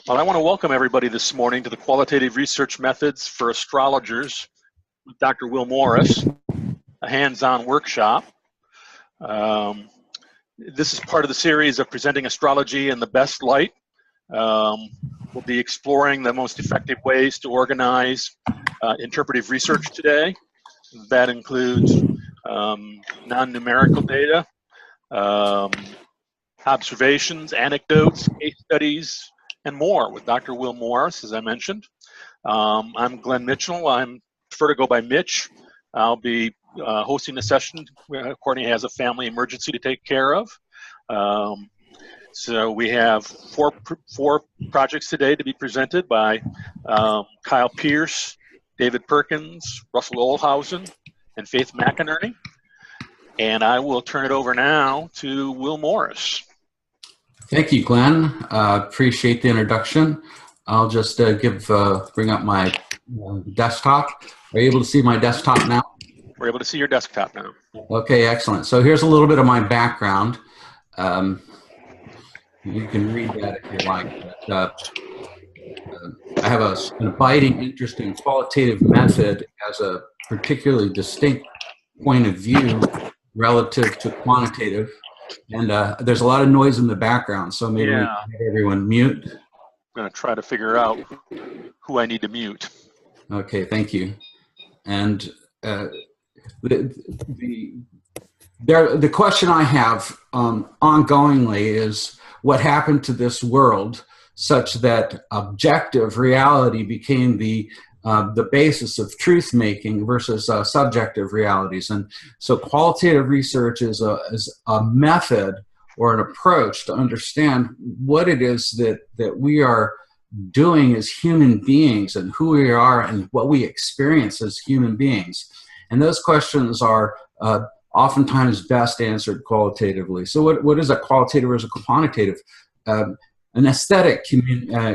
Well, I want to welcome everybody this morning to the Qualitative Research Methods for Astrologers with Dr. Will Morris, a hands-on workshop. This is part of the series of presenting astrology in the best light. We'll be exploring the most effective ways to organize interpretive research today. That includes non-numerical data, observations, anecdotes, case studies, and more with Dr. Will Morris, as I mentioned. I'm Glenn Mitchell. I prefer to go by Mitch. I'll be hosting the session. Courtney has a family emergency to take care of. So we have four projects today to be presented by Kyle Pierce, David Perkins, Russel Ohlhausen, and Faith McInerny. And I will turn it over now to Will Morris. Thank you, Glenn. Appreciate the introduction. I'll just bring up my desktop. Are you able to see my desktop now? We're able to see your desktop now. Okay, excellent. So here's a little bit of my background. You can read that if you like. But, I have an abiding interest in qualitative method as a particularly distinct point of view relative to quantitative. And there's a lot of noise in the background, so maybe we can have everyone mute. I'm going to try to figure out who I need to mute. Okay, thank you. And the question I have ongoingly is what happened to this world such that objective reality became the basis of truth making versus subjective realities. And so qualitative research is a method or an approach to understand what it is that we are doing as human beings and who we are and what we experience as human beings. And those questions are oftentimes best answered qualitatively. So what is a qualitative versus a quantitative? An aesthetic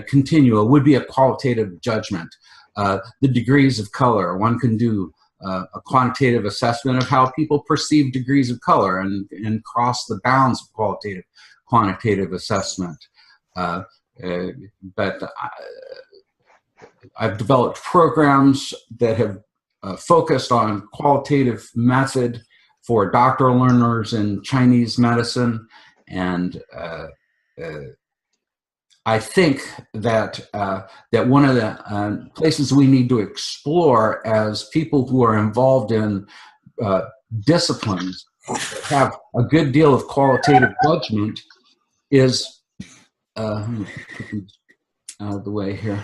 continua would be a qualitative judgment. The degrees of color. One can do a quantitative assessment of how people perceive degrees of color and cross the bounds of quantitative assessment. But I've developed programs that have focused on qualitative method for doctoral learners in Chinese medicine, and I think that that one of the places we need to explore as people who are involved in disciplines that have a good deal of qualitative judgment is let me put them out of the way here.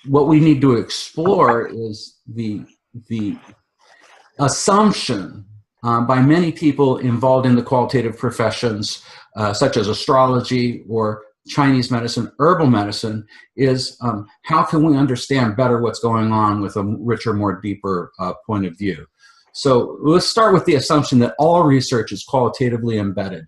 What we need to explore is the assumption by many people involved in the qualitative professions, such as astrology or Chinese medicine, herbal medicine, is how can we understand better what's going on with a richer, more deeper point of view. So let's start with the assumption that all research is qualitatively embedded,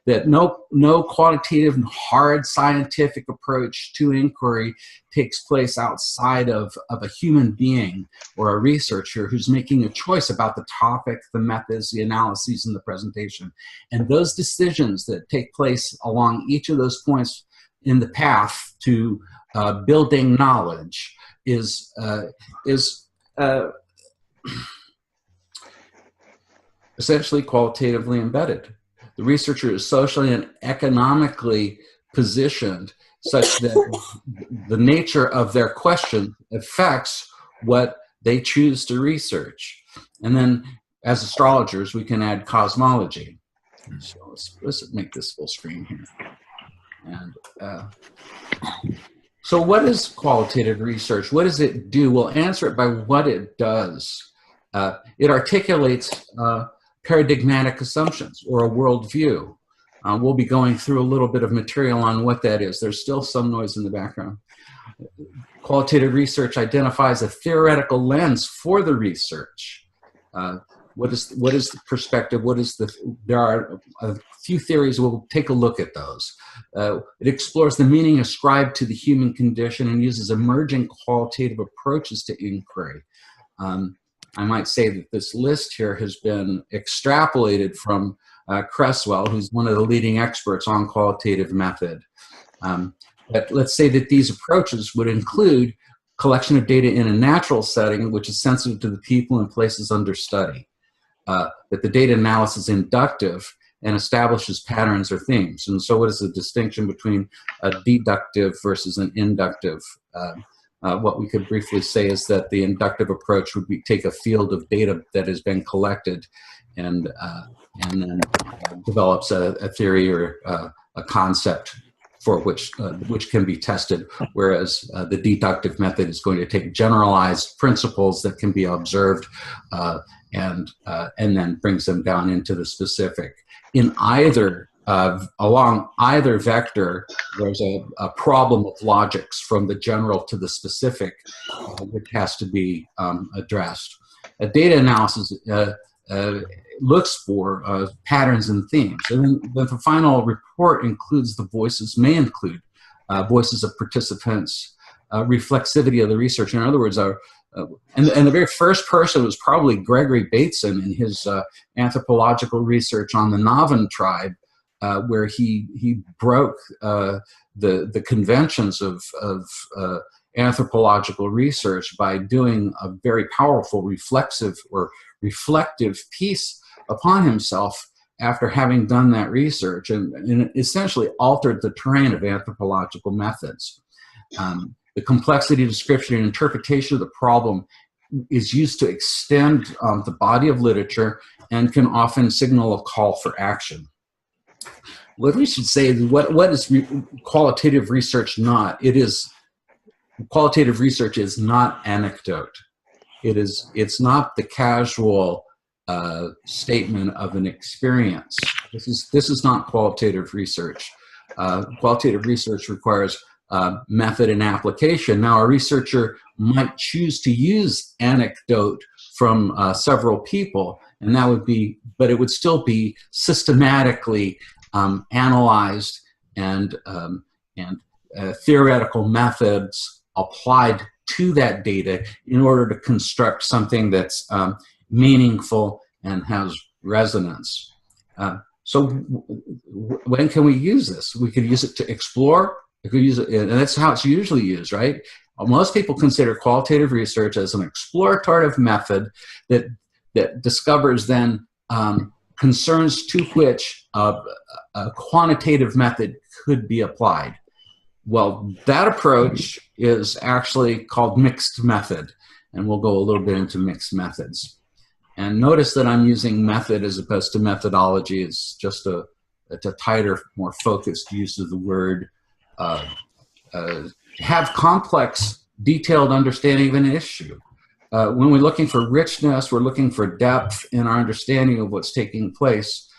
that no quantitative, hard scientific approach to inquiry takes place outside of a human being or a researcher who's making a choice about the topic, the methods, the analyses, and the presentation. And those decisions that take place along each of those points in the path to building knowledge is essentially qualitatively embedded. The researcher is socially and economically positioned such that the nature of their question affects what they choose to research. And then as astrologers, we can add cosmology. So let's make this full screen here. And so what is qualitative research? What does it do? We'll answer it by what it does. It articulates paradigmatic assumptions or a worldview. We'll be going through a little bit of material on what that is. There's still some noise in the background. Qualitative research identifies a theoretical lens for the research. What is the perspective? There are a few theories. We'll take a look at those. It explores the meaning ascribed to the human condition and uses emerging qualitative approaches to inquiry. I might say that this list here has been extrapolated from Cresswell, who's one of the leading experts on qualitative method. But let's say that these approaches would include collection of data in a natural setting, which is sensitive to the people and places under study. That the data analysis is inductive and establishes patterns or themes. And so what is the distinction between a deductive versus an inductive? What we could briefly say is that the inductive approach would be take a field of data that has been collected and then develops a theory or a concept for which can be tested, whereas the deductive method is going to take generalized principles that can be observed and then brings them down into the specific. In either along either vector, there's a problem of logics from the general to the specific, which has to be addressed. A data analysis looks for patterns and themes. And then the final report includes the voices, may include voices of participants, reflexivity of the research. In other words, and the very first person was probably Gregory Bateson in his anthropological research on the Navan tribe, where he broke the conventions of anthropological research by doing a very powerful reflexive or reflective piece upon himself after having done that research, and essentially altered the terrain of anthropological methods. The complexity, description, and interpretation of the problem is used to extend the body of literature and can often signal a call for action. What we should say is what is qualitative research not? Qualitative research is not anecdote. It's not the casual statement of an experience. This is not qualitative research. Qualitative research requires method and application. Now, a researcher might choose to use anecdote from several people, and that would be, but it would still be systematically analyzed and theoretical methods applied to that data in order to construct something that's meaningful and has resonance. So when can we use this? We could use it to explore. We could use it, and that's how it's usually used, right? Most people consider qualitative research as an explorative method that discovers then concerns to which a quantitative method could be applied. Well, that approach is actually called mixed method, and we'll go a little bit into mixed methods. And notice that I'm using method as opposed to methodology. It's just a tighter, more focused use of the word. Have complex, detailed understanding of an issue. When we're looking for richness, we're looking for depth in our understanding of what's taking place.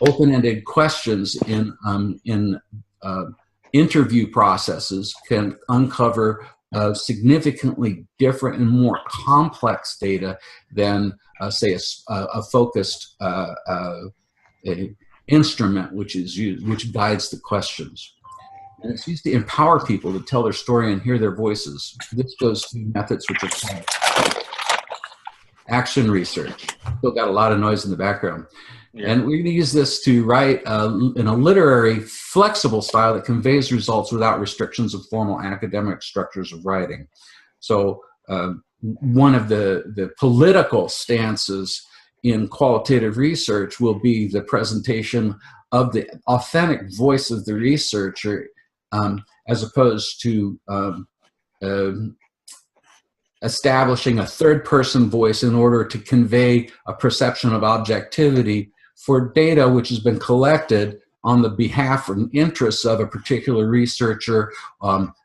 Open-ended questions in interview processes can uncover significantly different and more complex data than, say, a focused instrument which guides the questions. And it's used to empower people to tell their story and hear their voices. This goes to methods which are called action research. Still got a lot of noise in the background. Yeah. And we're going to use this to write in a literary, flexible style that conveys results without restrictions of formal academic structures of writing. So one of the political stances in qualitative research will be the presentation of the authentic voice of the researcher as opposed to establishing a third-person voice in order to convey a perception of objectivity for data which has been collected on the behalf and interests of a particular researcher,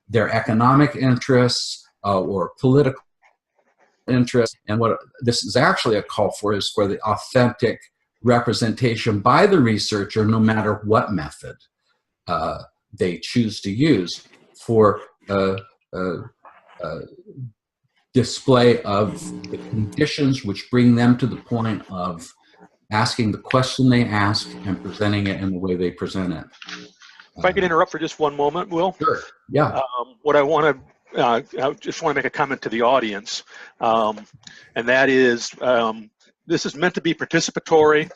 their economic interests or political interests. And what this is actually a call for is for the authentic representation by the researcher, no matter what method they choose to use for display of the conditions which bring them to the point of asking the question they ask and presenting it in the way they present it. If I could interrupt for just one moment, Will? Sure, yeah. What I want to, I just want to make a comment to the audience, and that is This is meant to be participatory,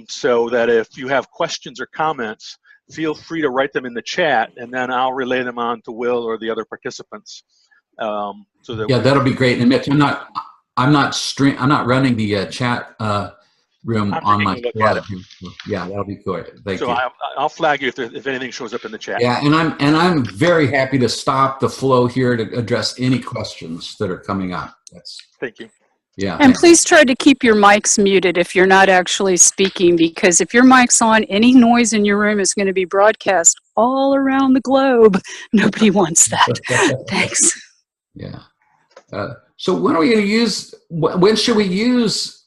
so that if you have questions or comments, feel free to write them in the chat, and then I'll relay them on to Will or the other participants. So that yeah, that'll be great. And Mitch, I'm not running the chat room on my slide. Yeah, that'll be good. Thank you. I'll flag you if anything shows up in the chat. Yeah, and I'm very happy to stop the flow here to address any questions that are coming up. Thank you. Yeah. And please try to keep your mics muted if you're not actually speaking, because if your mic's on, any noise in your room is going to be broadcast all around the globe. Nobody wants that. Thanks. Yeah. So when are we going to use? When should we use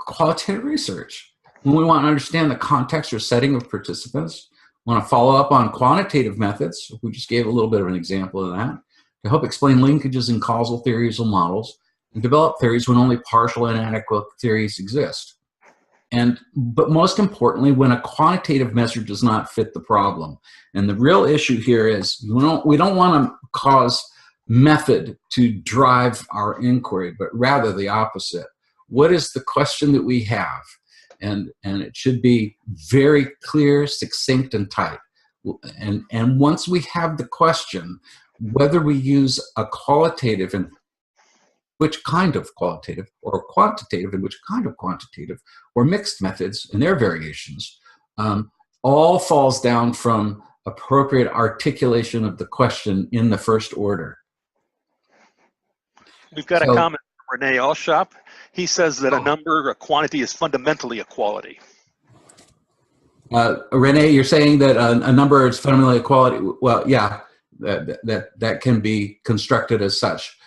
qualitative research? When we want to understand the context or setting of participants. Want to follow up on quantitative methods. We just gave a little bit of an example of that to help explain linkages in causal theories or models, and develop theories when only partial and inadequate theories exist. But most importantly, when a quantitative measure does not fit the problem. And the real issue here is we don't want to cause method to drive our inquiry, but rather the opposite. What is the question that we have? And it should be very clear, succinct, and tight. And once we have the question, whether we use a qualitative and which kind of qualitative, or quantitative and which kind of quantitative, or mixed methods and their variations, all falls down from appropriate articulation of the question in the first order. We've got a comment from Rene Alshop. He says that a number, a quantity, is fundamentally a quality. Rene, you're saying that a number is fundamentally a quality. Well, yeah, that can be constructed as such.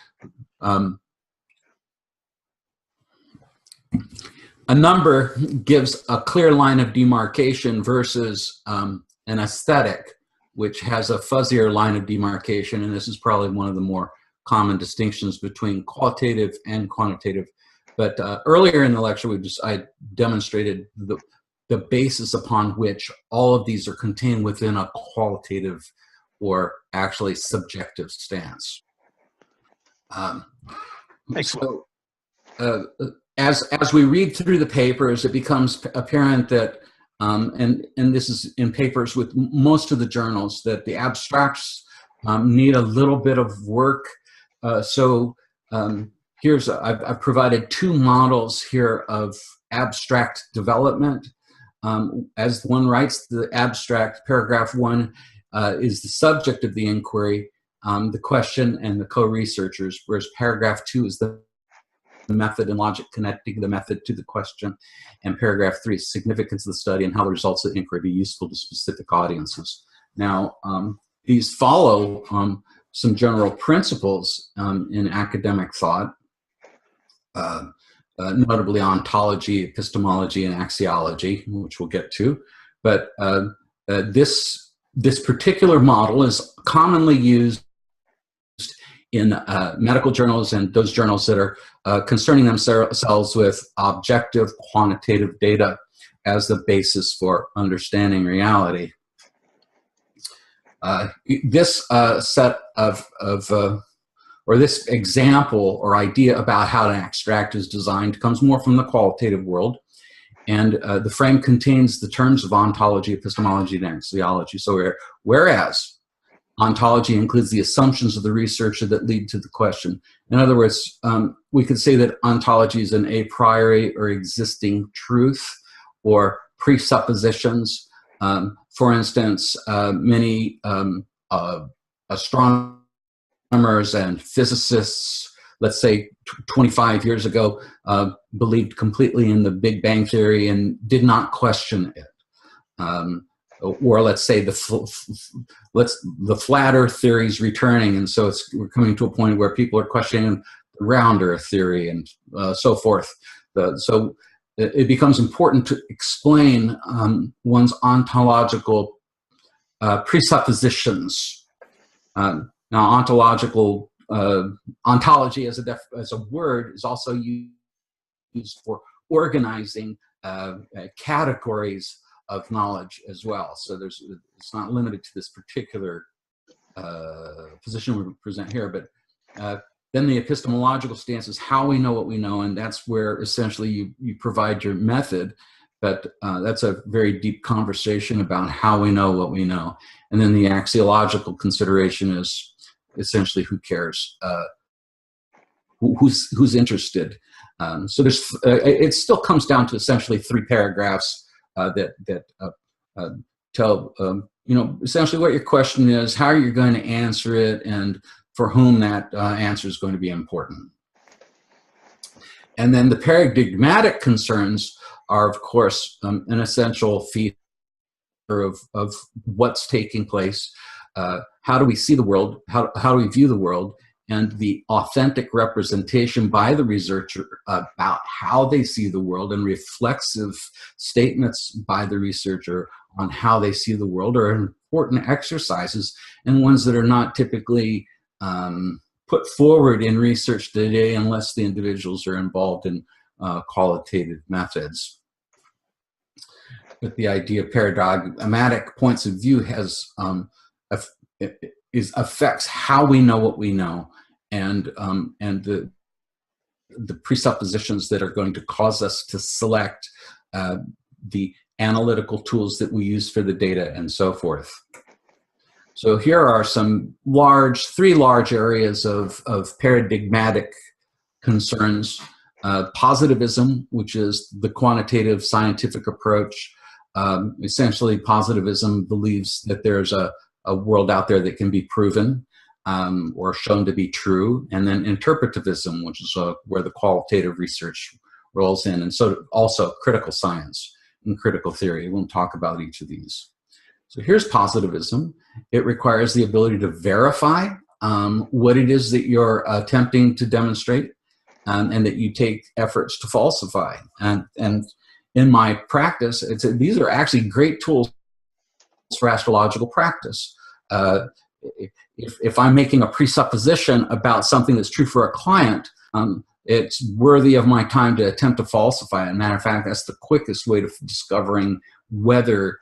A number gives a clear line of demarcation versus an aesthetic, which has a fuzzier line of demarcation, and this is probably one of the more common distinctions between qualitative and quantitative. But earlier in the lecture, I demonstrated the basis upon which all of these are contained within a qualitative or actually subjective stance. As we read through the papers, it becomes apparent that, and this is in papers with most of the journals, that the abstracts need a little bit of work. I've provided two models here of abstract development. As one writes the abstract, paragraph 1 is the subject of the inquiry, the question, and the co-researchers, whereas paragraph 2 is the method and logic connecting the method to the question, and paragraph 3 is significance of the study and how the results of the inquiry be useful to specific audiences. Now, these follow some general principles in academic thought, notably ontology, epistemology, and axiology, which we'll get to. But this particular model is commonly used in medical journals and those journals that are concerning themselves with objective quantitative data as the basis for understanding reality. This set of or this example or idea about how an abstract is designed comes more from the qualitative world, and the frame contains the terms of ontology, epistemology, and axiology. So whereas ontology includes the assumptions of the researcher that lead to the question. In other words, we could say that ontology is an a priori or existing truth or presuppositions. For instance, many astronomers and physicists, let's say 25 years ago, believed completely in the Big Bang Theory and did not question it. Or let's say the flat Earth theory is returning, and so we're coming to a point where people are questioning the round Earth theory and so forth. So it becomes important to explain one's ontological presuppositions. Now, ontology as a word is also used for organizing categories of knowledge as well. So it's not limited to this particular position we present here, but Then the epistemological stance is how we know what we know, and that's where essentially you provide your method. But that's a very deep conversation about how we know what we know. And then the axiological consideration is essentially who cares, who's interested. So there's it still comes down to essentially 3 paragraphs that tell essentially what your question is, how you're going to answer it, and for whom that answer is going to be important. And then the paradigmatic concerns are, of course, an essential feature of what's taking place. How do we see the world? How do we view the world? And the authentic representation by the researcher about how they see the world, and reflexive statements by the researcher on how they see the world are important exercises, and ones that are not typically put forward in research today unless the individuals are involved in qualitative methods. But the idea of paradigmatic points of view has affects how we know what we know, and the presuppositions that are going to cause us to select the analytical tools that we use for the data and so forth. So here are some 3 large areas of paradigmatic concerns. Positivism, which is the quantitative scientific approach. Essentially, positivism believes that there's a world out there that can be proven or shown to be true. And then interpretivism, which is where the qualitative research rolls in. And so also critical science and critical theory. We'll talk about each of these. So here's positivism. It requires the ability to verify what it is that you're attempting to demonstrate, and that you take efforts to falsify. And in my practice, these are actually great tools for astrological practice. If I'm making a presupposition about something that's true for a client, it's worthy of my time to attempt to falsify it. As a matter of fact, that's the quickest way to discovering whether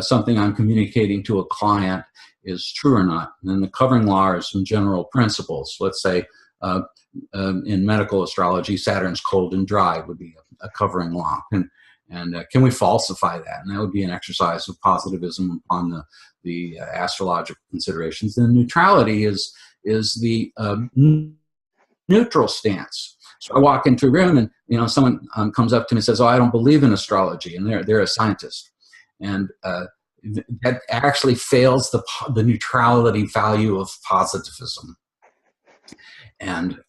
something I'm communicating to a client is true or not. And then the covering law are some general principles. Let's say in medical astrology, Saturn's cold and dry would be a covering law. And can we falsify that? And that would be an exercise of positivism on the astrological considerations. And neutrality is the neutral stance. So I walk into a room and someone comes up to me and says, "Oh, I don't believe in astrology," and they're a scientist, and that actually fails the neutrality value of positivism, and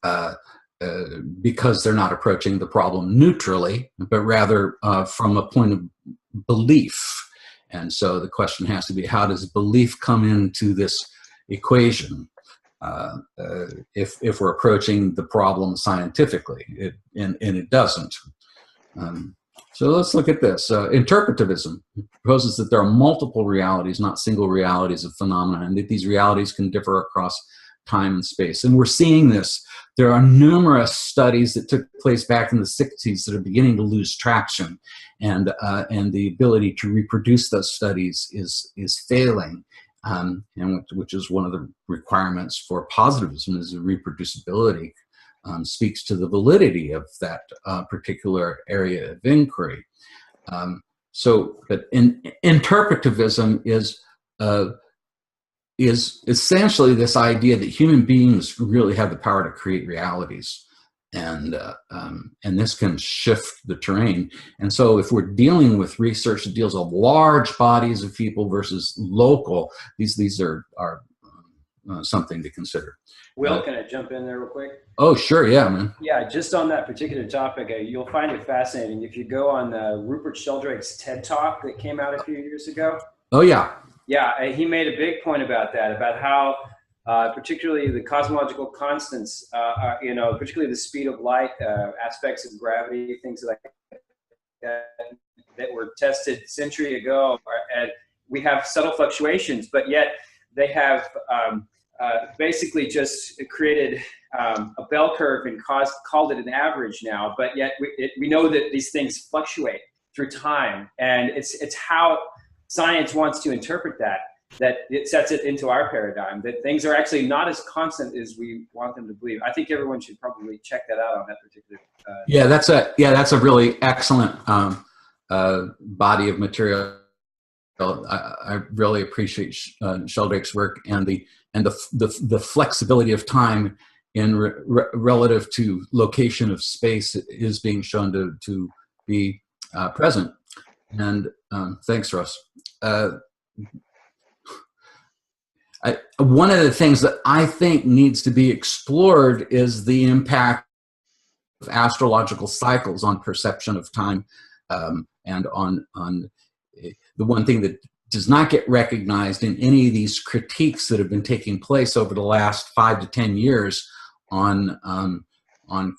because they're not approaching the problem neutrally, but rather from a point of belief. And so the question has to be, how does belief come into this equation? If we're approaching the problem scientifically, and it doesn't. So let's look at this. Interpretivism proposes that there are multiple realities, not single realities of phenomena, and that these realities can differ across time and space. And we're seeing this. There are numerous studies that took place back in the 60s that are beginning to lose traction, and the ability to reproduce those studies is failing. And which is one of the requirements for positivism, is the reproducibility. Speaks to the validity of that particular area of inquiry. But interpretivism is essentially this idea that human beings really have the power to create realities, and this can shift the terrain. And so if we're dealing with research that deals with large bodies of people versus local, these are something to consider. Will, can I jump in there real quick? Oh, sure, yeah, man. Yeah, just on that particular topic, you'll find it fascinating if you go on Rupert Sheldrake's TED Talk that came out a few years ago. Oh, yeah. Yeah, he made a big point about that, about how particularly the cosmological constants, particularly the speed of light, aspects of gravity, things like that were tested a century ago, and we have subtle fluctuations, but yet they have basically just created a bell curve and called it an average now, but yet we know that these things fluctuate through time, and it's how science wants to interpret that. that it sets it into our paradigm, that things are actually not as constant as we want them to believe. I think everyone should probably check that out on that particular. That's a really excellent body of material. I really appreciate Sheldrake's work and the flexibility of time in relative to location of space is being shown to be present. And thanks, Russ. One of the things that I think needs to be explored is the impact of astrological cycles on perception of time, and on the one thing that does not get recognized in any of these critiques that have been taking place over the last 5 to 10 years on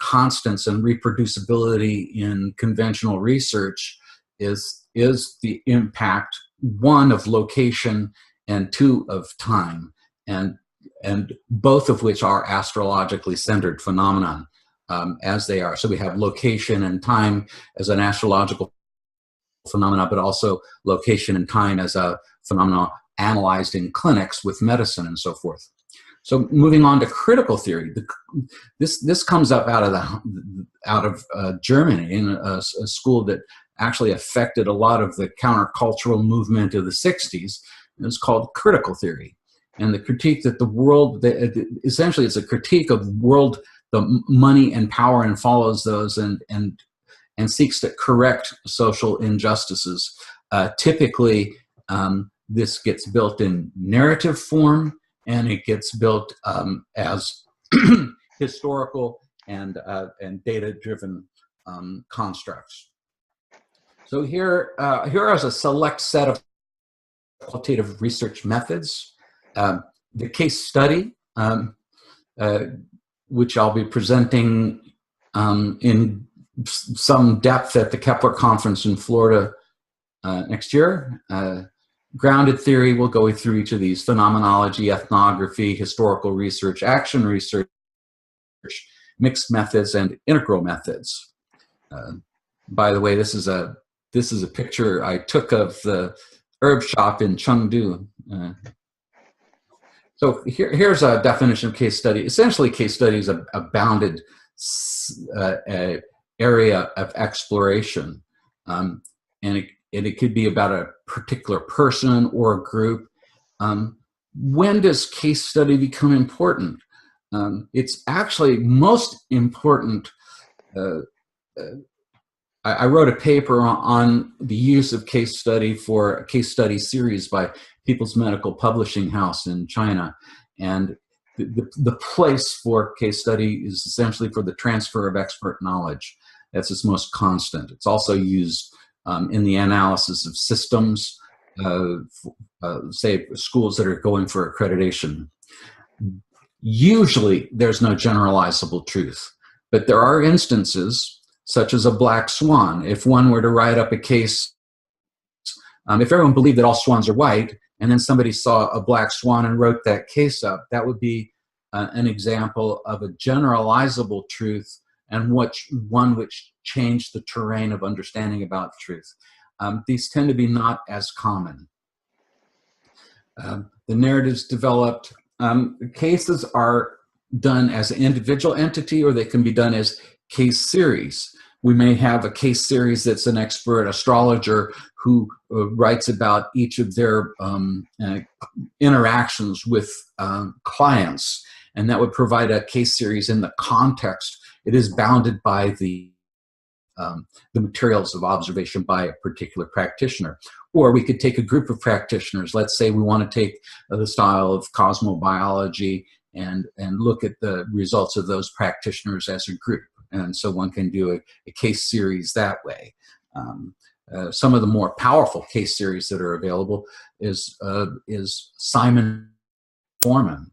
constants and reproducibility in conventional research is the impact, 1, of location, and 2, of time, and both of which are astrologically centered phenomenon, as they are. So we have location and time as an astrological phenomena, but also location and time as a phenomenon analyzed in clinics with medicine and so forth. So moving on to critical theory, this comes up out of Germany, in a school that actually affected a lot of the countercultural movement of the 60s. It's called critical theory, and the critique that the world, essentially, it's a critique of world, the money and power, and follows those and seeks to correct social injustices. Typically, this gets built in narrative form, and it gets built as historical and data-driven constructs. So here is a select set of qualitative research methods. The case study, which I'll be presenting in some depth at the Kepler conference in Florida next year. Grounded theory, we'll go through each of these: phenomenology, ethnography, historical research, action research, mixed methods, and integral methods. By the way, this is a picture I took of the herb shop in Chengdu. So here's a definition of case study. Essentially, case study is a bounded area of exploration, and it could be about a particular person or a group. When does case study become important? It's actually most important. I wrote a paper on the use of case study for a case study series by People's Medical Publishing House in China. And the place for case study is essentially for the transfer of expert knowledge. That's its most constant. It's also used in the analysis of systems, say schools that are going for accreditation. Usually there's no generalizable truth, but there are instances such as a black swan. If one were to write up a case, if everyone believed that all swans are white, and then somebody saw a black swan and wrote that case up, that would be an example of a generalizable truth, and one which changed the terrain of understanding about truth. These tend to be not as common. The narratives developed. Cases are done as an individual entity, or they can be done as case series. We may have a case series that's an expert astrologer who writes about each of their interactions with clients, and that would provide a case series in the context. It is bounded by the materials of observation by a particular practitioner. Or we could take a group of practitioners. Let's say we want to take the style of cosmobiology and look at the results of those practitioners as a group. And so one can do a case series that way. Some of the more powerful case series that are available is Simon Foreman.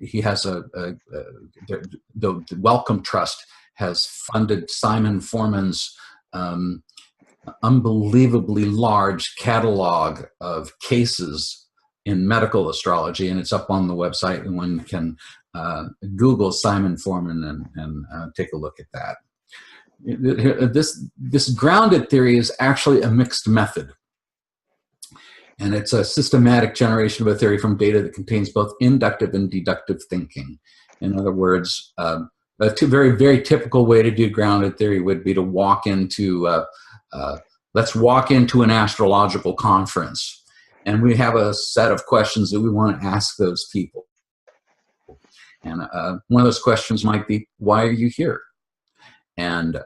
He has the Wellcome Trust has funded Simon Foreman's unbelievably large catalog of cases in medical astrology, and it's up on the website, and one can Google Simon Foreman and take a look at that. This grounded theory is actually a mixed method. And it's a systematic generation of a theory from data that contains both inductive and deductive thinking. In other words, a very, very typical way to do grounded theory would be to walk into, let's walk into an astrological conference. And we have a set of questions that we want to ask those people. And one of those questions might be, why are you here? And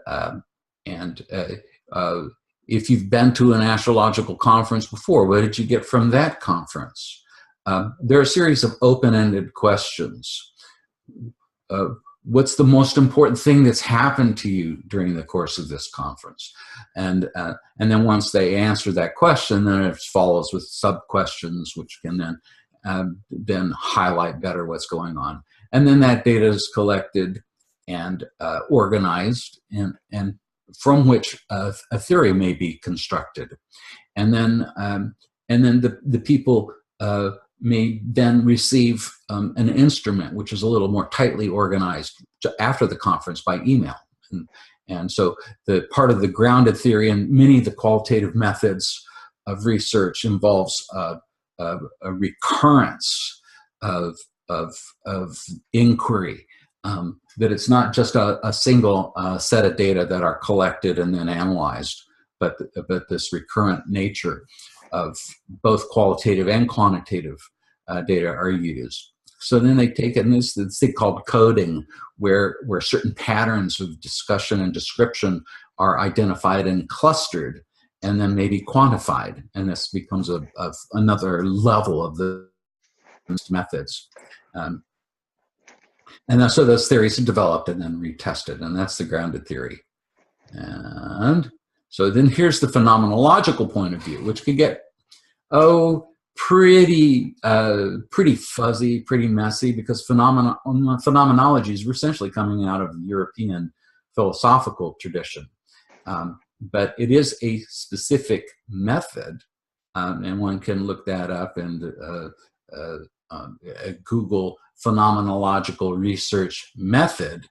if you've been to an astrological conference before, what did you get from that conference? There are a series of open-ended questions. What's the most important thing that's happened to you during the course of this conference? And then once they answer that question, then it follows with sub-questions, which can then highlight better what's going on. And then that data is collected and organized, and from which a theory may be constructed. And then the people may then receive an instrument which is a little more tightly organized after the conference by email. And so the part of the grounded theory and many of the qualitative methods of research involves a recurrence of inquiry, that it's not just a single set of data that are collected and then analyzed, but this recurrent nature of both qualitative and quantitative data are used. So then they take it, and this thing called coding, where certain patterns of discussion and description are identified and clustered, and then maybe quantified, and this becomes another level of the methods. And so those theories are developed and then retested, and that's the grounded theory. And so then here's the phenomenological point of view, which could get, pretty fuzzy, pretty messy, because phenomenology is essentially coming out of the European philosophical tradition. But it is a specific method, and one can look that up and Google Phenomenological Research Method,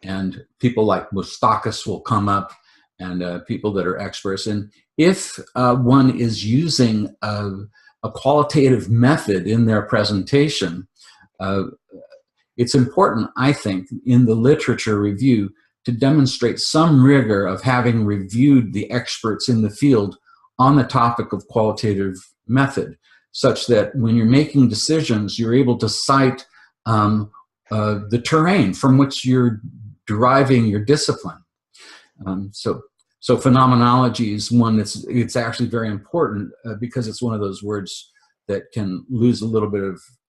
and people like Moustakis will come up, and people that are experts. And if one is using a qualitative method in their presentation, it's important, I think, in the literature review to demonstrate some rigor of having reviewed the experts in the field on the topic of qualitative method, such that when you're making decisions, you're able to cite the terrain from which you're deriving your discipline. So phenomenology is one it's actually very important because it's one of those words that can lose a little bit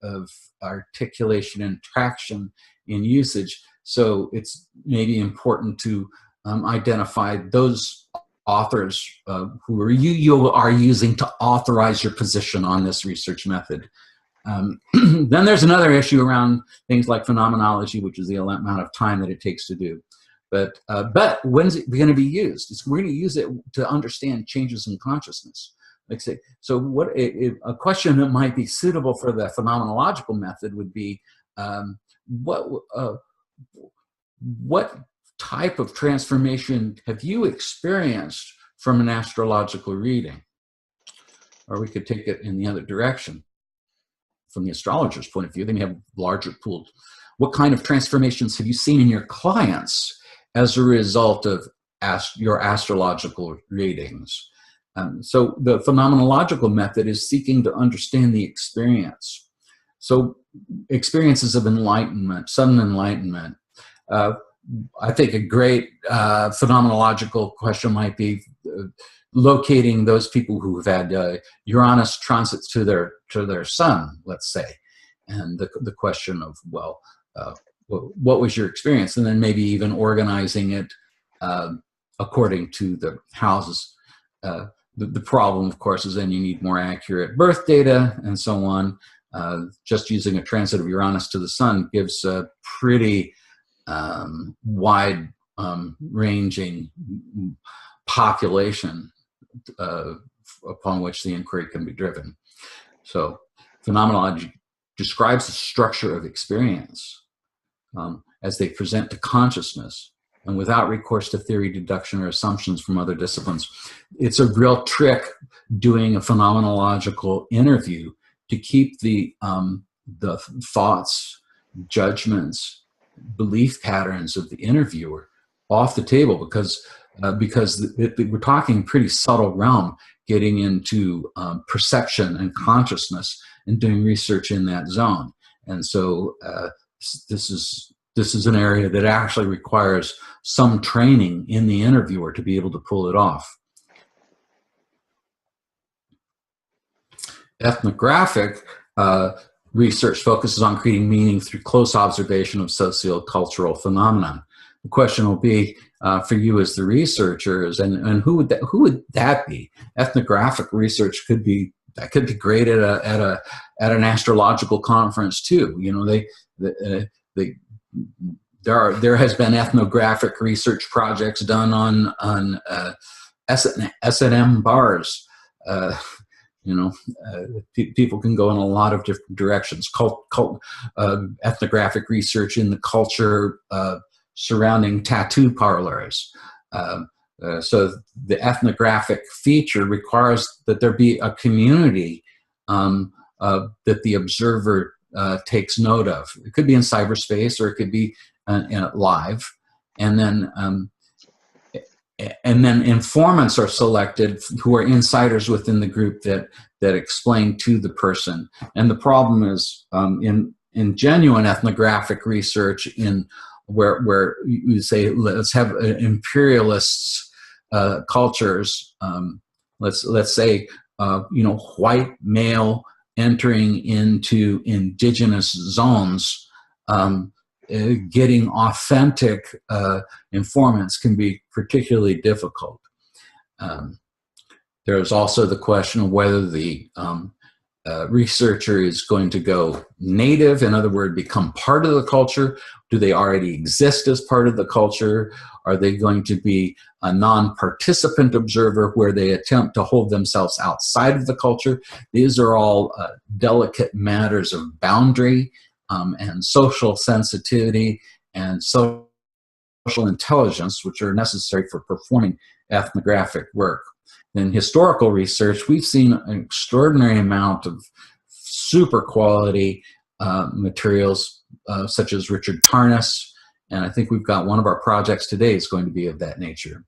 of articulation and traction in usage. So it's maybe important to identify those authors who you are using to authorize your position on this research method. Then there's another issue around things like phenomenology, which is the amount of time that it takes to do. But when's it going to be used? We're going to use it to understand changes in consciousness. Like say, so what a question that might be suitable for the phenomenological method would be, what type of transformation have you experienced from an astrological reading? Or we could take it in the other direction. From the astrologer's point of view, they may have larger pools. What kind of transformations have you seen in your clients as a result of your astrological readings? So the phenomenological method is seeking to understand the experience. So experiences of enlightenment, sudden enlightenment. I think a great phenomenological question might be locating those people who have had Uranus transits to their sun, let's say, and the question of, well, what was your experience, and then maybe even organizing it according to the houses. The problem, of course, is then you need more accurate birth data and so on. Just using a transit of Uranus to the sun gives a pretty wide ranging population upon which the inquiry can be driven. So phenomenology describes the structure of experience as they present to consciousness, and without recourse to theory, deduction, or assumptions from other disciplines. It's a real trick doing a phenomenological interview to keep the thoughts, judgments, belief patterns of the interviewer off the table, because we're talking pretty subtle realm, getting into perception and consciousness and doing research in that zone. And so this is an area that actually requires some training in the interviewer to be able to pull it off. Ethnographic research focuses on creating meaning through close observation of sociocultural phenomena. The question will be for you as the researchers, and who would that be? Ethnographic research could be great at an astrological conference too. You know, there has been ethnographic research projects done on S&M bars. People can go in a lot of different directions. Ethnographic research in the culture surrounding tattoo parlors. So the ethnographic feature requires that there be a community that the observer takes note of. It could be in cyberspace, or it could be live, and then informants are selected who are insiders within the group that explain to the person. And the problem is in genuine ethnographic research, where you say, let's have imperialists cultures, let's say white male entering into indigenous zones, getting authentic informants can be particularly difficult. There's also the question of whether the researcher is going to go native, in other words, become part of the culture. Do they already exist as part of the culture? Are they going to be a non-participant observer where they attempt to hold themselves outside of the culture? These are all delicate matters of boundary and social sensitivity and social intelligence, which are necessary for performing ethnographic work. In historical research, we've seen an extraordinary amount of super quality materials, such as Richard Tarnas, and I think we've got one of our projects today is going to be of that nature.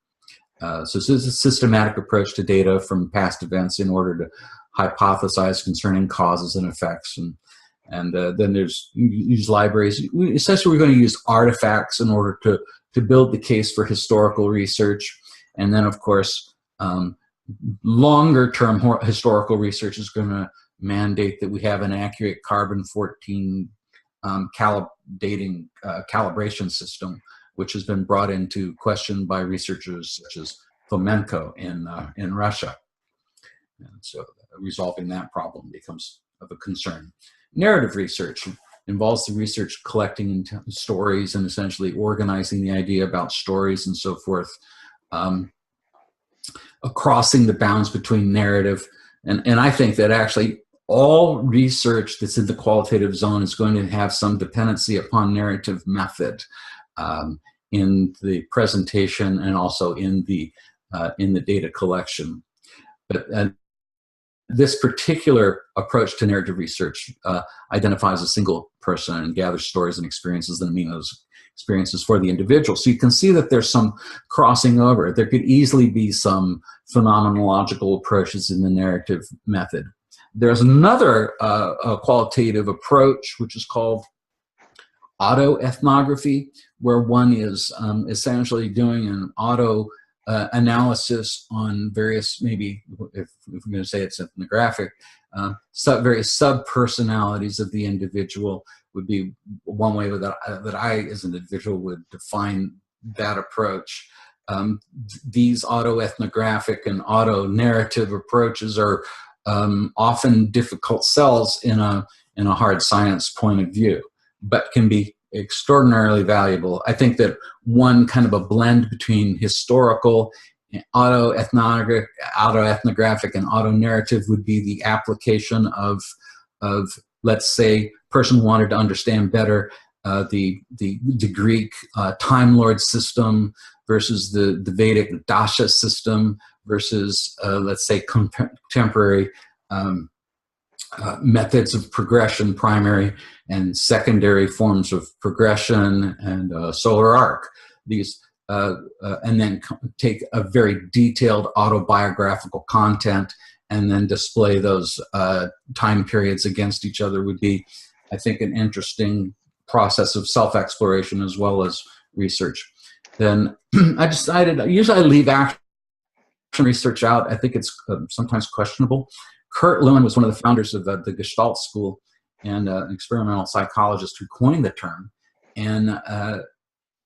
So this is a systematic approach to data from past events in order to hypothesize concerning causes and effects. And then there's use libraries. Essentially, we're going to use artifacts in order to build the case for historical research. And then, of course, longer-term historical research is going to mandate that we have an accurate carbon-14 calibration system, which has been brought into question by researchers such as Fomenko in Russia. And so resolving that problem becomes of a concern. Narrative research involves the research collecting stories and essentially organizing the idea about stories and so forth, crossing the bounds between narrative. And I think that actually all research that's in the qualitative zone is going to have some dependency upon narrative method in the presentation and also in the data collection. But this particular approach to narrative research identifies a single person and gathers stories and experiences that mean those experiences for the individual. So you can see that there's some crossing over. There could easily be some phenomenological approaches in the narrative method. There's another qualitative approach, which is called autoethnography, where one is essentially doing an auto analysis on various, maybe if we're going to say it's ethnographic, various sub-personalities of the individual would be one way that I, as an individual, would define that approach. These autoethnographic and auto-narrative approaches are often difficult sells in a hard science point of view, but can be extraordinarily valuable. I think that one kind of a blend between historical, autoethnographic, and auto-narrative would be the application of let's say, person wanted to understand better the Greek Time Lord system versus the Vedic Dasha system versus, let's say, contemporary methods of progression, primary and secondary forms of progression, and solar arc. These, and then take a very detailed autobiographical content and then display those time periods against each other would be, I think, an interesting process of self-exploration as well as research. Then I decided, usually I leave action research out. I think it's sometimes questionable. Kurt Lewin was one of the founders of the Gestalt School and an experimental psychologist who coined the term. And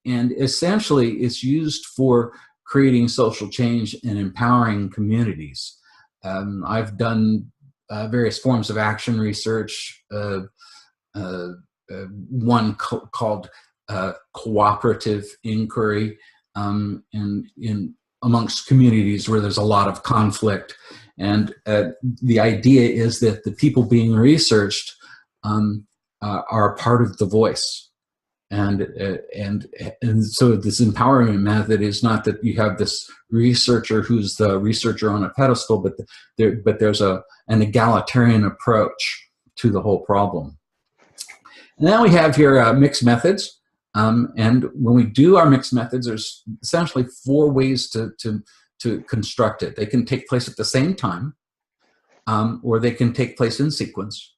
essentially it's used for creating social change and empowering communities. I've done various forms of action research, one called Cooperative Inquiry, in amongst communities where there's a lot of conflict. And the idea is that the people being researched are part of the voice. And so this empowerment method is not that you have this researcher who's the researcher on a pedestal, but there's an egalitarian approach to the whole problem. And then we have here mixed methods. And when we do our mixed methods, there's essentially 4 ways to construct it. They can take place at the same time, or they can take place in sequence.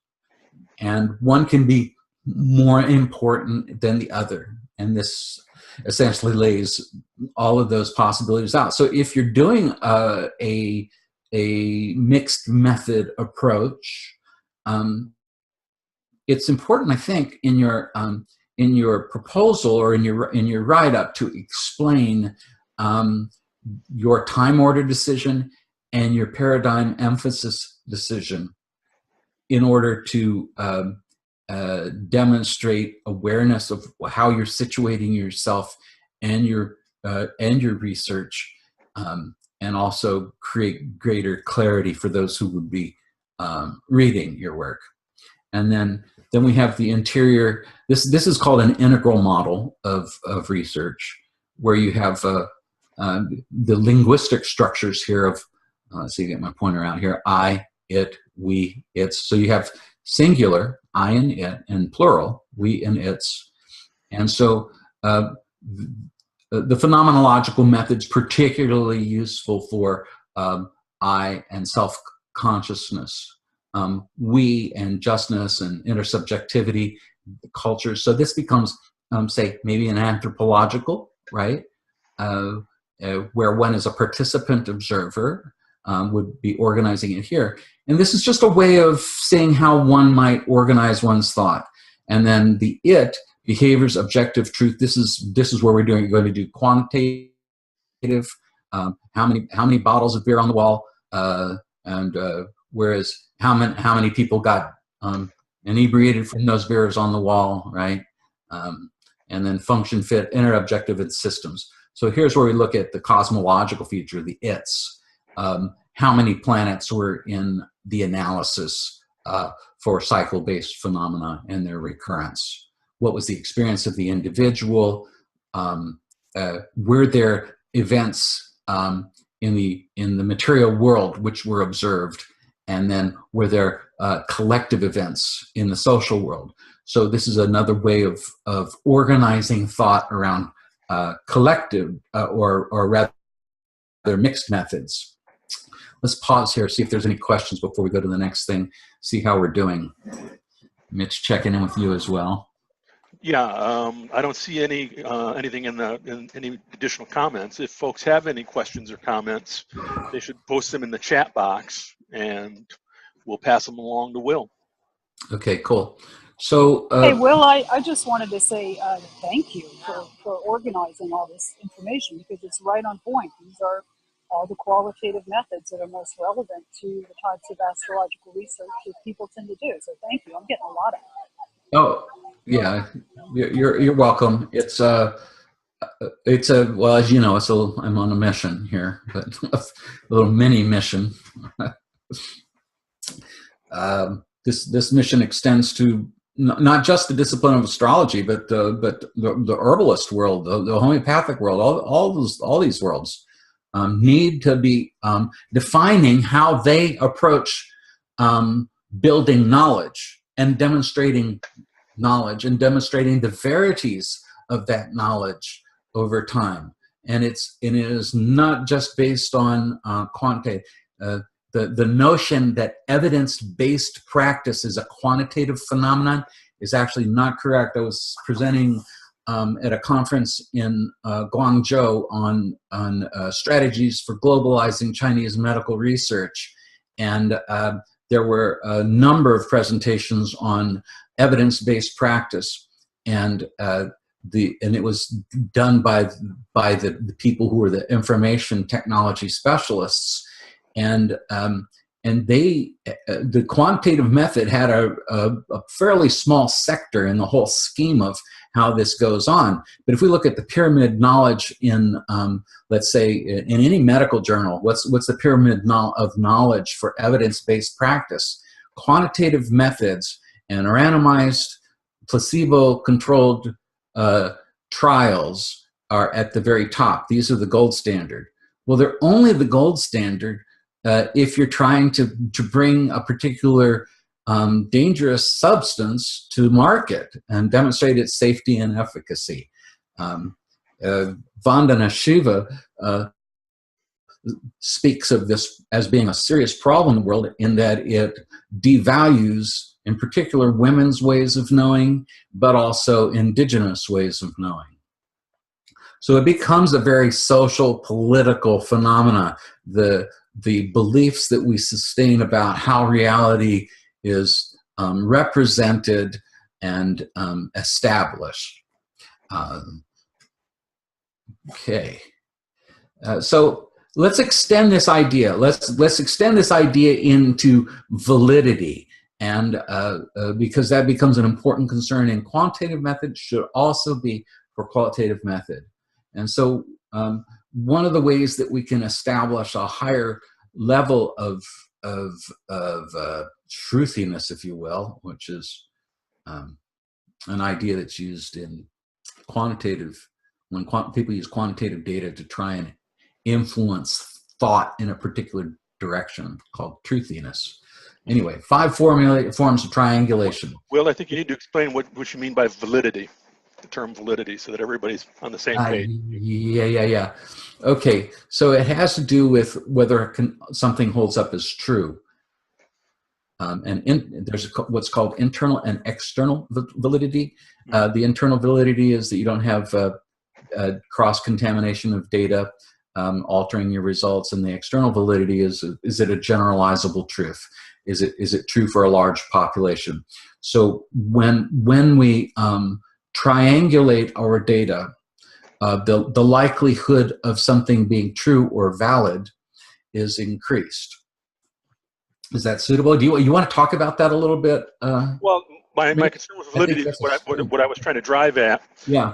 And one can be more important than the other. And this essentially lays all of those possibilities out. So if you're doing a mixed method approach, it's important, I think, in your proposal or in your write-up to explain your time order decision and your paradigm emphasis decision in order to demonstrate awareness of how you're situating yourself and your research, and also create greater clarity for those who would be reading your work. And then we have the interior. This is called an integral model of research, where you have the linguistic structures here of, let's see, get my pointer out here, I, it, we, its. So you have singular, I and it, and plural, we and its. And so the phenomenological method's particularly useful for I and self-consciousness, we and justness and intersubjectivity, culture. So this becomes, say, maybe an anthropological, right? Where one is a participant observer, would be organizing it here. And this is just a way of saying how one might organize one's thought. And then the it, behaviors, objective truth, this is where we're going to do quantitative, how many bottles of beer on the wall, and whereas how many people got inebriated from those beers on the wall, right? And then function, fit, interobjective, and systems. So here's where we look at the cosmological feature, the its. How many planets were in the analysis for cycle-based phenomena and their recurrence? What was the experience of the individual? Were there events in the material world which were observed? And then were there collective events in the social world? So this is another way of organizing thought around collective or rather mixed methods. Let's pause here, see if there's any questions before we go to the next thing, see how we're doing. Mitch, checking in with you as well. Yeah, I don't see anything in any additional comments. If folks have any questions or comments, they should post them in the chat box, and we'll pass them along to Will. Okay, cool. So, hey, Will, I just wanted to say thank you for organizing all this information, because it's right on point. These are all the qualitative methods that are most relevant to the types of astrological research that people tend to do. So thank you. I'm getting a lot of it. Oh, yeah, you're welcome. It's a well, as you know, I'm on a mission here, but a little mini mission. This mission extends to not just the discipline of astrology, but the herbalist world, the homeopathic world, all these worlds need to be defining how they approach building knowledge and demonstrating the verities of that knowledge over time. And it is not just based on quantitative. The notion that evidence-based practice is a quantitative phenomenon is actually not correct. I was presenting at a conference in Guangzhou on strategies for globalizing Chinese medical research, and there were a number of presentations on evidence-based practice, and it was done by the people who were the information technology specialists. And the quantitative method had a fairly small sector in the whole scheme of how this goes on. But if we look at the pyramid knowledge in, let's say, in any medical journal, what's the pyramid of knowledge for evidence-based practice? Quantitative methods and randomized, placebo-controlled trials are at the very top. These are the gold standard. Well, they're only the gold standard if you're trying to bring a particular dangerous substance to market and demonstrate its safety and efficacy. Vandana Shiva speaks of this as being a serious problem in the world, in that it devalues, in particular, women's ways of knowing, but also indigenous ways of knowing. So it becomes a very social, political phenomena. The beliefs that we sustain about how reality is represented and established. Okay, so let's extend this idea. Let's extend this idea into validity, and because that becomes an important concern in quantitative method, should also be for qualitative method. And so one of the ways that we can establish a higher level of truthiness, if you will, which is an idea that's used in quantitative, when people use quantitative data to try and influence thought in a particular direction, called truthiness. Anyway, 5 forms of triangulation. Will, I think you need to explain what you mean by validity, the term validity, so that everybody's on the same page. Yeah. Okay, so it has to do with whether something holds up as true. There's what's called internal and external validity. The internal validity is that you don't have cross-contamination of data altering your results, and the external validity is it a generalizable truth? Is it true for a large population? So when we triangulate our data, the likelihood of something being true or valid is increased. Is that suitable? Do you want to talk about that a little bit? Well, my concern with validity is what I was trying to drive at. Yeah.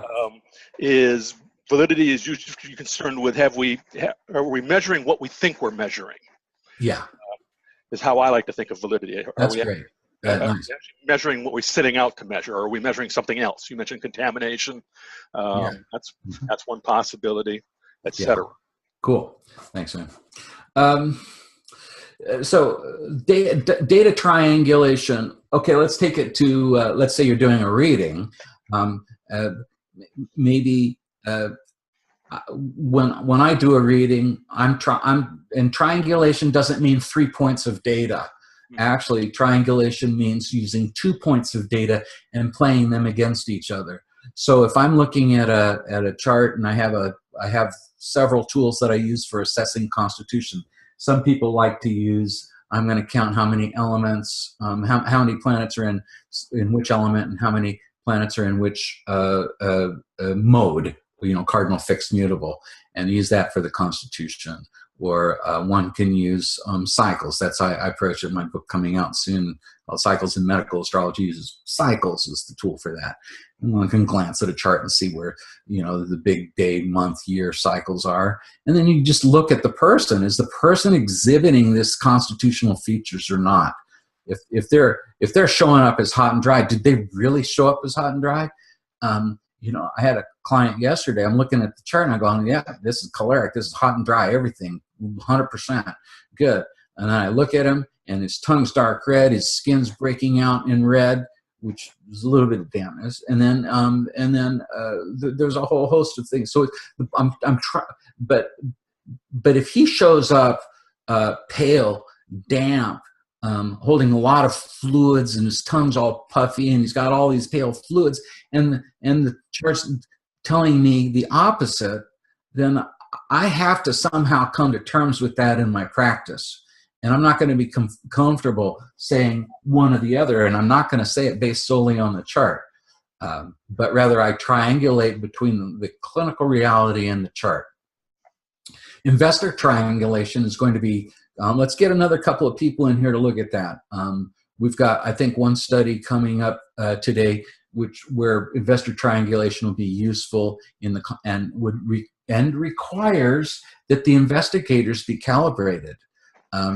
Is validity is usually concerned with are we measuring what we think we're measuring? Yeah. Is how I like to think of validity. That's great. Nice. Measuring what we're setting out to measure, or are we measuring something else? You mentioned contamination. That's one possibility, etc. Yeah. Cool. Thanks, man. So data triangulation. Okay, let's take it to let's say you're doing a reading. Maybe when I do a reading, and triangulation doesn't mean 3 points of data. Actually, triangulation means using 2 points of data and playing them against each other. So if I'm looking at a chart and I have several tools that I use for assessing constitution. Some people like to use, I'm going to count how many elements, how many planets are in which element, and how many planets are in which mode, cardinal, fixed, mutable, and use that for the constitution. Or one can use cycles. That's how I approach it in my book coming out soon. Cycles in Medical Astrology uses cycles as the tool for that. And one can glance at a chart and see where, the big day, month, year cycles are. And then you just look at the person. Is the person exhibiting this constitutional features or not? if they're showing up as hot and dry, did they really show up as hot and dry? You know, I had a client yesterday. I'm looking at the chart and I'm going, yeah, this is choleric. This is hot and dry. Everything 100% good. And then I look at him, and his tongue's dark red. His skin's breaking out in red, which is a little bit of dampness. And then there's a whole host of things. So I'm trying, but if he shows up pale, damp, holding a lot of fluids, and his tongue's all puffy, and he's got all these pale fluids, and the chart's telling me the opposite, then I have to somehow come to terms with that in my practice. And I'm not going to be comfortable saying one or the other, and I'm not going to say it based solely on the chart, but rather I triangulate between the clinical reality and the chart. Investor triangulation is going to be, let's get another couple of people in here to look at that. We've got, I think, one study coming up today, where investor triangulation will be useful in the and requires that the investigators be calibrated,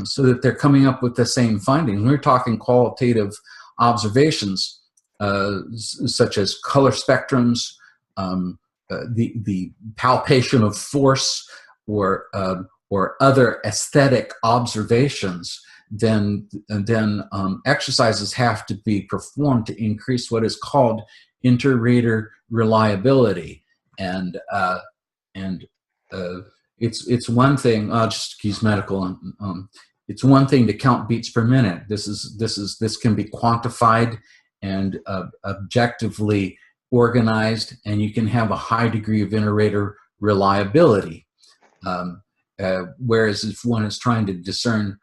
so that they're coming up with the same findings. We're talking qualitative observations, such as color spectrums, the palpation of force, or other aesthetic observations. Then exercises have to be performed to increase what is called inter-rater reliability. And it's one thing. I'll just use medical. It's one thing to count beats per minute. This can be quantified and objectively organized, and you can have a high degree of inter-rater reliability. Whereas if one is trying to discern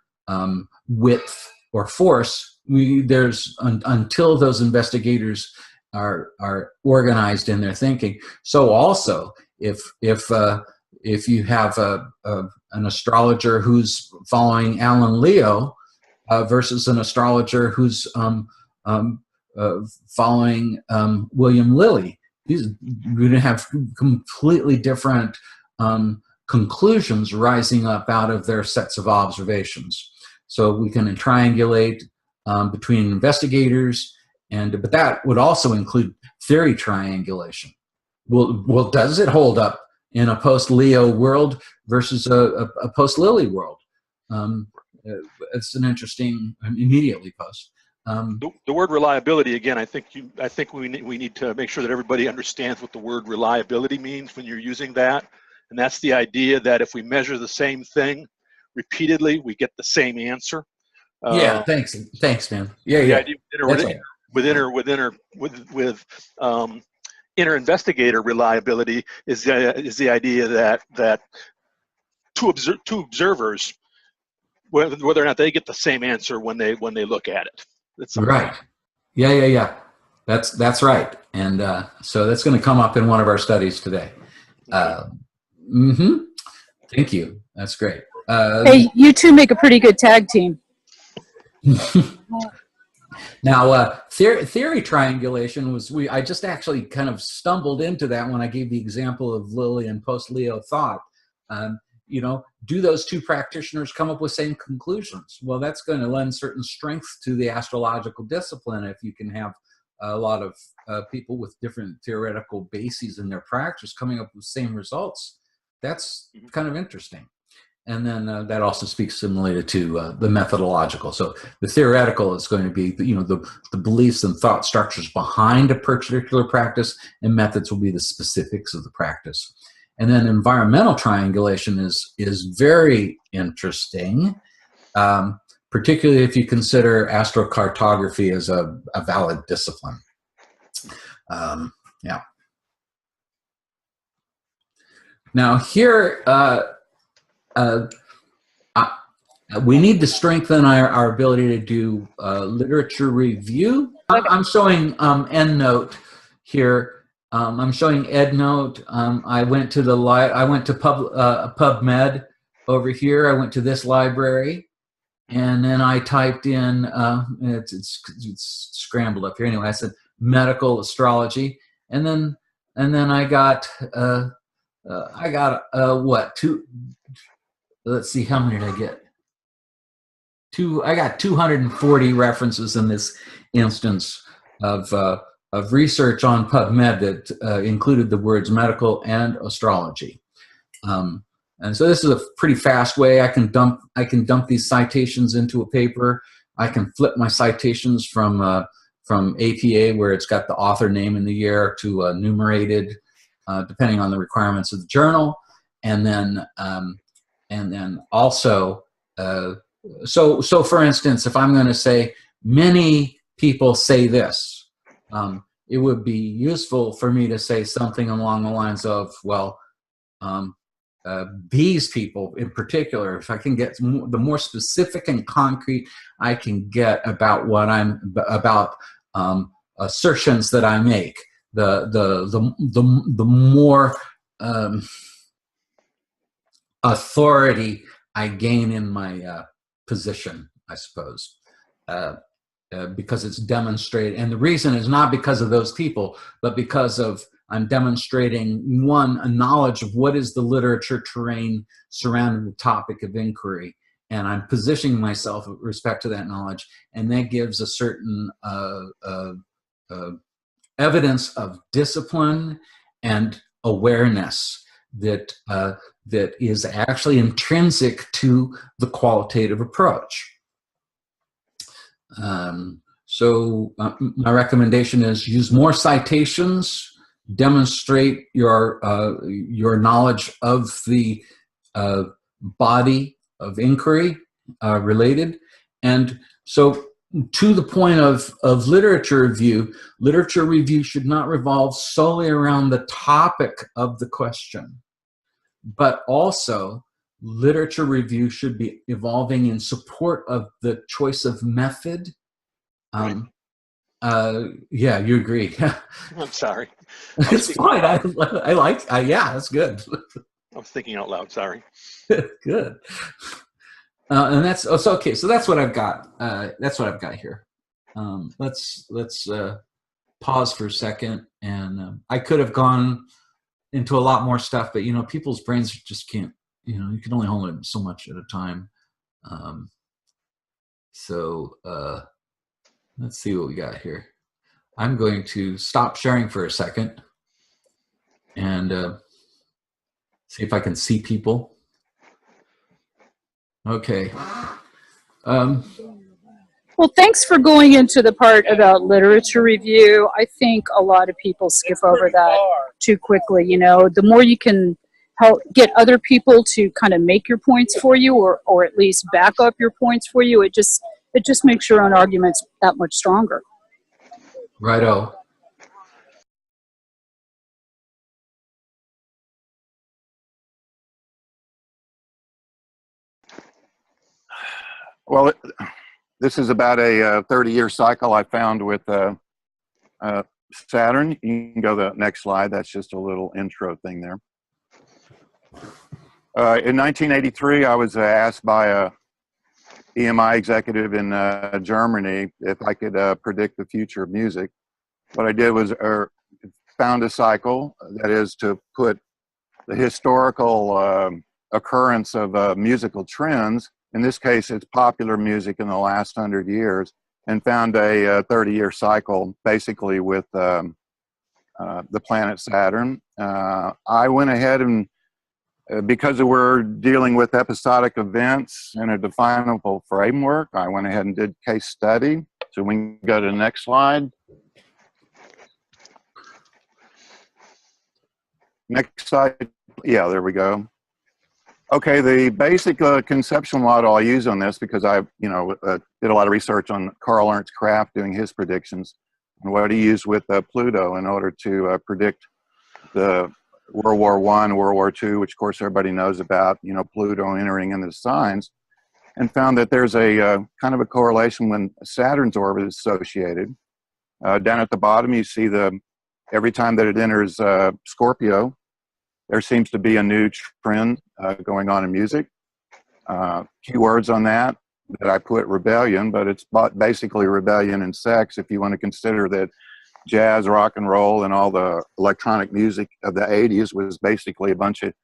width or force, until those investigators are organized in their thinking. So also, if you have an astrologer who's following Alan Leo versus an astrologer who's following William Lilly, these are going to have completely different conclusions rising up out of their sets of observations. So we can triangulate between investigators, but that would also include theory triangulation. Well, does it hold up in a post-Leo world versus a post-Lilly world? It's an interesting, immediately post. The word reliability, again, I think we need to make sure that everybody understands what the word reliability means when you're using that. And that's the idea that if we measure the same thing repeatedly, we get the same answer. Yeah, thanks, man. Yeah, the idea with inner investigator reliability is the idea that two observers, whether or not they get the same answer when they look at it. That's right. Yeah. That's right. And so that's going to come up in one of our studies today. Thank you. That's great. Hey, you two make a pretty good tag team. Now, theory triangulation was, I just actually kind of stumbled into that when I gave the example of Lilly and post-Leo thought. Do those two practitioners come up with same conclusions? Well, that's going to lend certain strength to the astrological discipline if you can have a lot of people with different theoretical bases in their practice coming up with same results. That's kind of interesting. And then that also speaks similarly to the methodological. So the theoretical is going to be, the beliefs and thought structures behind a particular practice, and methods will be the specifics of the practice. And then environmental triangulation is very interesting, particularly if you consider astrocartography as a valid discipline. Yeah. Now here, we need to strengthen our ability to do literature review. I'm showing EndNote here. I'm showing EndNote. I went to PubMed over here. I went to this library, and then I typed in. It's scrambled up here. Anyway, I said medical astrology, and then I got what, two. Let's see, how many did I get? I got 240 references in this instance of research on PubMed that included the words medical and astrology. And so this is a pretty fast way. I can dump these citations into a paper. I can flip my citations from APA, where it's got the author name and the year, to numerated, depending on the requirements of the journal, and then also. So for instance, if I'm going to say many people say this, it would be useful for me to say something along the lines of, well, these people in particular, if I can get the more specific and concrete I can get about about assertions that I make, the more authority I gain in my position, I suppose, because it's demonstrated. And the reason is not because of those people, but because of I'm demonstrating, one, a knowledge of what is the literature terrain surrounding the topic of inquiry, and I'm positioning myself with respect to that knowledge, and that gives a certain evidence of discipline and awareness that is actually intrinsic to the qualitative approach. So my recommendation is use more citations, demonstrate your knowledge of the body of inquiry related. And so to the point of literature review should not revolve solely around the topic of the question, but also literature review should be evolving in support of the choice of method. Right. Yeah, you agree. I'm sorry. It's fine. Yeah, that's good. I was thinking out loud. Sorry. Good. And that's okay. So that's what I've got. That's what I've got here. Let's pause for a second. And I could have gone into a lot more stuff, but people's brains just can't. You can only hold it so much at a time. So let's see what we got here. I'm going to stop sharing for a second and see if I can see people. Okay. Well, thanks for going into the part about literature review. I think a lot of people skip over that too quickly. The more you can help get other people to kind of make your points for you, or at least back up your points for you, it just makes your own arguments that much stronger. Righto. Well, this is about a 30-year cycle I found with Saturn. You can go to the next slide. That's just a little intro thing there. In 1983, I was asked by a EMI executive in Germany if I could predict the future of music. What I did was found a cycle, that is to put the historical occurrence of musical trends, in this case it's popular music in the last 100 years, and found a 30-year cycle basically with the planet Saturn. I went ahead and because we're dealing with episodic events in a definable framework, I went ahead and did case study. So we can go to the next slide. Next slide. Yeah, there we go. Okay, the basic conceptual model I use on this, because I did a lot of research on Carl Ernst Kraft doing his predictions, and what he used with Pluto in order to predict the World War I, World War II, which of course everybody knows about, Pluto entering into the signs, and found that there's a kind of a correlation when Saturn's orbit is associated. Down at the bottom, you see every time that it enters Scorpio, there seems to be a new trend going on in music. Keywords on that I put rebellion, but it's basically rebellion and sex if you want to consider that jazz, rock and roll, and all the electronic music of the 80s was basically a bunch of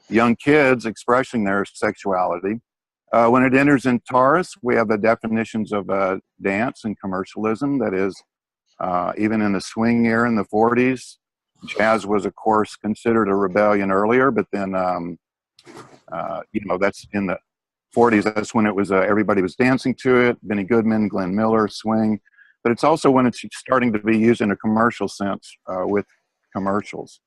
young kids expressing their sexuality. When it enters in Taurus, we have the definitions of dance and commercialism. That is, even in the swing era in the 40s, jazz was, of course, considered a rebellion earlier, but then, that's in the 40s. That's when it was, everybody was dancing to it. Benny Goodman, Glenn Miller, swing. But it's also when it's starting to be used in a commercial sense with commercials.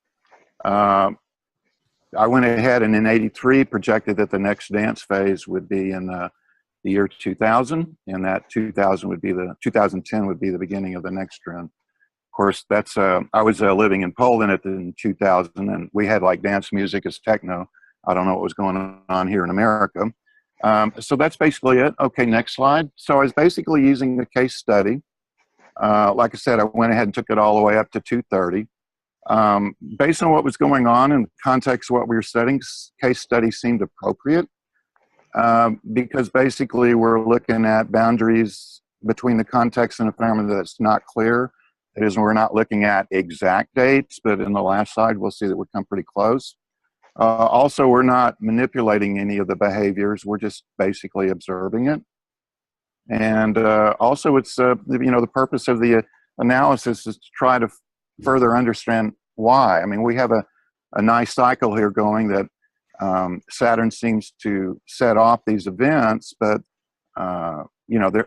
I went ahead and in '83 projected that the next dance phase would be in the year 2000, and that 2010 would be the beginning of the next trend. Of course, that's I was living in Poland in 2000, and we had like dance music as techno. I don't know what was going on here in America. So that's basically it. Okay, next slide. So I was basically using a case study. Like I said, I went ahead and took it all the way up to 230. Based on what was going on in the context of what we were studying, case study seemed appropriate because basically we're looking at boundaries between the context and a phenomenon that's not clear. That is, we're not looking at exact dates, but in the last slide we'll see that we come pretty close. Also, we're not manipulating any of the behaviors. We're just basically observing it. And also, it's the purpose of the analysis is to try to further understand why. I mean, we have a nice cycle here going that Saturn seems to set off these events, but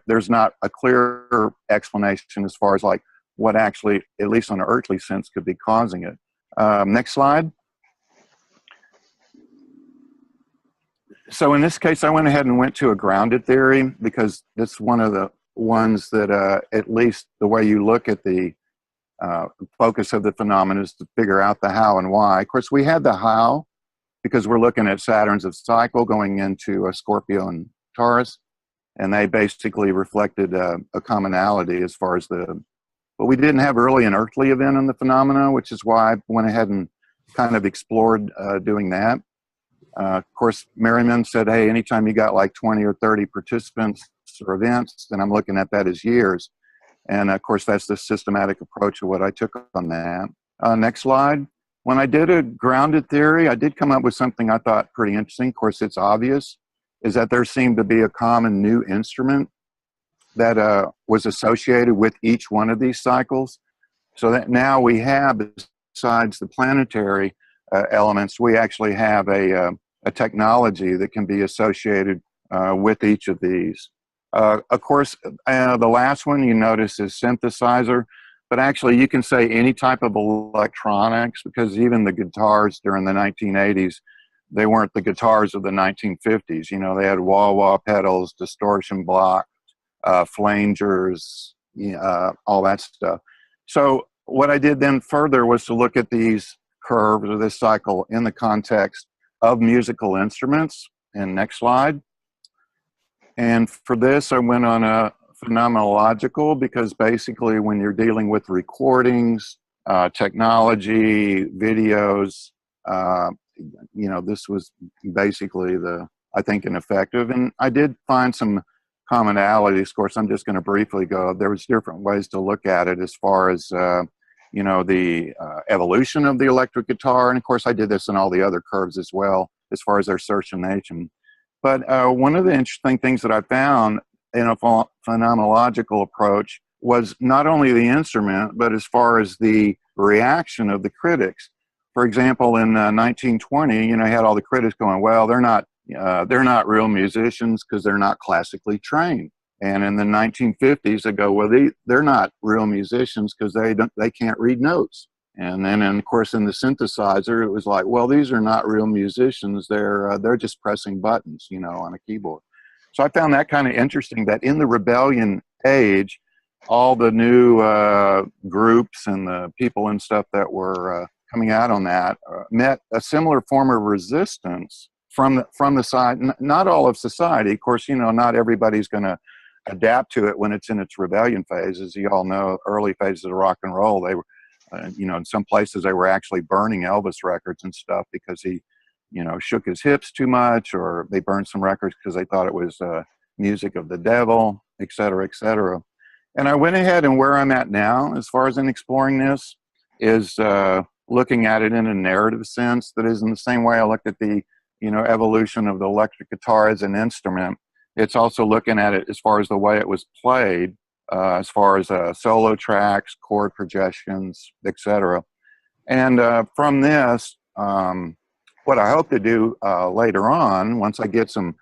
there's not a clear explanation as far as like what actually, at least on an earthly sense, could be causing it. Next slide. So in this case, I went ahead and went to a grounded theory because it's one of the ones that, at least the way you look at the focus of the phenomenon is to figure out the how and why. Of course, we had the how because we're looking at Saturn's cycle going into Scorpio and Taurus, and they basically reflected a commonality as far as but we didn't have really an earthly event in the phenomena, which is why I went ahead and kind of explored doing that. Of course, Merriman said, hey, anytime you got like 20 or 30 participants or events, then I'm looking at that as years. And of course, that's the systematic approach of what I took on that. Next slide. When I did a grounded theory, I did come up with something I thought pretty interesting. Of course, it's obvious, is that there seemed to be a common new instrument that was associated with each one of these cycles. So that now we have, besides the planetary elements, we actually have a technology that can be associated with each of these. Of course, the last one you notice is synthesizer, but actually you can say any type of electronics because even the guitars during the 1980s, they weren't the guitars of the 1950s. You know, they had wah-wah pedals, distortion blocks, flangers, all that stuff. So what I did then further was to look at these curves or this cycle in the context of musical instruments. And next slide. And for this, I went on a phenomenological because basically when you're dealing with recordings, technology, videos, this was basically I think, ineffective. And I did find some commonalities. Of course, I'm just going to briefly go. There was different ways to look at it as far as, the evolution of the electric guitar. And of course, I did this in all the other curves as well, as far as their certionation. But one of the interesting things that I found in a phenomenological approach was not only the instrument, but as far as the reaction of the critics. For example, in 1920, you had all the critics going, well, they're not real musicians because they're not classically trained. And in the 1950s, they go, well, they're not real musicians because they can't read notes. And then, of course, in the synthesizer, it was like, well, these are not real musicians. They're just pressing buttons, on a keyboard. So I found that kind of interesting that in the rebellion age, all the new groups and the people and stuff that were coming out on that met a similar form of resistance from the side, not all of society. Of course, not everybody's going to adapt to it when it's in its rebellion phase. As you all know, early phases of rock and roll, they were, in some places they were actually burning Elvis records and stuff because he, shook his hips too much, or they burned some records because they thought it was music of the devil, et cetera, et cetera. And I went ahead, and where I'm at now, as far as in exploring this, is looking at it in a narrative sense. That is, in the same way I looked at the evolution of the electric guitar as an instrument. It's also looking at it as far as the way it was played, as far as solo tracks, chord projections, etc. And from this, what I hope to do later on, once I get some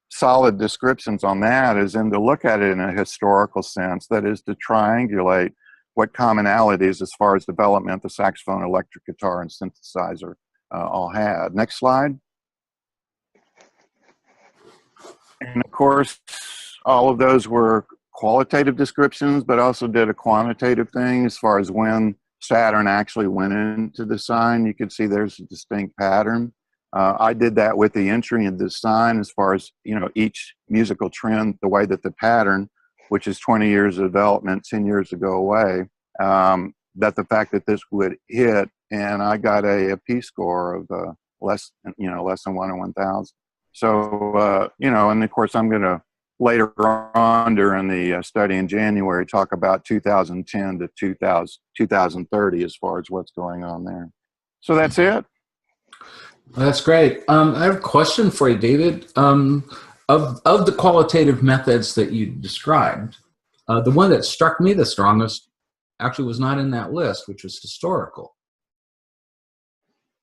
solid descriptions on that, is then to look at it in a historical sense, that is to triangulate what commonalities as far as development the saxophone, electric guitar, and synthesizer all had. Next slide. And of course, all of those were qualitative descriptions, but also did a quantitative thing as far as when Saturn actually went into the sign. You can see there's a distinct pattern. I did that with the entry into the sign as far as, each musical trend, the way that the pattern, which is 20 years of development, 10 years to go away, that the fact that this would hit, and I got a P-score of less than 1 in 1,000. So, and of course I'm going to later on during the study in January talk about 2010 to 2030 as far as what's going on there. So that's it. That's great. I have a question for you, David. Of the qualitative methods that you described, the one that struck me the strongest actually was not in that list, which was historical.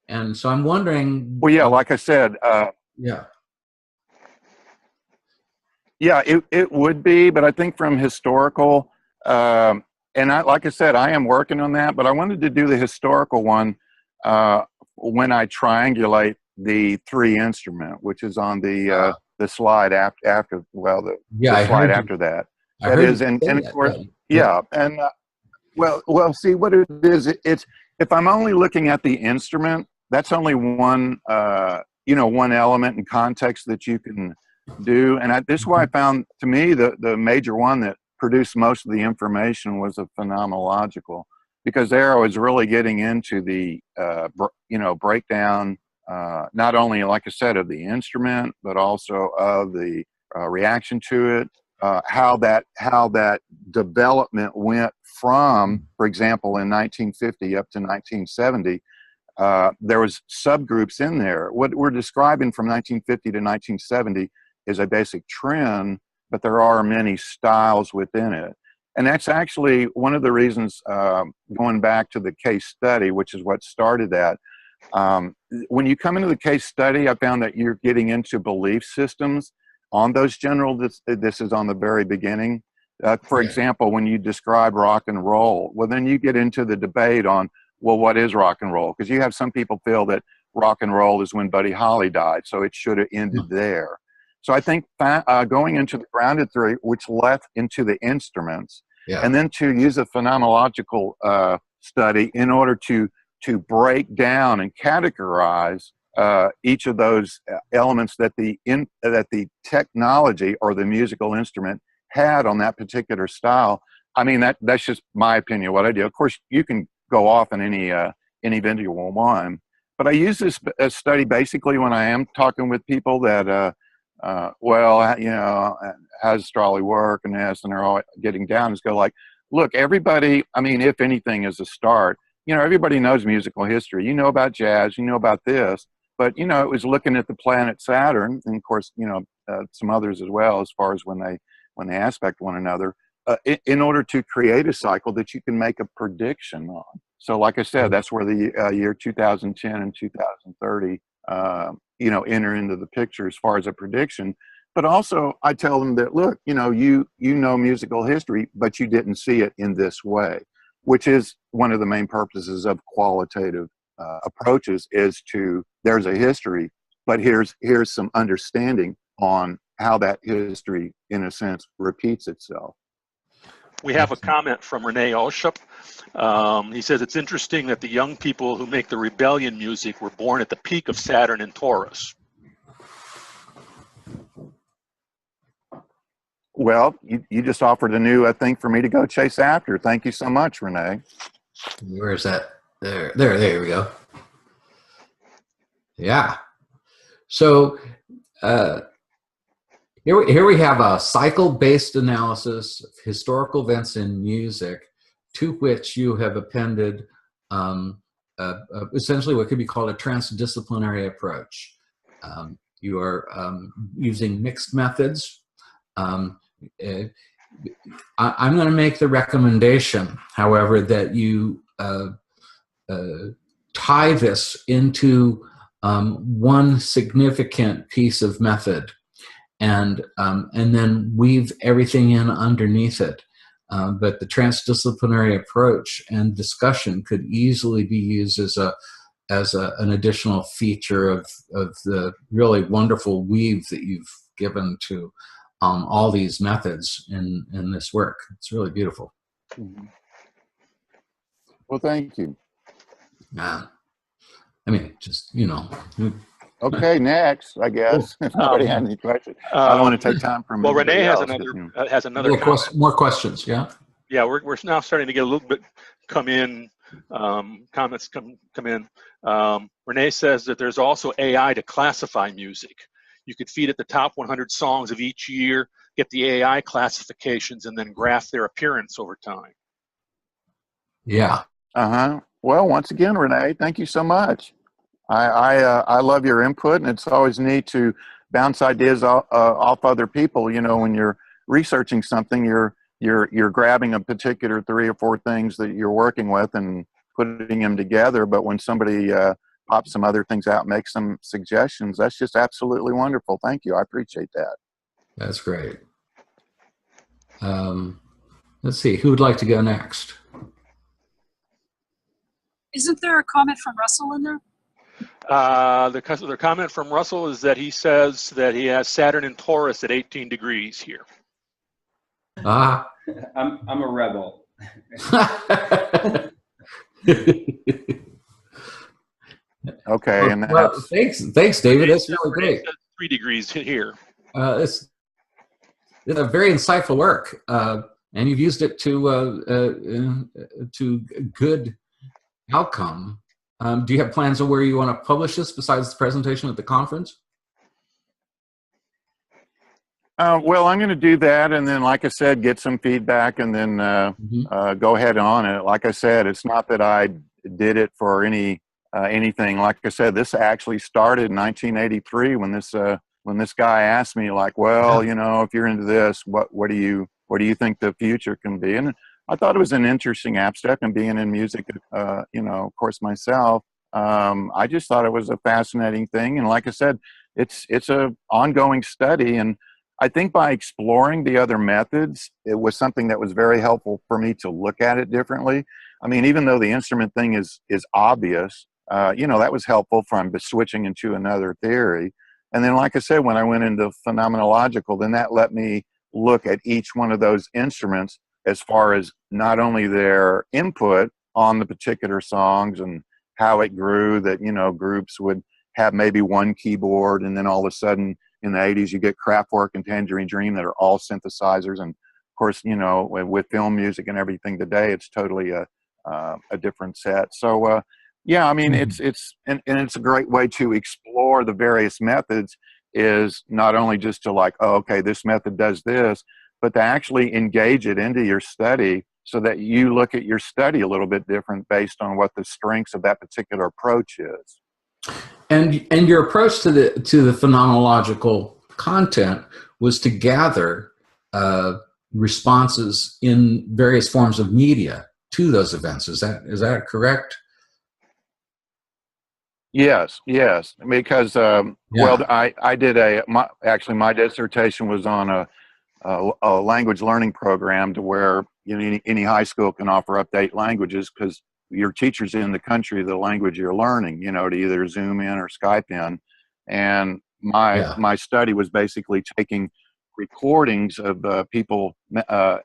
And so I'm wondering. Well, yeah, like I said. Yeah. Yeah, it would be, but I think from historical, and like I said, I am working on that, but I wanted to do the historical one when I triangulate the 3 instrument, which is on the slide after the slide after that. That is, and of course, and well, see what it is. It's if I'm only looking at the instrument, that's only one one element and context that you can do, and this is why I found, to me, the major one that produced most of the information was the phenomenological, because there I was really getting into the breakdown, not only, like I said, of the instrument, but also of the reaction to it, how that development went from, for example, in 1950 up to 1970. There was subgroups in there. What we're describing from 1950 to 1970 is a basic trend, but there are many styles within it. And that's actually one of the reasons, going back to the case study, which is what started that. When you come into the case study, I found that you're getting into belief systems on those general, this is on the very beginning. For example, when you describe rock and roll, well, then you get into the debate on, well, what is rock and roll? Because you have some people feel that rock and roll is when Buddy Holly died, so it should have ended there. So I think going into the grounded theory, which led into the instruments, and then to use a phenomenological study in order to break down and categorize each of those elements that the technology or the musical instrument had on that particular style. I mean, that's just my opinion, what I do. Of course, you can go off in any individual one, but I use this study basically when I am talking with people that how's astrology work and this, and they're all getting down, and go like, look, everybody, I mean, if anything is a start, everybody knows musical history. You know about jazz, you know about this, but, it was looking at the planet Saturn, and of course, some others as well, as far as when they aspect one another, in order to create a cycle that you can make a prediction on. So like I said, that's where the year 2010 and 2030, enter into the picture as far as a prediction. But also I tell them that, look, you know musical history, but you didn't see it in this way, which is one of the main purposes of qualitative approaches, is there's a history, but here's some understanding on how that history, in a sense, repeats itself. We have a comment from Rene Oshup. He says, it's interesting that the young people who make the rebellion music were born at the peak of Saturn in Taurus. Well, you just offered a new thing for me to go chase after. Thank you so much, Rene. Where is that? There we go. Yeah. So here we have a cycle-based analysis of historical events in music, to which you have appended essentially what could be called a transdisciplinary approach. you are using mixed methods. I'm going to make the recommendation, however, that you tie this into one significant piece of method, and then weave everything in underneath it. But the transdisciplinary approach and discussion could easily be used as an additional feature of the really wonderful weave that you've given to all these methods in this work. It's really beautiful. Well, thank you. I mean, just, you know. Okay, next, I guess. If nobody had any questions, I don't want to take time from. Well, Renee has else, another comment. More questions, yeah. Yeah, we're now starting to get a little bit comments come in. Renee says that there's also AI to classify music. You could feed it the top 100 songs of each year, get the AI classifications, and then graph their appearance over time. Yeah. Well, once again, Renee, thank you so much. I love your input, and it's always neat to bounce ideas off other people. You know, when you're researching something, you're grabbing a particular 3 or 4 things that you're working with and putting them together. But when somebody pops some other things out, makes some suggestions, that's just absolutely wonderful. Thank you. I appreciate that. That's great. Let's see, who would like to go next? Isn't there a comment from Russel in there? The comment from Russell is that he says that he has Saturn in Taurus at 18 degrees here. I'm a rebel. Okay, and well, thanks, David. That's really great. 3 degrees here. It's a very insightful work, and you've used it to good outcome. Do you have plans of where you want to publish this besides the presentation at the conference? Well, I'm going to do that, and then, like I said, get some feedback, and then go ahead on it. Like I said, it's not that I did it for anything. Like I said, this actually started in 1983 when this guy asked me, like, well, you know, if you're into this, what do you think the future can be? And I thought it was an interesting abstract, and being in music, you know, of course, myself, I just thought it was a fascinating thing. And like I said, it's a ongoing study, and I think by exploring the other methods, it was something that was very helpful for me to look at it differently. I mean, even though the instrument thing is obvious, you know, that was helpful from switching into another theory. And then, like I said, when I went into phenomenological, then that let me look at each one of those instruments as far as not only their input on the particular songs and how it grew, that, you know, groups would have maybe one keyboard, and then all of a sudden in the 80s you get Kraftwerk and Tangerine Dream that are all synthesizers. And of course, you know, with film music and everything today, it's totally a different set. So yeah, I mean, it's a great way to explore the various methods, is not only just to like, oh, okay, this method does this, but to actually engage it into your study so that you look at your study a little bit different based on what the strengths of that particular approach is. And your approach to the phenomenological content was to gather responses in various forms of media to those events. Is that correct? Yes, because well, I did actually my dissertation was on a language learning program to where, you know, any high school can offer update languages, because your teacher's in the country of the language you're learning, you know, to either Zoom in or Skype in. And my study was basically taking recordings of people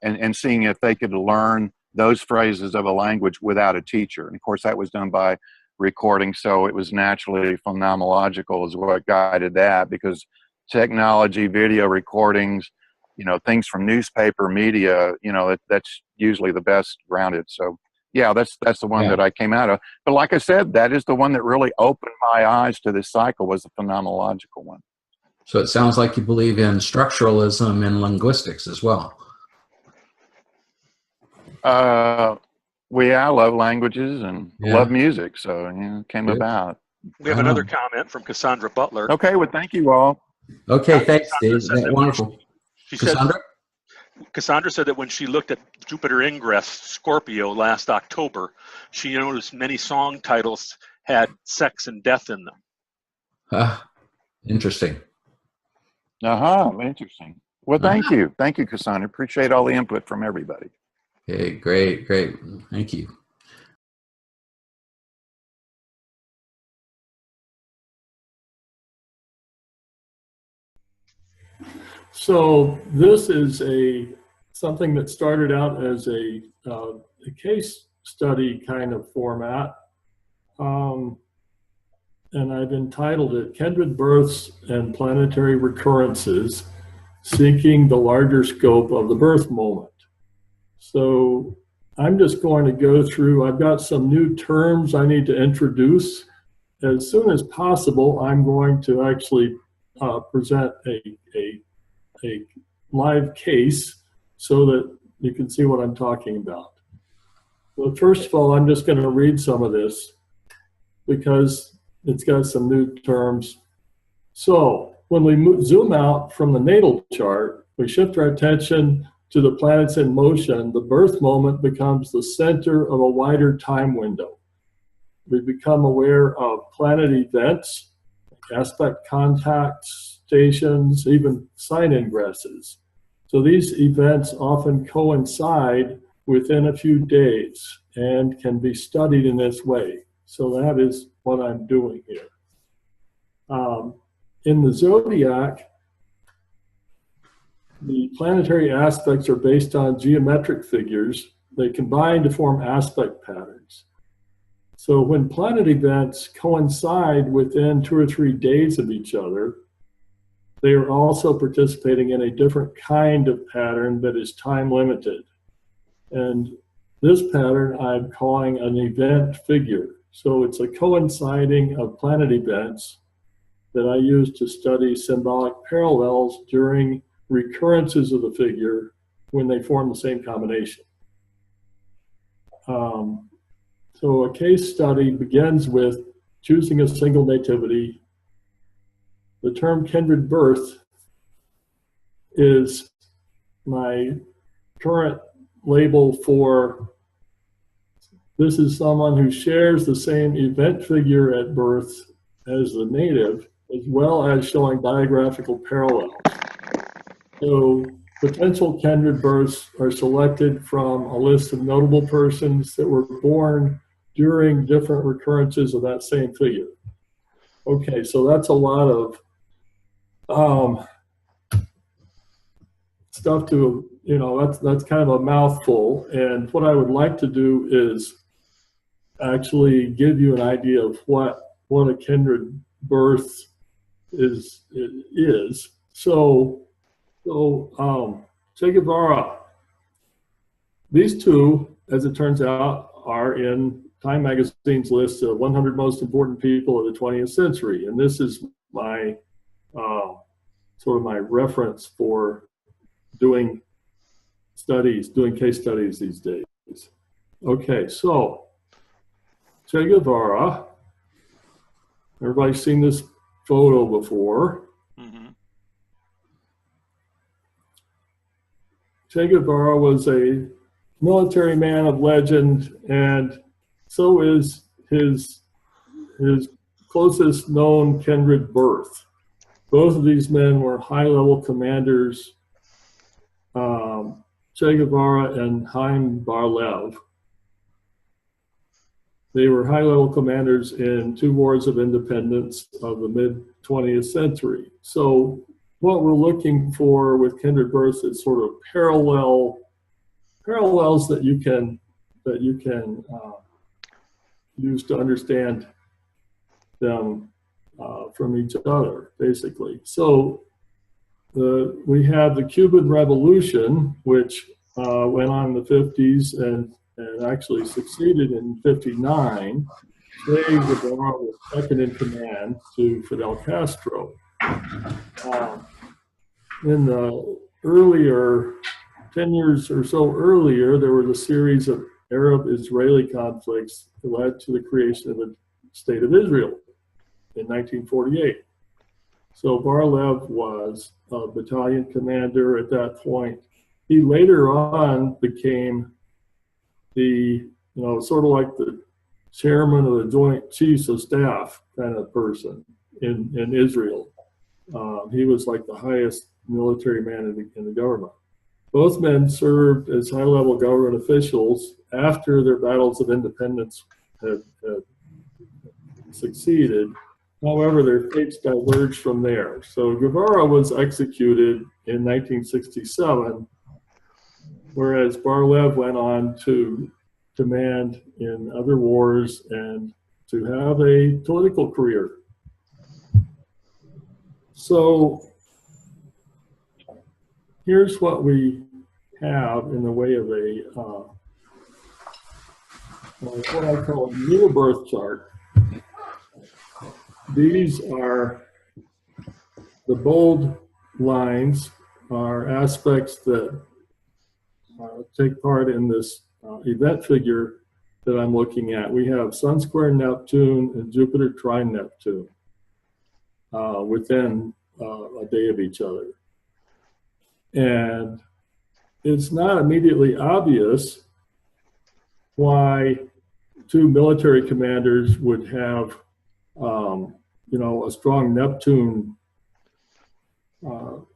and seeing if they could learn those phrases of a language without a teacher. And of course, that was done by recording, so it was naturally phenomenological is what guided that, because technology, video recordings, you know, things from newspaper media, you know, that's usually the best grounded. So yeah, that's the one that I came out of. But like I said, that is the one that really opened my eyes to this cycle, was the phenomenological one. So it sounds like you believe in structuralism and linguistics as well. I love languages and love music, so, you know, it came about. We have another comment from Cassandra Butler. Okay, well, thank you all. Okay, thanks, Dave. Wonderful. Cassandra said that when she looked at Jupiter Ingress Scorpio last October, she noticed many song titles had sex and death in them. Interesting. Interesting. Well, thank you. Thank you, Cassandra. Appreciate all the input from everybody. Okay, great. Thank you. So this is something that started out as a case study kind of format, and I've entitled it "Kindred Births and Planetary Recurrences, Seeking the Larger Scope of the Birth Moment." So I'm just going to go through, I've got some new terms I need to introduce. As soon as possible, I'm going to actually present a live case so that you can see what I'm talking about. Well, first of all, I'm just going to read some of this because it's got some new terms. So when we zoom out from the natal chart, we shift our attention to the planets in motion, the birth moment becomes the center of a wider time window. We become aware of planet events, aspect contacts, stations, even sign ingresses. So these events often coincide within a few days and can be studied in this way. So that is what I'm doing here. In the zodiac, the planetary aspects are based on geometric figures. They combine to form aspect patterns. So when planet events coincide within 2 or 3 days of each other, they are also participating in a different kind of pattern that is time limited. And this pattern I'm calling an event figure. So it's a coinciding of planet events that I use to study symbolic parallels during recurrences of the figure when they form the same combination. So a case study begins with choosing a single nativity. The term kindred birth is my current label for this is someone who shares the same event figure at birth as the native, as well as showing biographical parallels. So potential kindred births are selected from a list of notable persons that were born during different recurrences of that same figure. Okay, so that's a lot of stuff to, that's kind of a mouthful. And what I would like to do is actually give you an idea of what a kindred birth is. So Che Guevara, these two, as it turns out, are in Time Magazine's list of 100 most important people of the 20th century. And this is my sort of my reference for doing studies, doing case studies these days. Okay, so Che Guevara, everybody's seen this photo before. Mm-hmm. Che Guevara was a military man of legend, and so is his closest known kindred birth. Both of these men were high-level commanders, Che Guevara and Haim Bar-Lev. They were high-level commanders in 2 wars of independence of the mid-20th century. So what we're looking for with kindred births is sort of parallels that you can use to understand them from each other, basically. So we have the Cuban Revolution, which went on in the 50s and actually succeeded in 59. Che Guevara was second in command to Fidel Castro. In the earlier, 10 years or so earlier, there was a series of Arab-Israeli conflicts that led to the creation of the State of Israel. in 1948. So Bar-Lev was a battalion commander at that point. He later on became the, sort of like the chairman of the Joint Chiefs of Staff kind of person in Israel. He was like the highest military man in the government. Both men served as high-level government officials after their battles of independence had succeeded. However, their fates diverged from there. So Guevara was executed in 1967, whereas Bar-Lev went on to command in other wars and to have a political career. So here's what we have in the way of a what I call a new birth chart. These are the bold lines are aspects that take part in this event figure that I'm looking at. We have Sun square Neptune and Jupiter trine Neptune within a day of each other. And it's not immediately obvious why two military commanders would have, a strong Neptune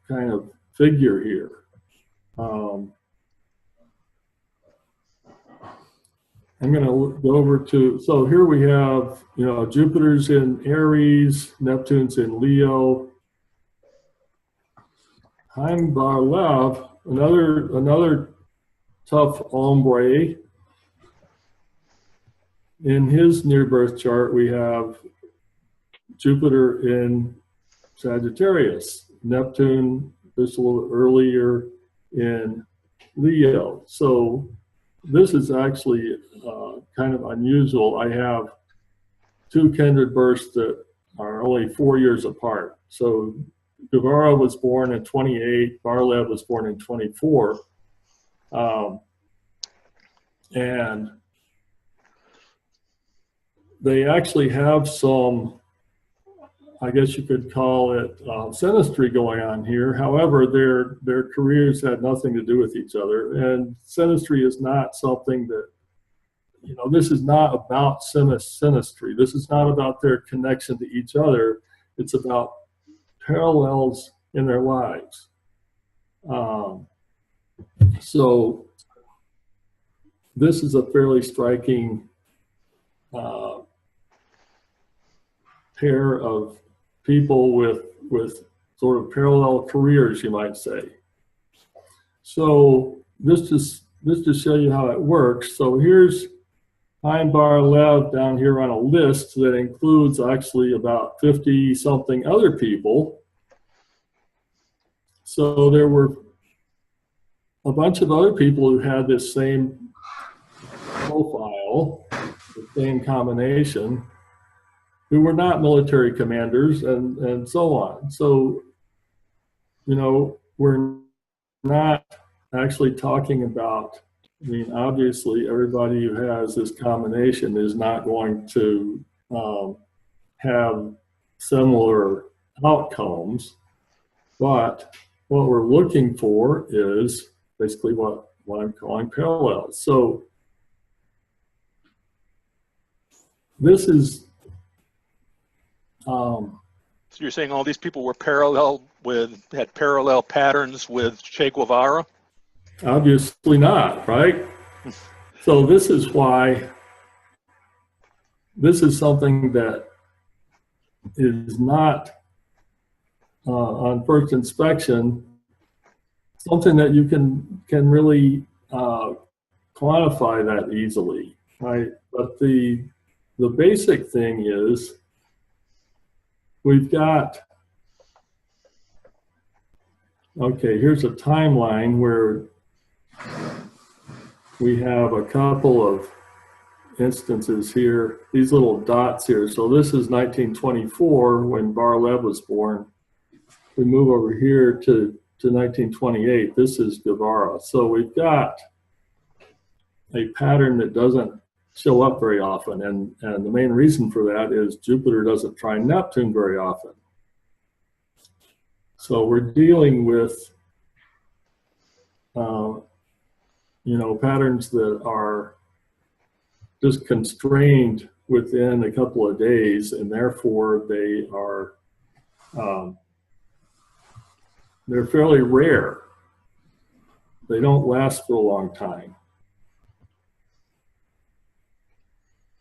kind of figure here. I'm going to go over to, so here we have, Jupiter's in Aries, Neptune's in Leo. Haim Bar-Lev, another tough hombre. In his near birth chart, we have Jupiter in Sagittarius, Neptune just a little earlier in Leo. So this is actually kind of unusual. I have two kindred births that are only 4 years apart. So Guevara was born in 28, Bar-Lev was born in 24. And they actually have some, I guess you could call it synastry going on here. However, their careers had nothing to do with each other. And synastry is not something that, this is not about synastry. This is not about their connection to each other. It's about parallels in their lives. So this is a fairly striking pair of people with sort of parallel careers, you might say. So this to show you how it works. So here's Haim Bar-Lev down here on a list that includes actually about 50 something other people. So there were a bunch of other people who had this same profile, the same combination, who were not military commanders and so on. So, we're not actually talking about, obviously everybody who has this combination is not going to have similar outcomes, but what we're looking for is basically what I'm calling parallels. So this is so you're saying all these people were had parallel patterns with Che Guevara? Obviously not, right? So this is why this is something that is not on first inspection something that you can really quantify that easily, right? But the basic thing is we've got, okay, here's a timeline where we have a couple of instances here, these little dots here. So this is 1924 when Bar-Lev was born. We move over here to 1928. This is Guevara. So we've got a pattern that doesn't show up very often. And the main reason for that is Jupiter doesn't trine Neptune very often. So we're dealing with, you know, patterns that are just constrained within a couple of days, and therefore they are, they're fairly rare. They don't last for a long time.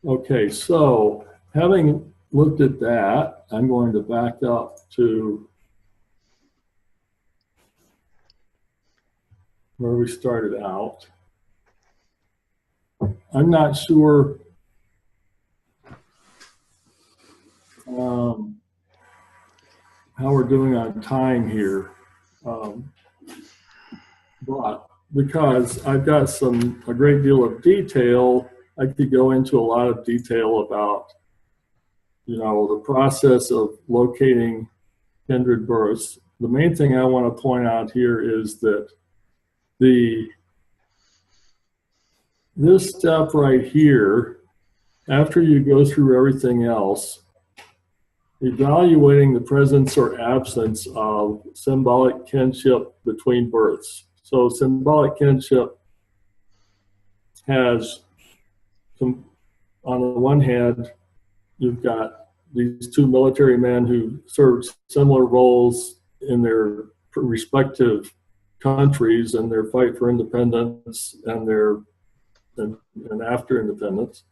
Okay, so having looked at that, I'm going to back up to where we started out. I'm not sure how we're doing on time here, but because I've got a great deal of detail, I could go into a lot of detail about, you know, the process of locating kindred births. The main thing I want to point out here is that this step right here, after you go through everything else, evaluating the presence or absence of symbolic kinship between births. So symbolic kinship has, on the one hand, you've got these two military men who served similar roles in their respective countries and their fight for independence and and after independence.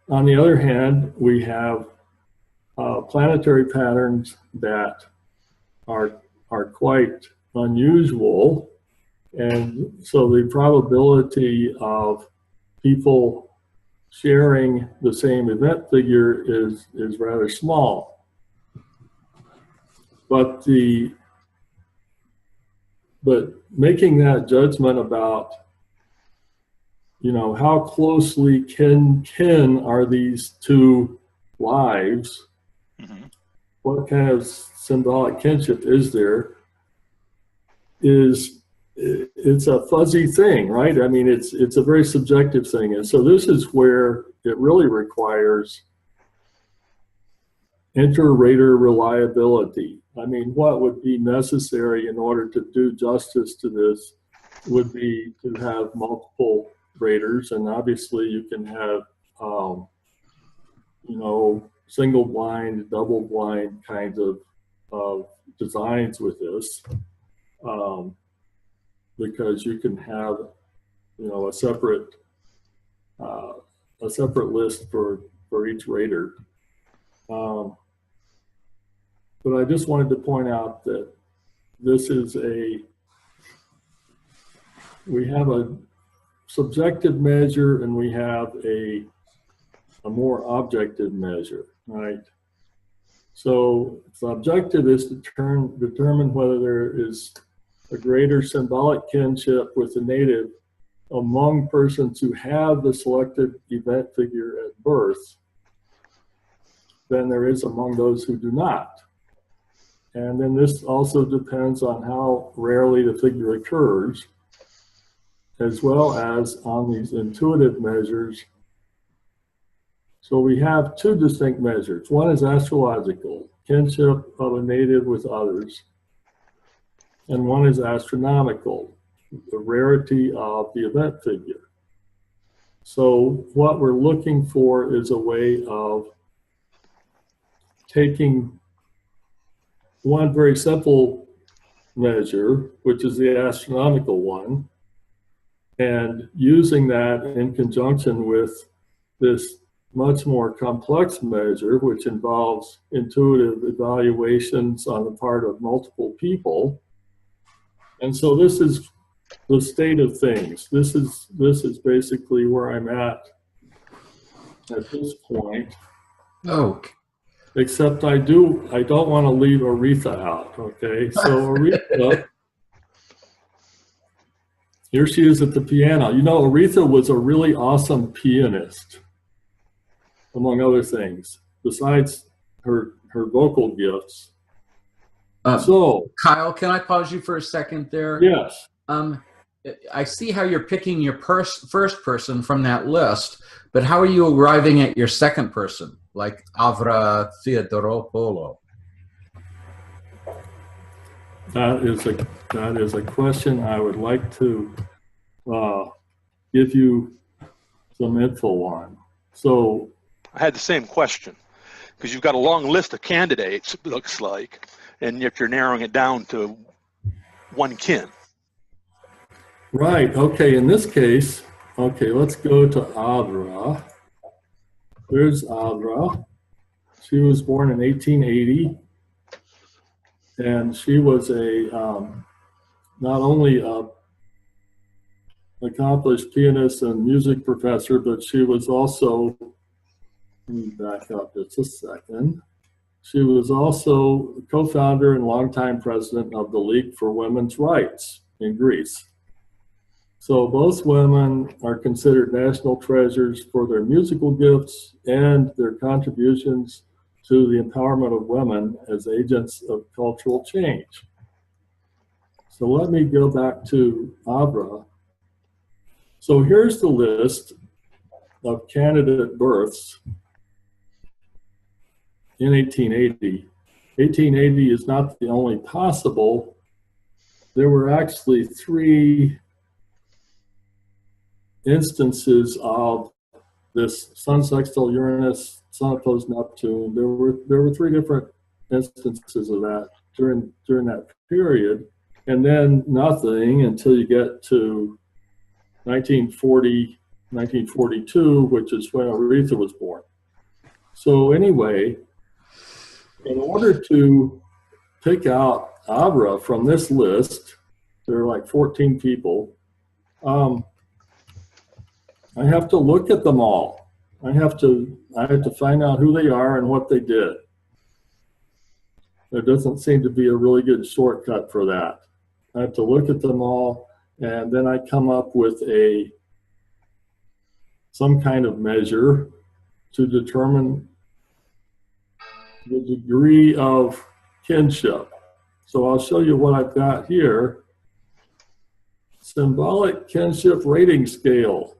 On the other hand, we have planetary patterns that are quite unusual, and so the probability of people sharing the same event figure is rather small. But making that judgment about, you know, how closely kin are these two lives, what kind of symbolic kinship is there, it's a fuzzy thing, right? I mean, it's a very subjective thing. And so this is where it really requires inter-rater reliability. I mean, what would be necessary in order to do justice to this would be to have multiple raters, and obviously you can have, you know, single blind, double blind kinds of designs with this, because you can have, you know, a separate list for each rater. But I just wanted to point out that this is we have a subjective measure and we have a more objective measure, right? So the objective is to determine whether there is a greater symbolic kinship with the native among persons who have the selected event figure at birth than there is among those who do not. And then this also depends on how rarely the figure occurs, as well as on these intuitive measures. So we have two distinct measures. One is astrological, kinship of a native with others. And one is astronomical, the rarity of the event figure. So what we're looking for is a way of taking one very simple measure, which is the astronomical one, and using that in conjunction with this much more complex measure, which involves intuitive evaluations on the part of multiple people. And so this is the state of things. This is basically where I'm at this point. Oh. Except I don't want to leave Aretha out, okay? So Aretha, here she is at the piano. You know, Aretha was a really awesome pianist, among other things, besides her vocal gifts. So, Kyle, can I pause you for a second there? Yes. I see how you're picking your first person from that list, but how are you arriving at your second person, like Avra Theodoropoulos? That is a question I would like to give you some info on. So I had the same question, because you've got a long list of candidates, it looks like, and yet you're narrowing it down to one kin. right, okay, in this case, okay, let's go to Avra. There's Avra. She was born in 1880, and she was a not only a accomplished pianist and music professor, but she was also, let me back up just a second. She was also co-founder and longtime president of the League for Women's Rights in Greece. So both women are considered national treasures for their musical gifts and their contributions to the empowerment of women as agents of cultural change. So let me go back to Abra. So here's the list of candidate births in 1880. 1880 is not the only possible. There were actually 3 instances of this Sun sextile Uranus, Sun opposed Neptune. There were 3 different instances of that during that period, and then nothing until you get to 1940, 1942, which is when Aretha was born. So anyway, in order to pick out Abra from this list, there are like 14 people. I have to look at them all. I have to find out who they are and what they did. There doesn't seem to be a really good shortcut for that. I have to look at them all, and then I come up with some kind of measure to determine the degree of kinship. So I'll show you what I've got here. Symbolic Kinship Rating Scale,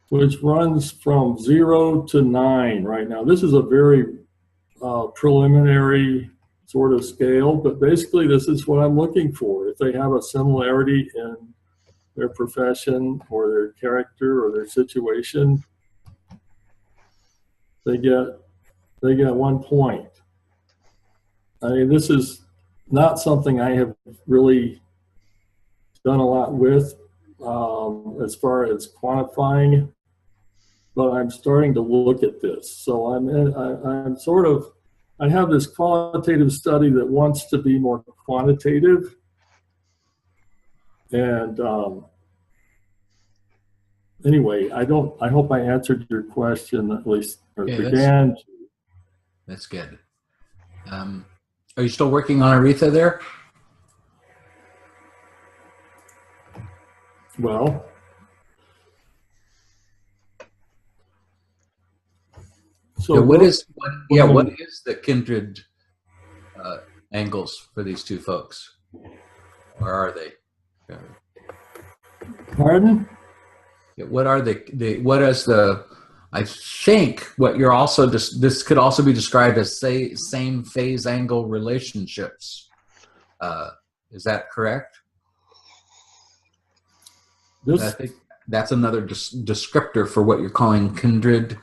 which runs from 0 to 9 right now. This is a very preliminary sort of scale, but basically this is what I'm looking for. If they have a similarity in their profession or their character or their situation, they get 1 point. I mean, this is not something I have really done a lot with as far as quantifying, but I'm starting to look at this. So I have this qualitative study that wants to be more quantitative, and anyway, I hope I answered your question, at least, or began. That's good. Are you still working on Aretha there? Well, so what is the kindred angles for these two folks? Or are they? Pardon? What are I think what you're also, this could also be described as same phase angle relationships. Is that correct? I think that's another descriptor for what you're calling kindred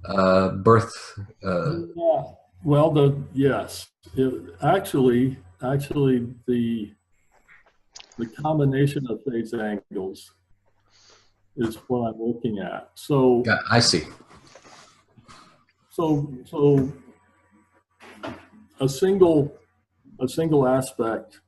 birth. Yeah. Well, yes. Actually, the combination of phase angles is what I'm looking at. So yeah, I see. So a single aspect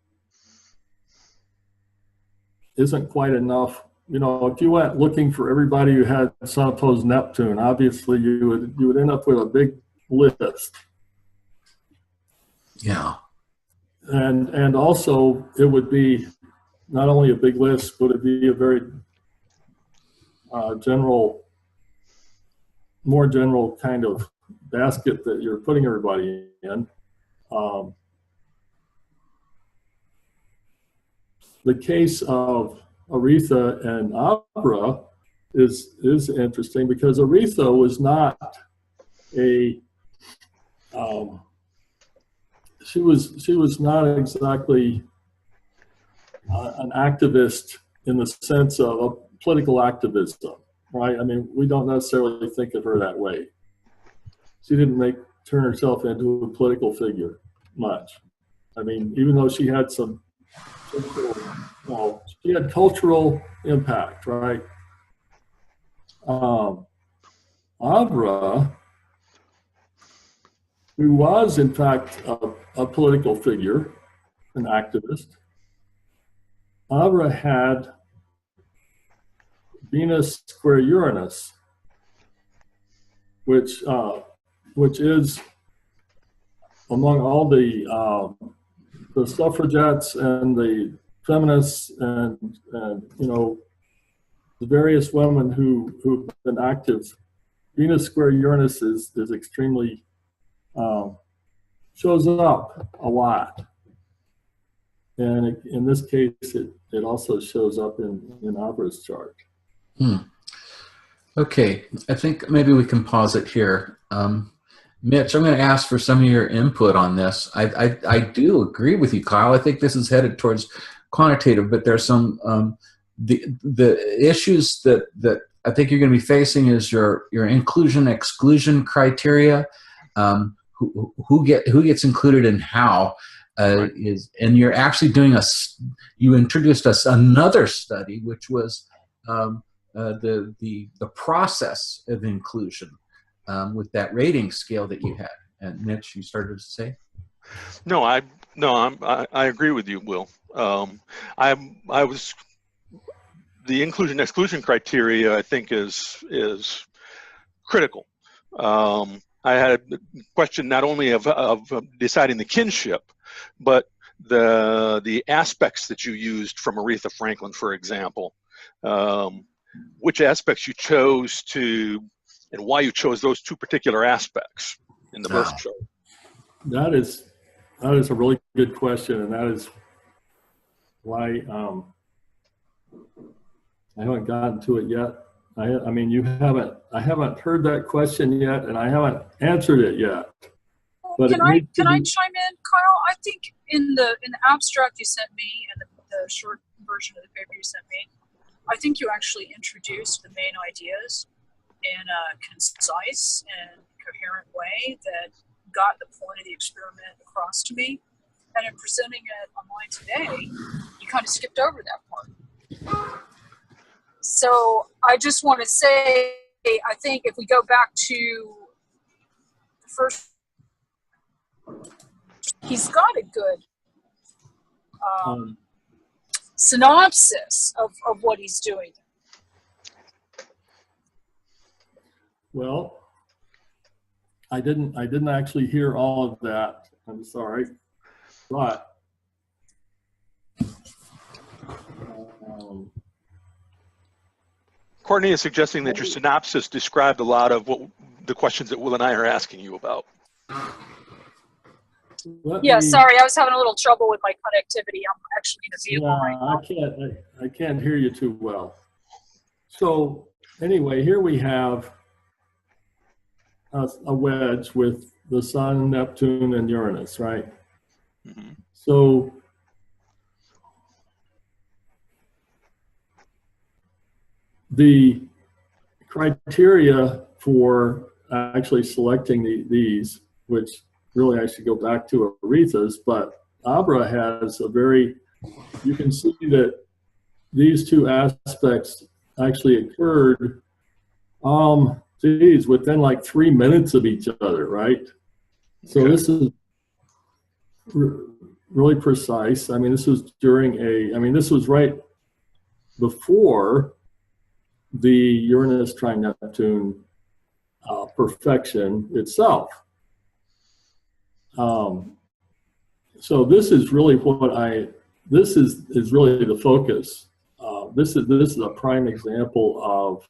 isn't quite enough. You know, if you went looking for everybody who had Sun opposed Neptune, obviously you would end up with a big list. Yeah. And also it would be not only a big list, but it'd be a very more general kind of basket that you're putting everybody in. the case of Aretha and Abra is interesting, because Aretha was not a she was not exactly an activist in the sense of a political activism, right? I mean, we don't necessarily think of her that way. She didn't turn herself into a political figure much. I mean, even though she had some she had cultural impact, right? Abra, who was in fact a political figure, an activist, Abra had Venus square Uranus, which is among all the suffragettes and the feminists and you know, the various women who've been active. Venus square Uranus is extremely shows up a lot, and in this case, it also shows up in Abra's chart. Okay, I think maybe we can pause it here. Mitch, I'm going to ask for some of your input on this. I do agree with you, Kyle. I think this is headed towards quantitative, but there's some the issues that I think you're going to be facing is your inclusion exclusion criteria. Who gets included and how and you're actually doing you introduced us another study, which was the process of inclusion with that rating scale that you had. And Mitch, you started to say? No, I agree with you, Will. The inclusion exclusion criteria, I think, is critical. I had a question not only of deciding the kinship, but the aspects that you used from Aretha Franklin, for example. Which aspects you chose to, and why you chose those two particular aspects in the birth chart. That is a really good question, and that is why I haven't gotten to it yet. I mean, I haven't heard that question yet, and I haven't answered it yet. But can I chime in, Kyle? I think in the abstract you sent me and the short version of the paper you sent me, I think you actually introduced the main ideas in a concise and coherent way that got the point of the experiment across to me. And in presenting it online today, you kind of skipped over that part. So I just want to say, I think if we go back to the first, he's got a good synopsis of what he's doing. Well, I didn't actually hear all of that. I'm sorry, but Courtney is suggesting that your synopsis described a lot of what the questions that Will and I are asking you about. Sorry, I was having a little trouble with my connectivity. I'm actually in a vehicle right now. I can't hear you too well. So anyway, here we have a wedge with the Sun, Neptune, and Uranus, right? Mm-hmm. So the criteria for actually selecting these, which really I should go back to Aretha's, but Abra has you can see that these two aspects actually occurred, within like 3 minutes of each other, right? So this is really precise. I mean, this was this was right before the Uranus trine-Neptune perfection itself. So this is really this is really the focus. This is a prime example of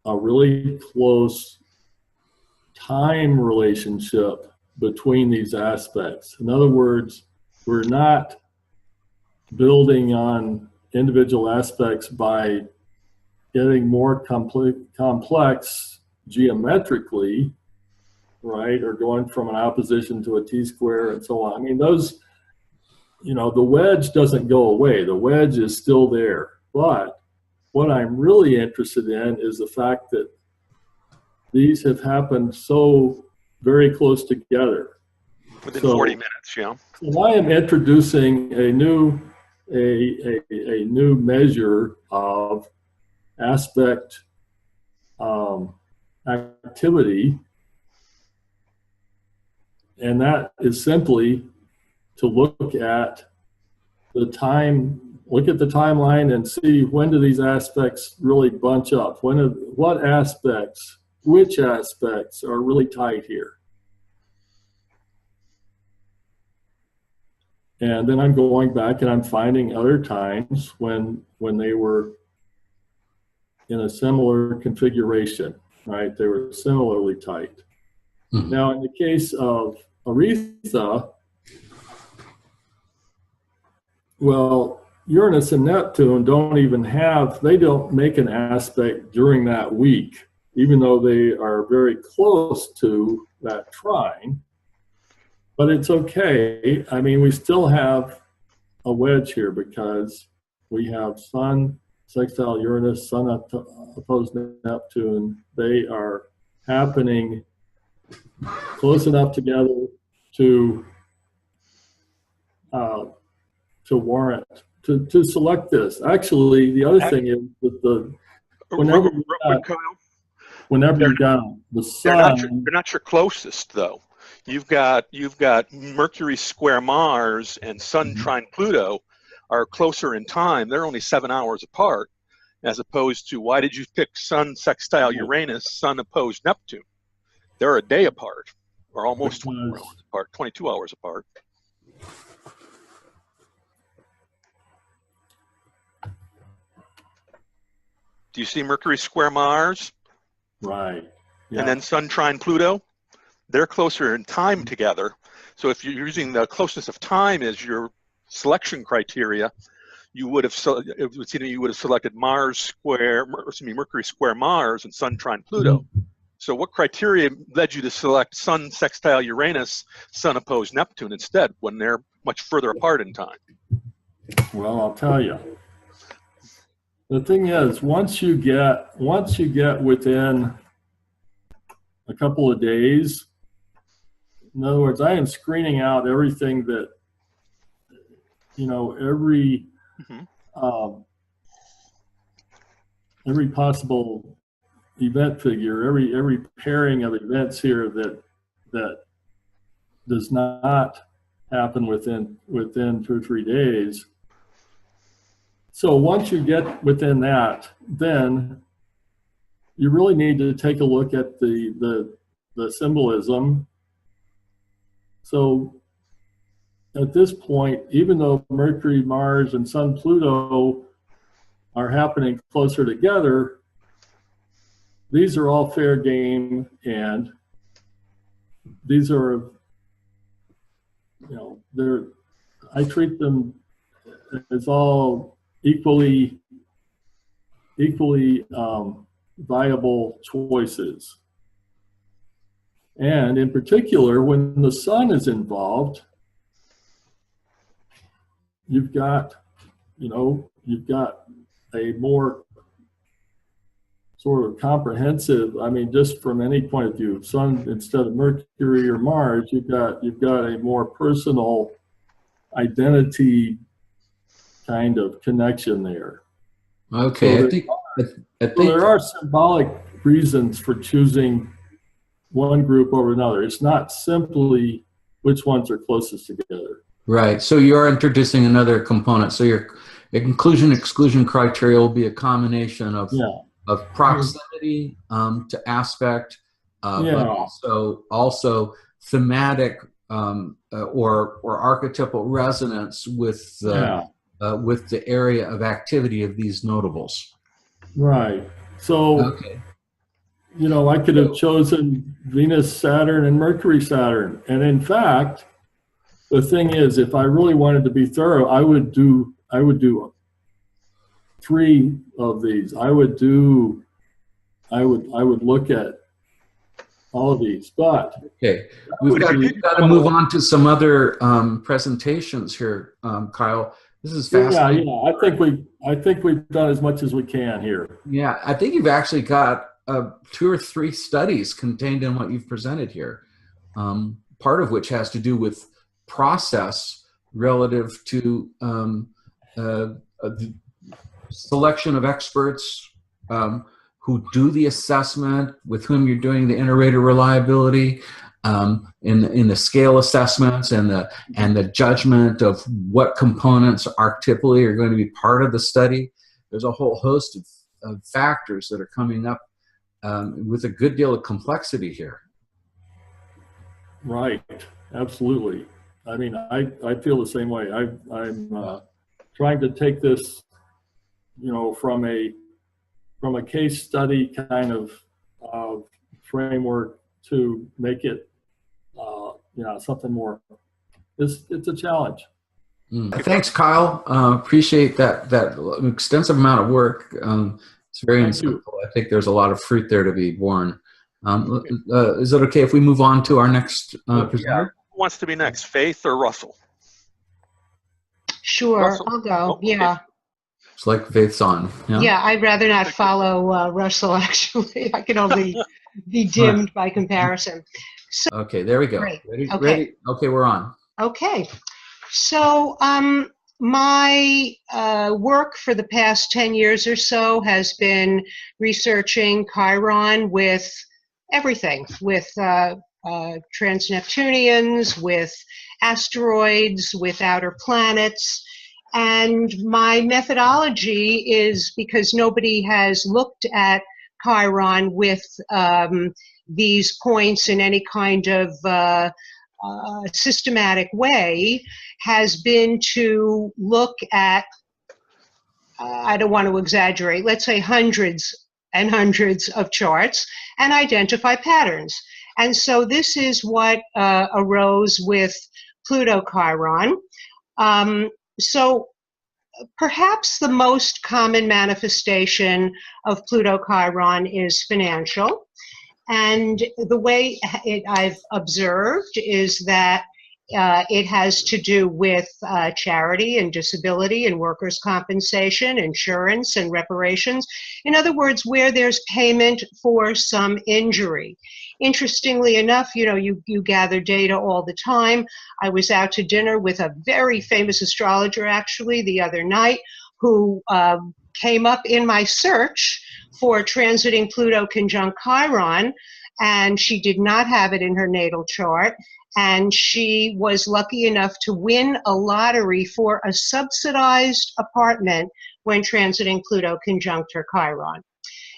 a really close time relationship between these aspects. In other words, we're not building on individual aspects by getting more complex geometrically, right? Or going from an opposition to a t-square and so on. I mean, those, you know, the wedge doesn't go away. The wedge is still there. But what I'm really interested in is the fact that these have happened so very close together. Within 40 minutes, yeah. So I am introducing a new measure of aspect activity, and that is simply to look at the timeline and see when do these aspects really bunch up. What aspects, which aspects are really tight here? And then I'm going back and I'm finding other times when they were in a similar configuration, right? They were similarly tight. Mm-hmm. Now, in the case of Aretha, well, Uranus and Neptune they don't make an aspect during that week, even though they are very close to that trine. But it's okay. I mean, we still have a wedge here because we have Sun sextile Uranus, Sun opposed Neptune. They are happening close enough together to warrant to select this. Actually, the other thing is that whenever you got the Sun, they're not your closest though. You've got Mercury square Mars and Sun trine Pluto are closer in time. They're only 7 hours apart, as opposed to, why did you pick Sun sextile Uranus, Sun opposed Neptune? They're a day apart, or almost 24 hours apart, 22 hours apart. Do you see Mercury square Mars? Right. Yeah. And then Sun trine Pluto? They're closer in time together. So if you're using the closeness of time as your selection criteria, you would have selected Mercury square Mars and Sun trine Pluto. Mm-hmm. So what criteria led you to select Sun sextile Uranus, Sun opposed Neptune instead, when they're much further apart in time? Well, I'll tell you. The thing is, once you get within a couple of days, in other words, I am screening out everything that, you know, every possible event figure, every pairing of events here that does not happen within 2 or 3 days. So once you get within that, then you really need to take a look at the symbolism. So at this point, even though Mercury, Mars, and Sun, Pluto are happening closer together, these are all fair game, and these are, you know, I treat them as all equally viable choices. And in particular, when the Sun is involved, you've got a more sort of comprehensive, I mean, just from any point of view, Sun instead of Mercury or Mars, you've got a more personal identity kind of connection there. Okay, So I think there are symbolic reasons for choosing one group over another. It's not simply which ones are closest together. Right. So you're introducing another component. So your inclusion-exclusion criteria will be a combination of proximity to aspect, but also thematic or archetypal resonance with the area of activity of these notables. Right. So, you know, I could have chosen Venus, Saturn, and Mercury, Saturn. And in fact, the thing is, if I really wanted to be thorough, I would do do 3 of these. I would look at all of these, but okay, we've got to move on to some other presentations here, Kyle. This is fascinating. Yeah. I think we've done as much as we can here. Yeah, I think you've actually got 2 or 3 studies contained in what you've presented here. Part of which has to do with process relative to the selection of experts who do the assessment, with whom you're doing the inter-rater reliability, in the scale assessments and the judgment of what components archetypally are going to be part of the study. There's a whole host of factors that are coming up with a good deal of complexity here. Right, absolutely. I mean, I feel the same way. I'm trying to take this, from a case study kind of framework to make it, something more. It's a challenge. Thanks, Kyle. Appreciate that extensive amount of work. It's very insightful. I think there's a lot of fruit there to be born. Is it okay if we move on to our next presenter? Who wants to be next, Faith or Russell? Sure, Russell? I'll go. Okay. Yeah. It's like Faith's on. Yeah, I'd rather not follow Russell, actually. I can only be dimmed by comparison. Okay, there we go. Great. Ready? Okay. Ready? Okay, we're on. Okay. So my work for the past 10 years or so has been researching Chiron with everything, with trans-Neptunians, with asteroids, with outer planets. And my methodology is, because nobody has looked at Chiron with these points in any kind of systematic way, has been to look at, I don't want to exaggerate, let's say hundreds and hundreds of charts and identify patterns. And so this is what arose with Pluto Chiron. So perhaps the most common manifestation of Pluto Chiron is financial. And the way I've observed is that it has to do with charity and disability and workers' compensation, insurance and reparations. In other words, where there's payment for some injury. Interestingly enough, you gather data all the time. I was out to dinner with a very famous astrologer, actually, the other night, who came up in my search for transiting Pluto conjunct Chiron, and she did not have it in her natal chart. And she was lucky enough to win a lottery for a subsidized apartment when transiting Pluto conjunct her Chiron.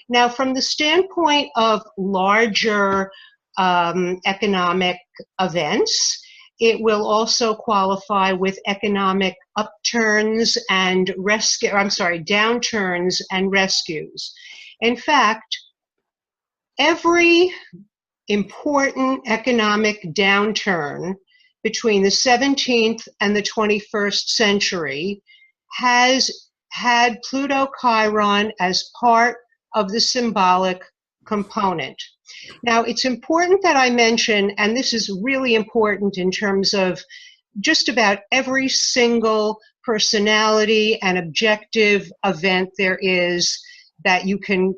Now, from the standpoint of larger economic events, it will also qualify with economic upturns and downturns and rescues. In fact, every important economic downturn between the 17th and the 21st century has had Pluto Chiron as part of the symbolic component. Now, it's important that I mention, and this is really important in terms of just about every single personality and objective event there is that you can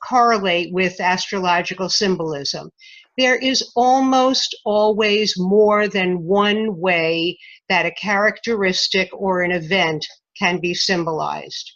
correlate with astrological symbolism. There is almost always more than one way that a characteristic or an event can be symbolized.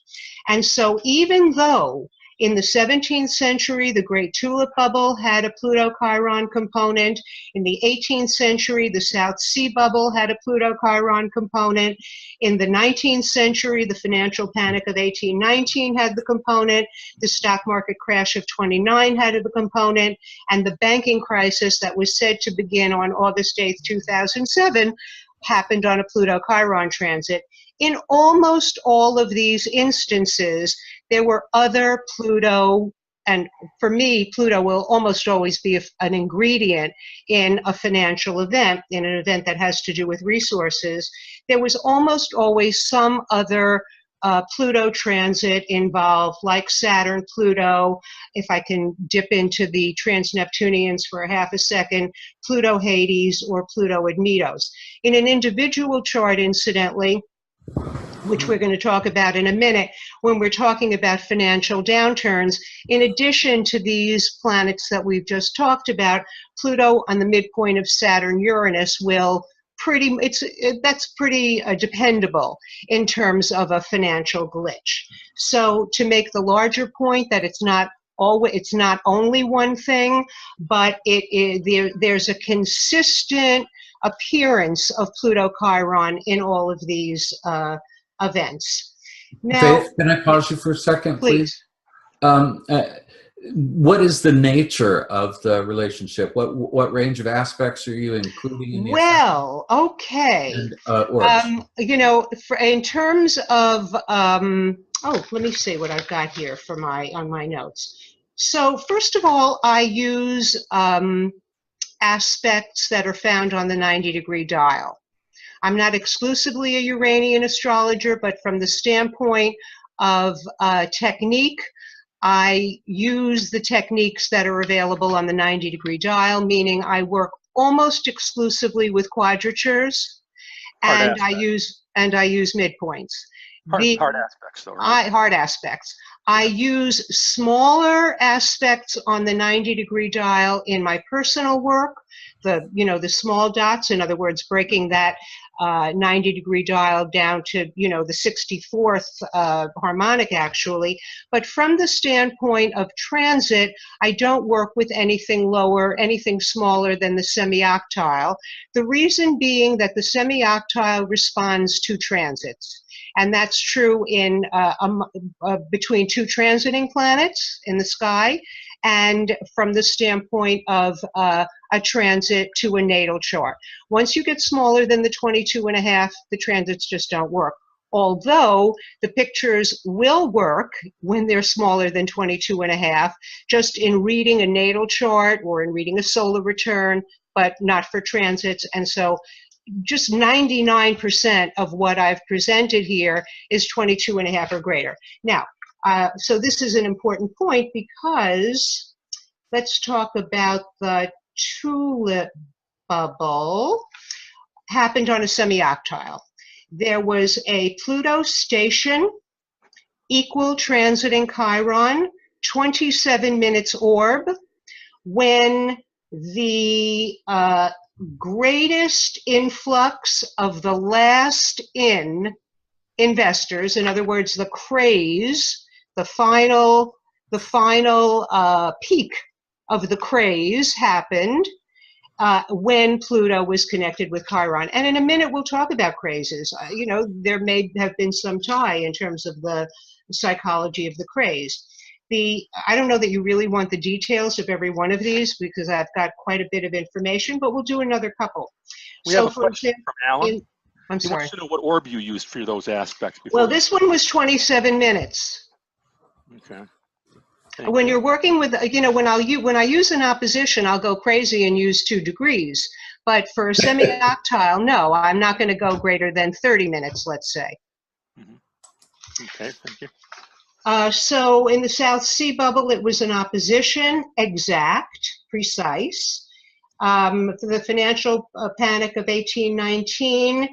And so even though in the 17th century, the Great Tulip Bubble had a Pluto Chiron component. In the 18th century, the South Sea Bubble had a Pluto Chiron component. In the 19th century, the financial panic of 1819 had the component. The stock market crash of 29 had the component. And the banking crisis that was said to begin on August 8th, 2007 happened on a Pluto Chiron transit. In almost all of these instances, there were other Pluto and for me, Pluto will almost always be an ingredient in a financial event, in an event that has to do with resources. There was almost always some other Pluto transit involved, like Saturn, Pluto. If I can dip into the trans-Neptunians for a half a second, Pluto Hades or Pluto Admetos. In an individual chart, incidentally, which we're going to talk about in a minute, when we're talking about financial downturns, in addition to these planets that we've just talked about, Pluto on the midpoint of Saturn-Uranus will that's pretty dependable in terms of a financial glitch. So to make the larger point that it's not only one thing, but there's a consistent appearance of Pluto Chiron in all of these events. Now, Faith, can I pause you for a second, please? What is the nature of the relationship? What range of aspects are you including in the well, okay. And, you know, in terms of, oh, let me see what I've got here for on my notes. So first of all, I use aspects that are found on the 90-degree dial. I'm not exclusively a Uranian astrologer, but from the standpoint of technique, I use the techniques that are available on the 90-degree dial, meaning I work almost exclusively with quadratures, and I use midpoints. Hard aspects, though, right? Hard aspects. I use smaller aspects on the 90-degree dial in my personal work. The small dots, in other words, breaking that 90-degree dial down to, the 64th harmonic, actually. But from the standpoint of transit, I don't work with anything smaller than the semi-octile. The reason being that the semi-octile responds to transits. And that's true in between two transiting planets in the sky, and from the standpoint of a transit to a natal chart. Once you get smaller than the 22.5, the transits just don't work. Although the pictures will work when they're smaller than 22.5, just in reading a natal chart or in reading a solar return, but not for transits. And so just 99% of what I've presented here is 22.5 or greater. Now, so this is an important point because let's talk about the tulip bubble. Happened on a semi-octile. There was a Pluto station, equal transiting Chiron, 27 minutes orb, when the greatest influx of the last investors, in other words, the craze, the final peak of the craze happened when Pluto was connected with Chiron. And in a minute, we'll talk about crazes. There may have been some tie in terms of the psychology of the craze. I don't know that you really want the details of every one of these because I've got quite a bit of information, but we'll do another couple. We have a question from Alan. I'm sorry. He wants to know what orb you used for those aspects. Well, this one was 27 minutes. Okay. When you're working with, when I use an opposition, I'll go crazy and use 2 degrees. But for a semi-octile, no, I'm not going to go greater than 30 minutes, let's say. Mm-hmm. Okay, thank you. So in the South Sea bubble, it was an opposition, exact, precise. For the financial panic of 1819,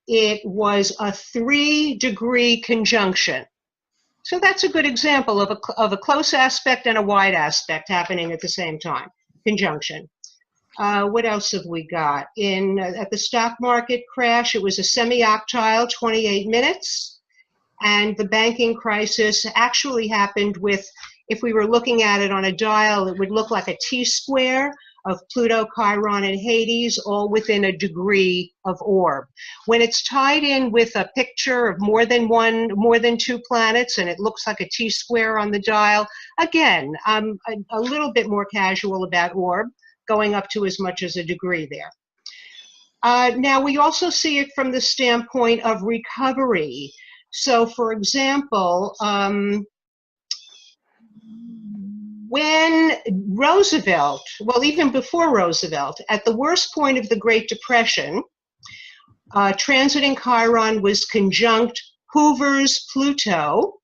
it was a 3-degree conjunction. So that's a good example of a close aspect and a wide aspect happening at the same time, conjunction. What else have we got? At the stock market crash, it was a semi-octile, 28 minutes. And the banking crisis actually happened with, if we were looking at it on a dial, it would look like a T-square of Pluto, Chiron, and Hades, all within a degree of orb. When it's tied in with a picture of more than 2 planets, and it looks like a T-square on the dial, again, I'm a little bit more casual about orb, going up to as much as a degree there. Now, we also see it from the standpoint of recovery. So, for example, When Roosevelt, well, even before Roosevelt, at the worst point of the Great Depression, transiting Chiron was conjunct Hoover's Pluto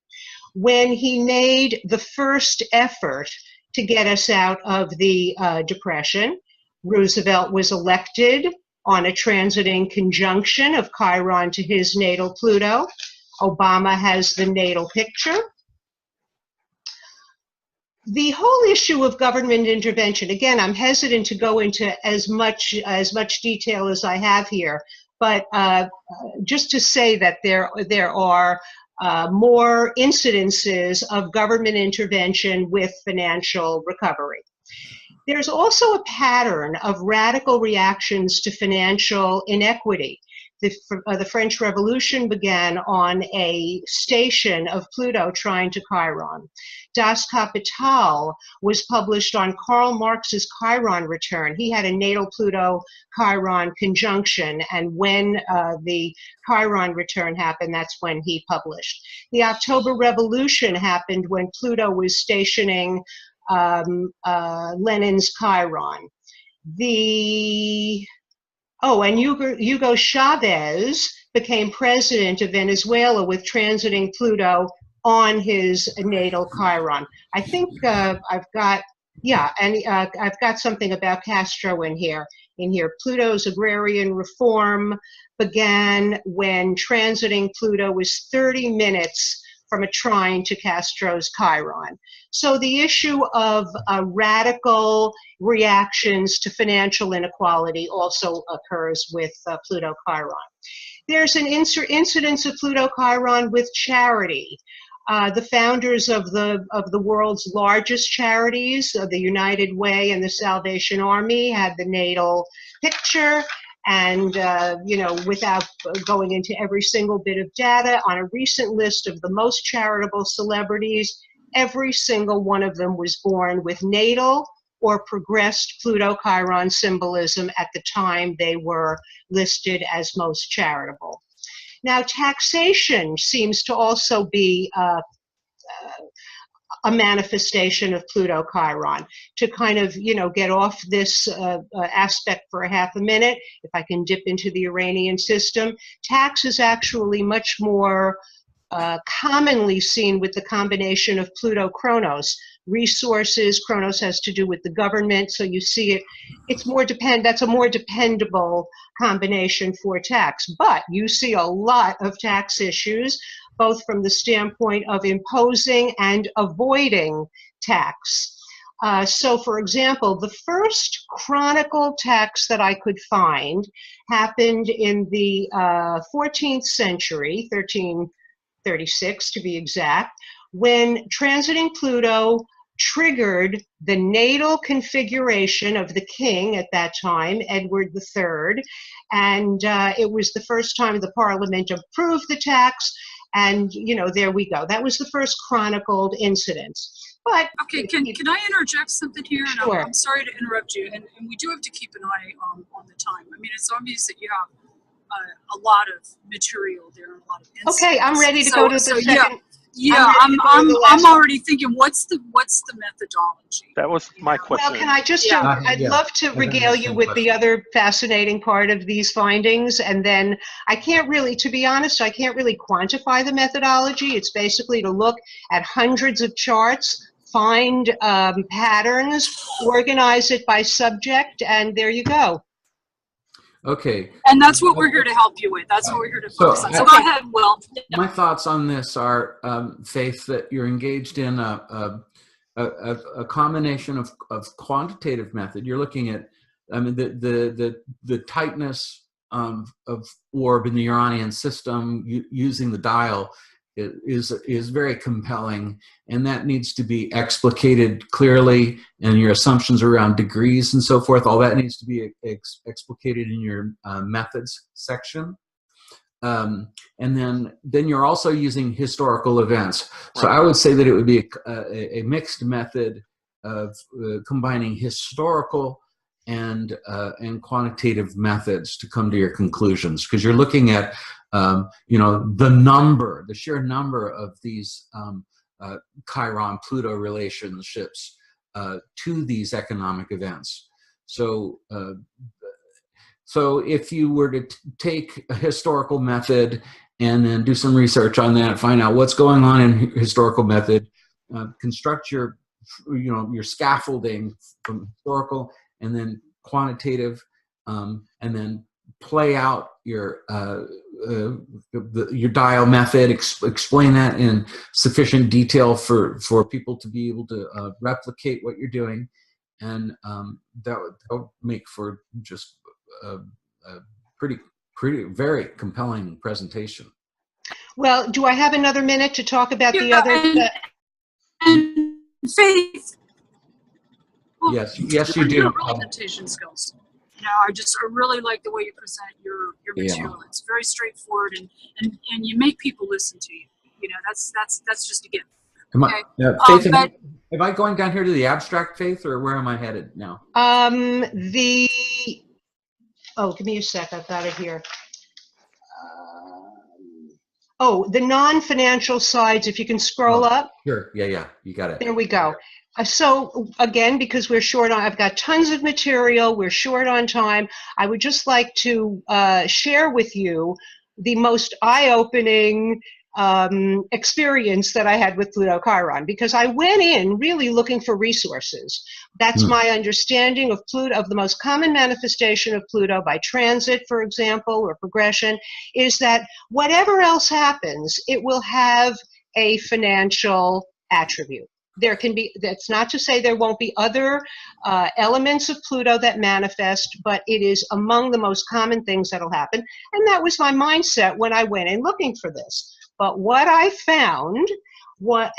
when he made the first effort to get us out of the Depression. Roosevelt was elected on a transiting conjunction of Chiron to his natal Pluto. Obama has the natal picture. The whole issue of government intervention, again, I'm hesitant to go into as much detail as I have here, but just to say that there are more incidences of government intervention with financial recovery. There's also a pattern of radical reactions to financial inequity. The French Revolution began on a station of Pluto trying to Chiron. Das Kapital was published on Karl Marx's Chiron return. He had a natal Pluto-Chiron conjunction, and when the Chiron return happened, that's when he published. The October Revolution happened when Pluto was stationing Lenin's Chiron. And Hugo Chavez became president of Venezuela with transiting Pluto on his natal Chiron. I think I've got something about Castro in here. Pluto's agrarian reform began when transiting Pluto was 30 minutes from a trine to Castro's Chiron. So the issue of radical reactions to financial inequality also occurs with Pluto-Chiron. There's an incidence of Pluto-Chiron with charity. The founders of the world's largest charities, the United Way and the Salvation Army, had the natal picture. And, without going into every single bit of data, on a recent list of the most charitable celebrities, every single one of them was born with natal or progressed Pluto-Chiron symbolism at the time they were listed as most charitable. Now, taxation seems to also be a manifestation of Pluto-Chiron. To kind of, get off this aspect for a half a minute, if I can dip into the Uranian system, tax is actually much more commonly seen with the combination of Pluto-Chronos. Resources, Chronos has to do with the government, so you see it's more that's a more dependable combination for tax. But you see a lot of tax issues, both from the standpoint of imposing and avoiding tax. So, for example, the first chronicle tax that I could find happened in the 14th century, 1336 to be exact, when transiting Pluto triggered the natal configuration of the king at that time, Edward III, and it was the first time the Parliament approved the tax. And, there we go. That was the first chronicled incidence. But okay, can I interject something here? And sure. I'm sorry to interrupt you, and we do have to keep an eye on the time. I mean, it's obvious that you have a lot of material there and a lot of insights. Okay, I'm ready to go to the second. Yeah, I'm already thinking, what's the methodology? That was my question. Well, can I just, I'd love to regale you with the other fascinating part of these findings, and then I can't really, to be honest, I can't really quantify the methodology. It's basically to look at hundreds of charts, find patterns, organize it by subject, and there you go. Okay. And that's what we're here to help you with. That's what we're here to focus on. So go ahead, Will. My thoughts on this are, Faith, that you're engaged in a combination of quantitative method. You're looking at, the tightness of orb in the Uranian system using the dial is very compelling, and that needs to be explicated clearly, and your assumptions around degrees and so forth, all that needs to be explicated in your methods section. And then you're also using historical events. So I would say that it would be a mixed method of combining historical and quantitative methods to come to your conclusions, because you're looking at the sheer number of these Chiron-Pluto relationships to these economic events. So, so if you were to take a historical method and then do some research on that, find out what's going on in historical method, construct your, your scaffolding from historical and then quantitative, and then play out your dial method, explain that in sufficient detail for people to be able to replicate what you're doing, and that would make for just a pretty very compelling presentation. Well, do I have another minute to talk about the other? And Faith. Well, Yes, you do. Your presentation skills. I really like the way you present your material. Yeah. It's very straightforward, and you make people listen to you. That's just a gift. Okay? Faith, am I going down here to the abstract, Faith, or where am I headed now? Give me a sec. I've got it here. The non-financial sides, if you can scroll up. Sure, yeah, you got it. There we go. So again, because we're short on, I've got tons of material, we're short on time, I would just like to share with you the most eye-opening experience that I had with Pluto Chiron, because I went in really looking for resources. That's my understanding of Pluto, of the most common manifestation of Pluto by transit, for example, or progression, is that whatever else happens, it will have a financial attribute. There can be, that's not to say there won't be other elements of Pluto that manifest, but it is among the most common things that'll happen. And that was my mindset when I went in looking for this. But what I found, was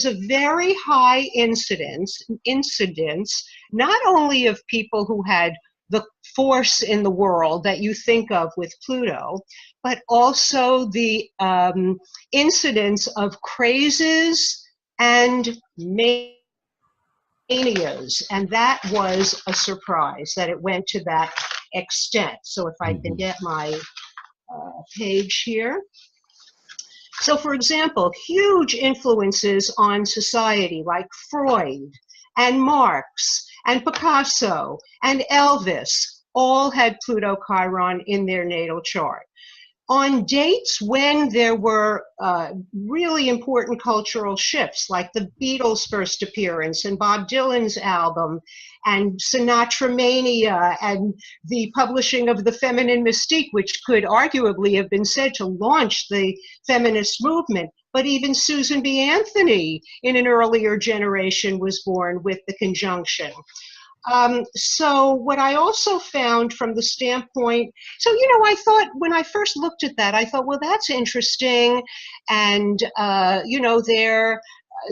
a very high incidence, not only of people who had the force in the world that you think of with Pluto, but also the incidence of crazes and manias. And that was a surprise that it went to that extent. So if I can get my page here. So for example, huge influences on society like Freud and Marx and Picasso and Elvis all had Pluto Chiron in their natal chart. On dates when there were really important cultural shifts, like the Beatles' first appearance and Bob Dylan's album and Sinatra Mania and the publishing of The Feminine Mystique, which could arguably have been said to launch the feminist movement. But even Susan B. Anthony in an earlier generation was born with the conjunction. So what I also found from the standpoint, so, I thought when I first looked at that, I thought, well, that's interesting. And, they're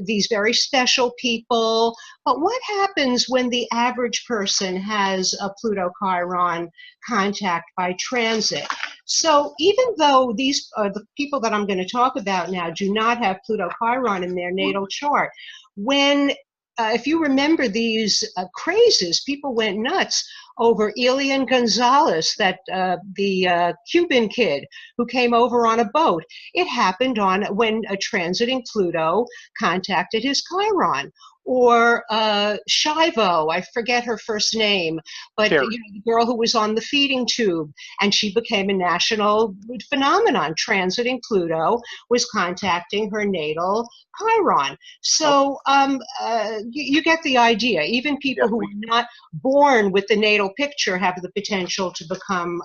these very special people. But what happens when the average person has a Pluto Chiron contact by transit? So even though these the people that I'm going to talk about now do not have Pluto Chiron in their natal chart, when if you remember these crazes, people went nuts over Elian Gonzalez, the Cuban kid who came over on a boat. It happened when a transiting Pluto contacted his Chiron. Or Shivo, I forget her first name, but the girl who was on the feeding tube, and she became a national phenomenon. Transiting Pluto was contacting her natal Chiron. So you get the idea. Even people who are not born with the natal picture have the potential to become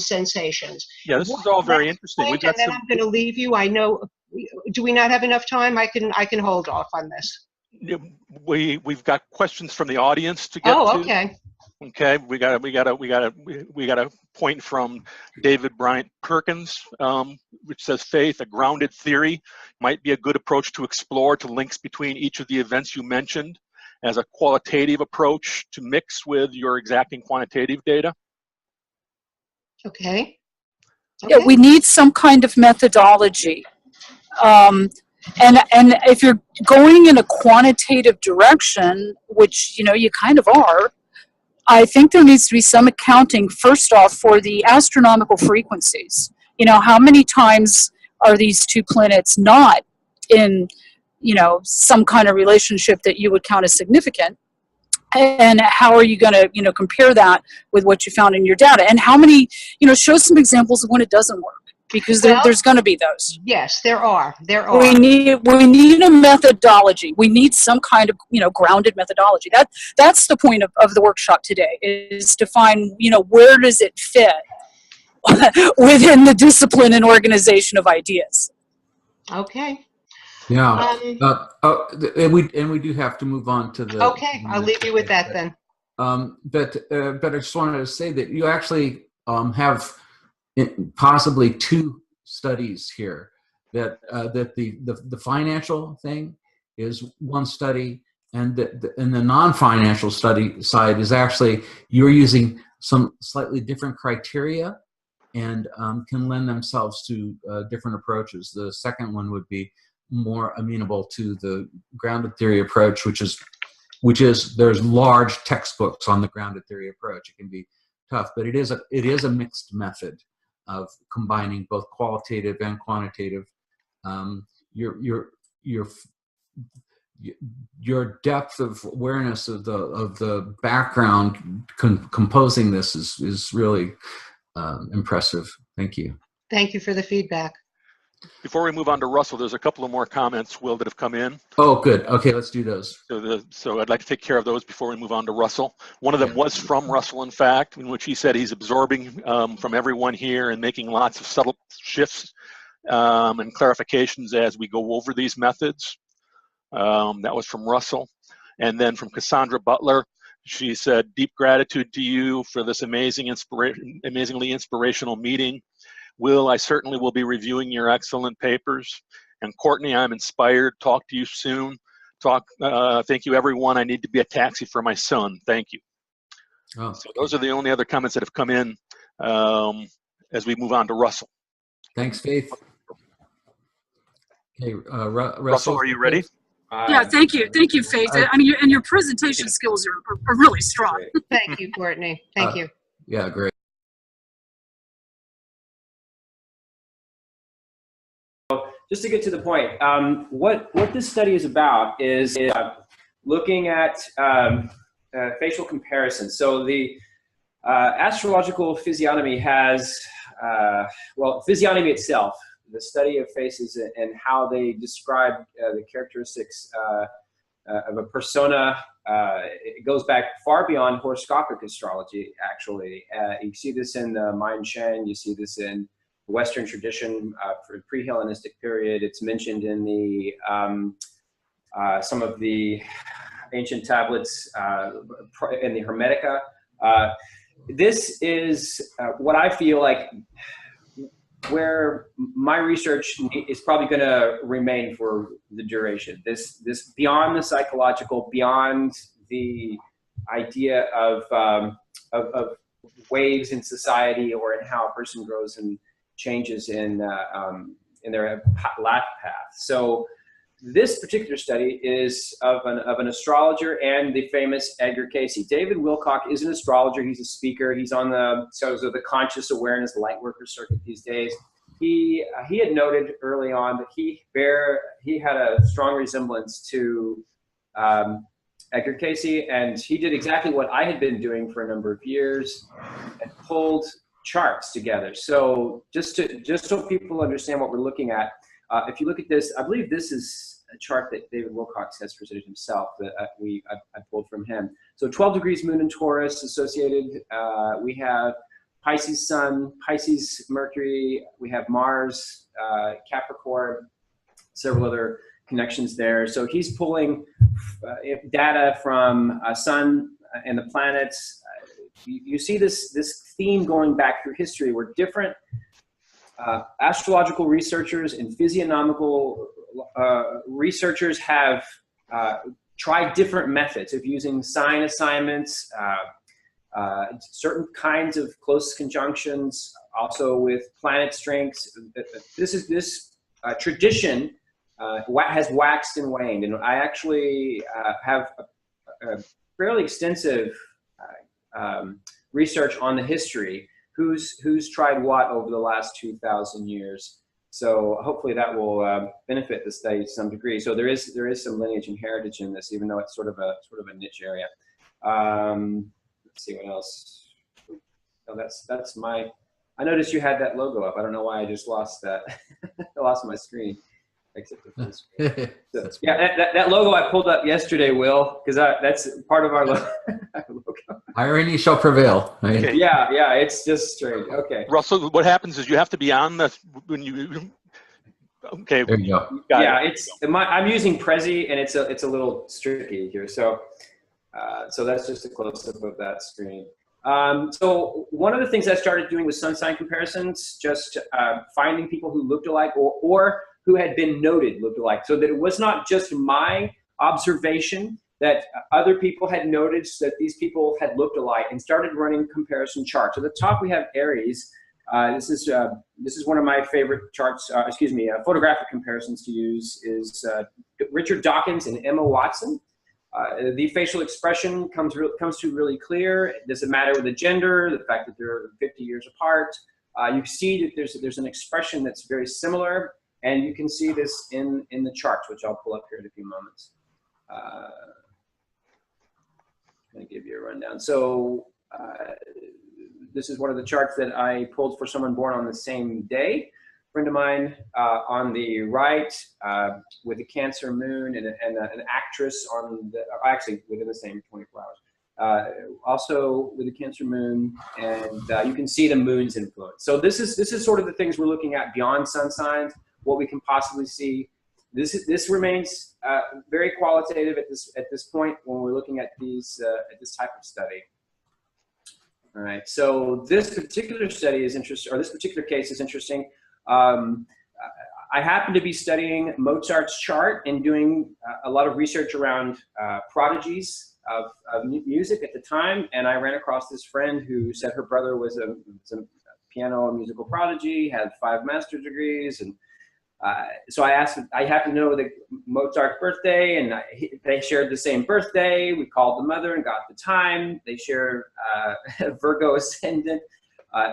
sensations. Yeah, this is all very interesting. And then I'm going to leave you. I know. Do we not have enough time? I can hold off on this. We've got questions from the audience to get to. Oh, okay. Okay, we got a point from David Bryant Perkins, which says, Faith, a grounded theory might be a good approach to explore to links between each of the events you mentioned as a qualitative approach to mix with your exacting quantitative data. Okay. Yeah, we need some kind of methodology. And if you're going in a quantitative direction, which, you kind of are, I think there needs to be some accounting, first off, for the astronomical frequencies. How many times are these two planets not in you know, some kind of relationship that you would count as significant. And how are you going to, you know, compare that with what you found in your data? And how many, you know, show some examples of when it doesn't work, because there's going to be those. Yes, there are. There are. We need a methodology. We need some kind of, you know, grounded methodology. That's the point of the workshop today, is to find, you know, where does it fit within the discipline and organization of ideas. Okay. Yeah. And we do have to move on to the. Okay, I'll leave you with that then. But I just wanted to say that you actually have possibly two studies here. That the financial thing is one study, and the non-financial study side is actually you're using some slightly different criteria, and can lend themselves to different approaches. The second one would be more amenable to the grounded theory approach, which is there's large textbooks on the grounded theory approach. It can be tough, but it is a mixed method of combining both qualitative and quantitative. Your depth of awareness of the background composing this is really impressive. Thank you. Thank you for the feedback. Before we move on to Russell, there's a couple of more comments, Will, that have come in. Oh, good. Okay, let's do those. So I'd like to take care of those before we move on to Russell. One of them was from Russell, in fact, in which he said he's absorbing from everyone here and making lots of subtle shifts and clarifications as we go over these methods. That was from Russell. And then from Cassandra Butler, she said, deep gratitude to you for this amazingly inspirational meeting. Will, I certainly will be reviewing your excellent papers. And Courtney, I'm inspired. Talk to you soon. Thank you, everyone. I need to be a taxi for my son. Thank you. Oh. So those are the only other comments that have come in as we move on to Russell. Thanks, Faith. Okay, Russell, are you ready? Yeah, thank you, Faith. I mean, and your presentation skills are really strong. Thank you, Courtney. Thank you. Yeah, great. Just to get to the point, what this study is about is looking at facial comparisons. So the astrological physiognomy has, well, physiognomy itself, the study of faces and how they describe the characteristics of a persona. It goes back far beyond horoscopic astrology, actually. You see this in the Mayan Shen, you see this in Western tradition for pre-Hellenistic period. It's mentioned in the some of the ancient tablets in the Hermetica. This is what I feel like where my research is probably going to remain for the duration. This beyond the psychological, beyond the idea of waves in society or in how a person grows and changes in their life path. So this particular study is of an astrologer and the famous Edgar Cayce. David Wilcock is an astrologer. He's a speaker. He's on the conscious awareness lightworker circuit these days. He had noted early on that he had a strong resemblance to Edgar Cayce, and he did exactly what I had been doing for a number of years and pulled charts together. So just so people understand what we're looking at, if you look at this, I believe this is a chart that David Wilcox has presented himself that I pulled from him. So 12 degrees Moon in Taurus associated. We have Pisces Sun, Pisces Mercury. We have Mars, Capricorn, several other connections there. So he's pulling data from Sun and the planets. You see this theme going back through history where different astrological researchers and physiognomical researchers have tried different methods of using sign assignments, certain kinds of close conjunctions, also with planet strengths. This tradition has waxed and waned, and I actually have a fairly extensive research on the history, who's tried what over the last 2,000 years. So hopefully that will benefit the study to some degree. So there is some lineage and heritage in this, even though it's sort of a niche area. Let's see what else. Oh, that's my. I noticed you had that logo up. I don't know why I just lost that. I lost my screen. Except the full screen. So, yeah, that logo I pulled up yesterday, Will, because that's part of our logo. Irony shall prevail. Right? Okay. Yeah, it's just strange. Okay. Russell, what happens is you have to be on the when you. Okay. There you go. Yeah, I'm using Prezi, and it's a little tricky here. So that's just a close up of that screen. So one of the things I started doing was sun sign comparisons, just finding people who looked alike or who had been noted looked alike, so that it was not just my observation, that other people had noticed that these people had looked alike, and started running comparison charts. At the top we have Aries. This is one of my favorite charts. Photographic comparisons to use is Richard Dawkins and Emma Watson. The facial expression comes through really clear. It doesn't matter with the gender, the fact that they're 50 years apart. You see that there's an expression that's very similar, and you can see this in the charts, which I'll pull up here in a few moments. I'm going to give you a rundown. So this is one of the charts that I pulled for someone born on the same day. A friend of mine on the right with a Cancer moon and an actress on the, actually within the same 24 hours. Also with a Cancer moon, and you can see the moon's influence. So this is sort of the things we're looking at beyond sun signs, what we can possibly see. This remains very qualitative at this point when we're looking at these at this type of study. All right, so this particular study is interesting, or this particular case is interesting. I happen to be studying Mozart's chart and doing a lot of research around prodigies of music at the time, and I ran across this friend who said her brother was a piano and musical prodigy, had 5 master's degrees, and so I happened to know that Mozart's birthday, and they shared the same birthday. We called the mother and got the time. They share Virgo ascendant.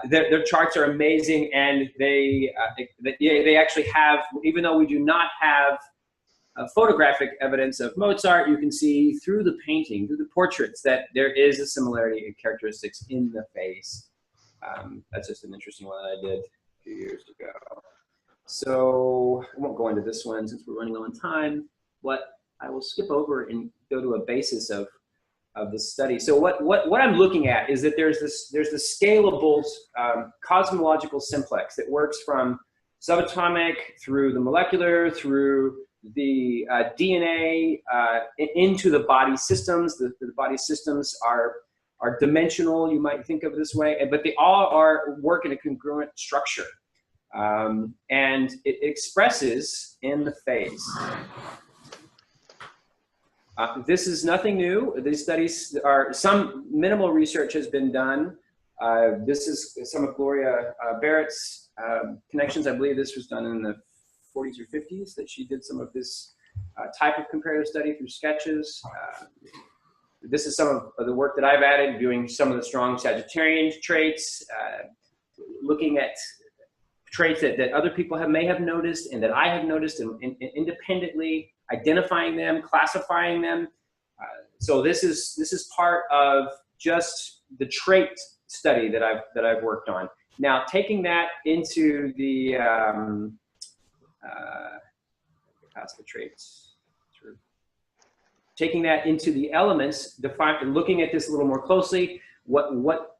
Their charts are amazing, and they actually have, even though we do not have photographic evidence of Mozart, you can see through the painting, through the portraits, that there is a similarity in characteristics in the face. That's just an interesting one that I did a few years ago. So I won't go into this one since we're running low on time, but I will skip over and go to a basis of this study. So what I'm looking at is that there's this scalable cosmological simplex that works from subatomic through the molecular, through the DNA, into the body systems. The body systems are dimensional, you might think of it this way, but they all work in a congruent structure. And it expresses in the face. This is nothing new. These studies some minimal research has been done. This is some of Gloria Barrett's connections. I believe this was done in the 40s or 50s, that she did some of this type of comparative study through sketches. This is some of the work that I've added, doing some of the strong Sagittarian traits, looking at traits that other people may have noticed and that I have noticed, and independently identifying them, classifying them. So this is part of just the trait study that I've worked on. Now, taking that into the past the traits, taking that into the elements, looking at this a little more closely, what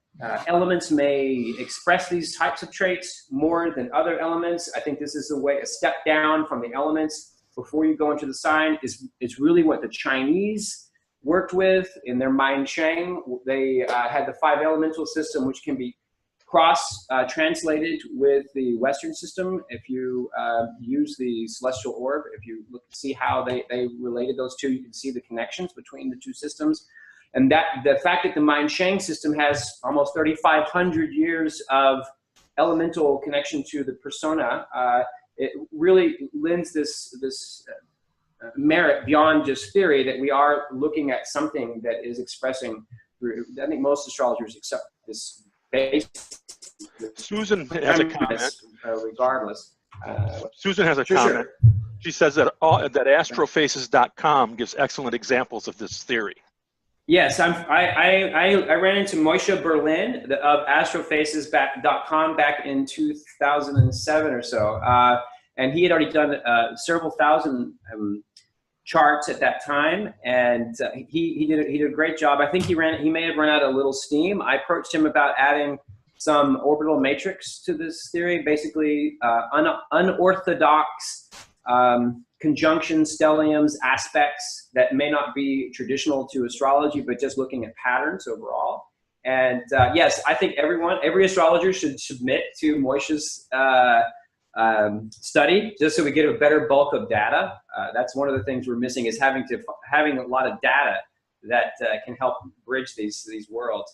elements may express these types of traits more than other elements. I think this is a step down from the elements before you go into the sign is really what the Chinese worked with in their Mind Shang. They had the 5 elemental system, which can be translated with the Western system. If you use the celestial orb, if you see how they related those two, you can see the connections between the two systems. And the fact that the Mind Shang system has almost 3,500 years of elemental connection to the persona, it really lends this merit beyond just theory, that we are looking at something that is expressing through. I think most astrologers accept this base. Susan has a comment. Regardless. Susan has a Sure, comment. She says that that astrofaces.com gives excellent examples of this theory. Yes, I ran into Moshe Berlin of astrofaces.com back in 2007 or so, and he had already done several thousand charts at that time, and he did a great job. I think he may have run out a little steam. I approached him about adding some orbital matrix to this theory, basically unorthodox conjunctions, stelliums, aspects that may not be traditional to astrology, but just looking at patterns overall. And yes, I think every astrologer should submit to Moshe's study, just so we get a better bulk of data. That's one of the things we're missing, is having a lot of data that can help bridge these worlds.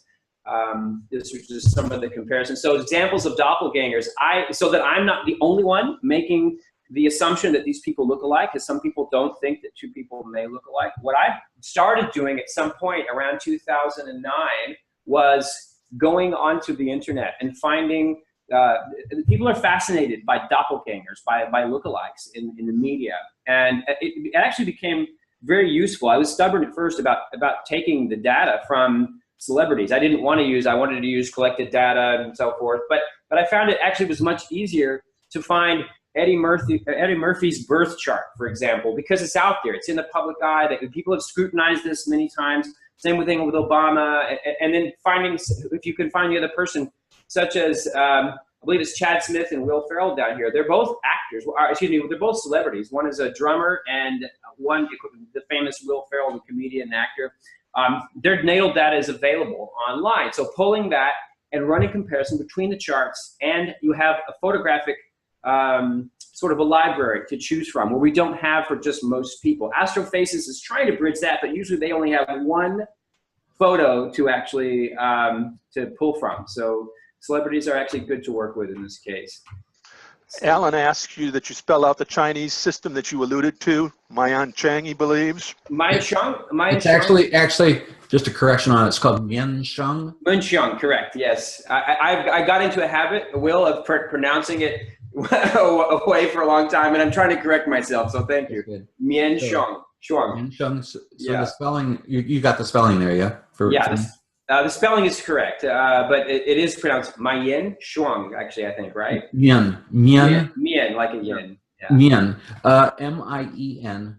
This is just some of the comparisons. So examples of doppelgangers, so that I'm not the only one making the assumption that these people look alike, because some people don't think that two people may look alike. What I started doing at some point around 2009 was going onto the internet and finding people are fascinated by doppelgangers, by lookalikes in the media, and it actually became very useful. I was stubborn at first about taking the data from celebrities. I wanted to use collected data and so forth, but I found it actually was much easier to find Eddie Murphy's birth chart, for example, because it's out there, it's in the public eye, that people have scrutinized this many times. Same thing with Obama, and then finding, if you can find the other person, such as I believe it's Chad Smith and Will Ferrell down here. They're both actors. They're both celebrities. One is a drummer, and one, the famous Will Ferrell, the comedian and actor. Their natal data is available online. So pulling that and running comparison between the charts, and you have a photographic sort of a library to choose from, where we don't have for just most people. Astrofaces is trying to bridge that, but usually they only have one photo to actually to pull from. So celebrities are actually good to work with in this case. Alan asks you that you spell out the Chinese system that you alluded to, Mayan Cheng, he believes. It's actually just a correction on it. It's called Miansheng. Miansheng, correct, yes. I got into a habit, Will, of pronouncing it away for a long time, and I'm trying to correct myself, so thank you. Miansheng. Miansheng. So yeah. The spelling, you got the spelling there, yeah? The spelling is correct, but it is pronounced Mayan Shuang, actually, I think, right? Mian, like a yin. Yeah. Mian, Miensheng,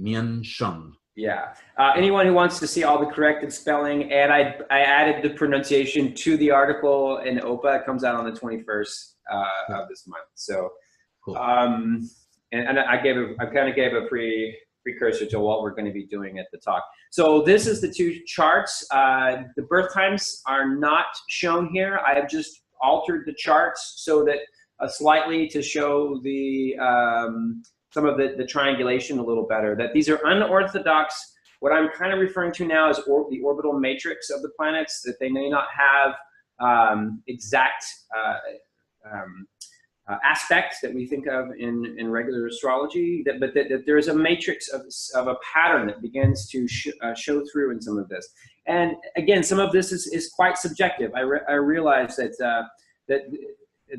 Miansheng. Yeah. Anyone who wants to see all the corrected spelling, and I added the pronunciation to the article in OPA. It comes out on the 21st of this month. So, cool. And I kind of gave a precursor to what we're going to be doing at the talk. So this is the two charts. The birth times are not shown here. I have just altered the charts so that slightly to show the some of the triangulation a little better. That these are unorthodox. What I'm kind of referring to now is the orbital matrix of the planets, that they may not have exact aspects that we think of in regular astrology, but that there is a matrix of a pattern that begins to show through in some of this. And again, some of this is quite subjective. I realize that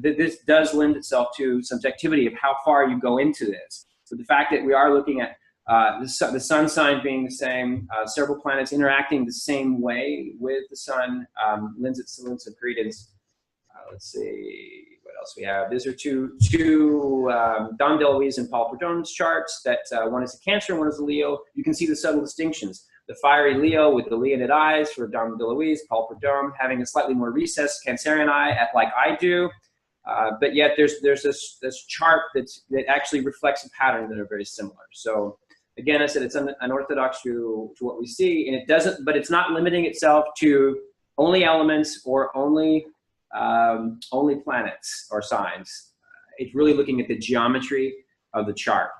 this does lend itself to subjectivity of how far you go into this. So the fact that we are looking at the sun sign being the same, several planets interacting the same way with the sun lends itself some credence. Let's see what else we have. These are two Don DeLuise and Paul Prudhomme's charts. That one is a Cancer and one is a Leo. You can see the subtle distinctions. The fiery Leo with the Leonid eyes for Don DeLuise, Paul Prudhomme having a slightly more recessed Cancerian eye, like I do. But yet there's this chart that actually reflects a pattern that are very similar. So again, I said it's unorthodox to what we see, and it doesn't. But it's not limiting itself to only elements or only planets or signs. It's really looking at the geometry of the chart.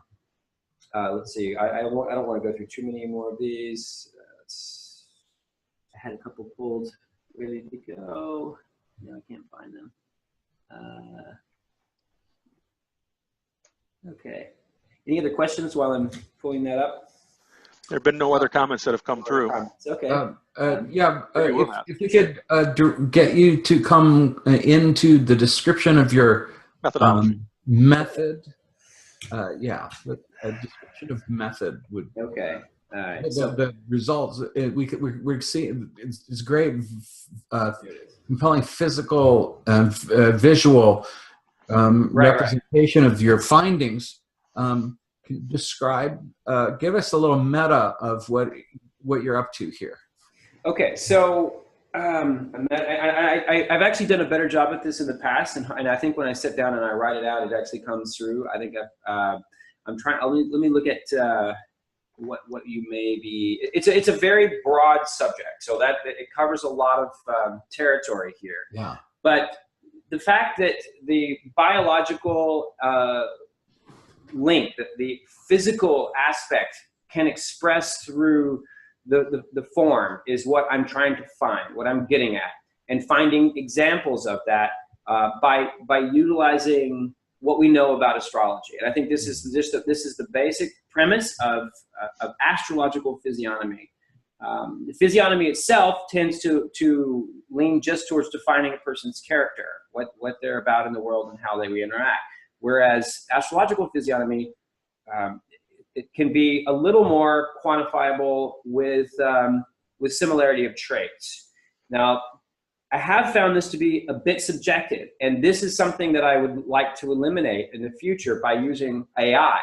Let's see. I don't want to go through too many more of these. I had a couple pulled ready to go. No, I can't find them. Okay. Any other questions while I'm pulling that up? There have been no other comments that have come through. Okay. If we could get you to come into the description of your Methodology. Method. Yeah, a description of method would. Okay. All right. The results we're seeing it's great, compelling physical and visual representation of your findings. Can you describe, give us a little meta of what you're up to here. Okay, so I've actually done a better job at this in the past, and I think when I sit down and I write it out, it actually comes through. I think I'm trying. Let me look at what you may be. It's a very broad subject, so that it covers a lot of territory here. Yeah. But the fact that the biological link, that the physical aspect can express through the form is what I'm trying to find, what I'm getting at, and finding examples of that by utilizing what we know about astrology. And I think this is the basic premise of astrological physiognomy. The physiognomy itself tends to lean just towards defining a person's character, what they're about in the world and how they interact. Whereas astrological physiognomy, it can be a little more quantifiable with similarity of traits. Now, I have found this to be a bit subjective, and this is something that I would like to eliminate in the future by using AI.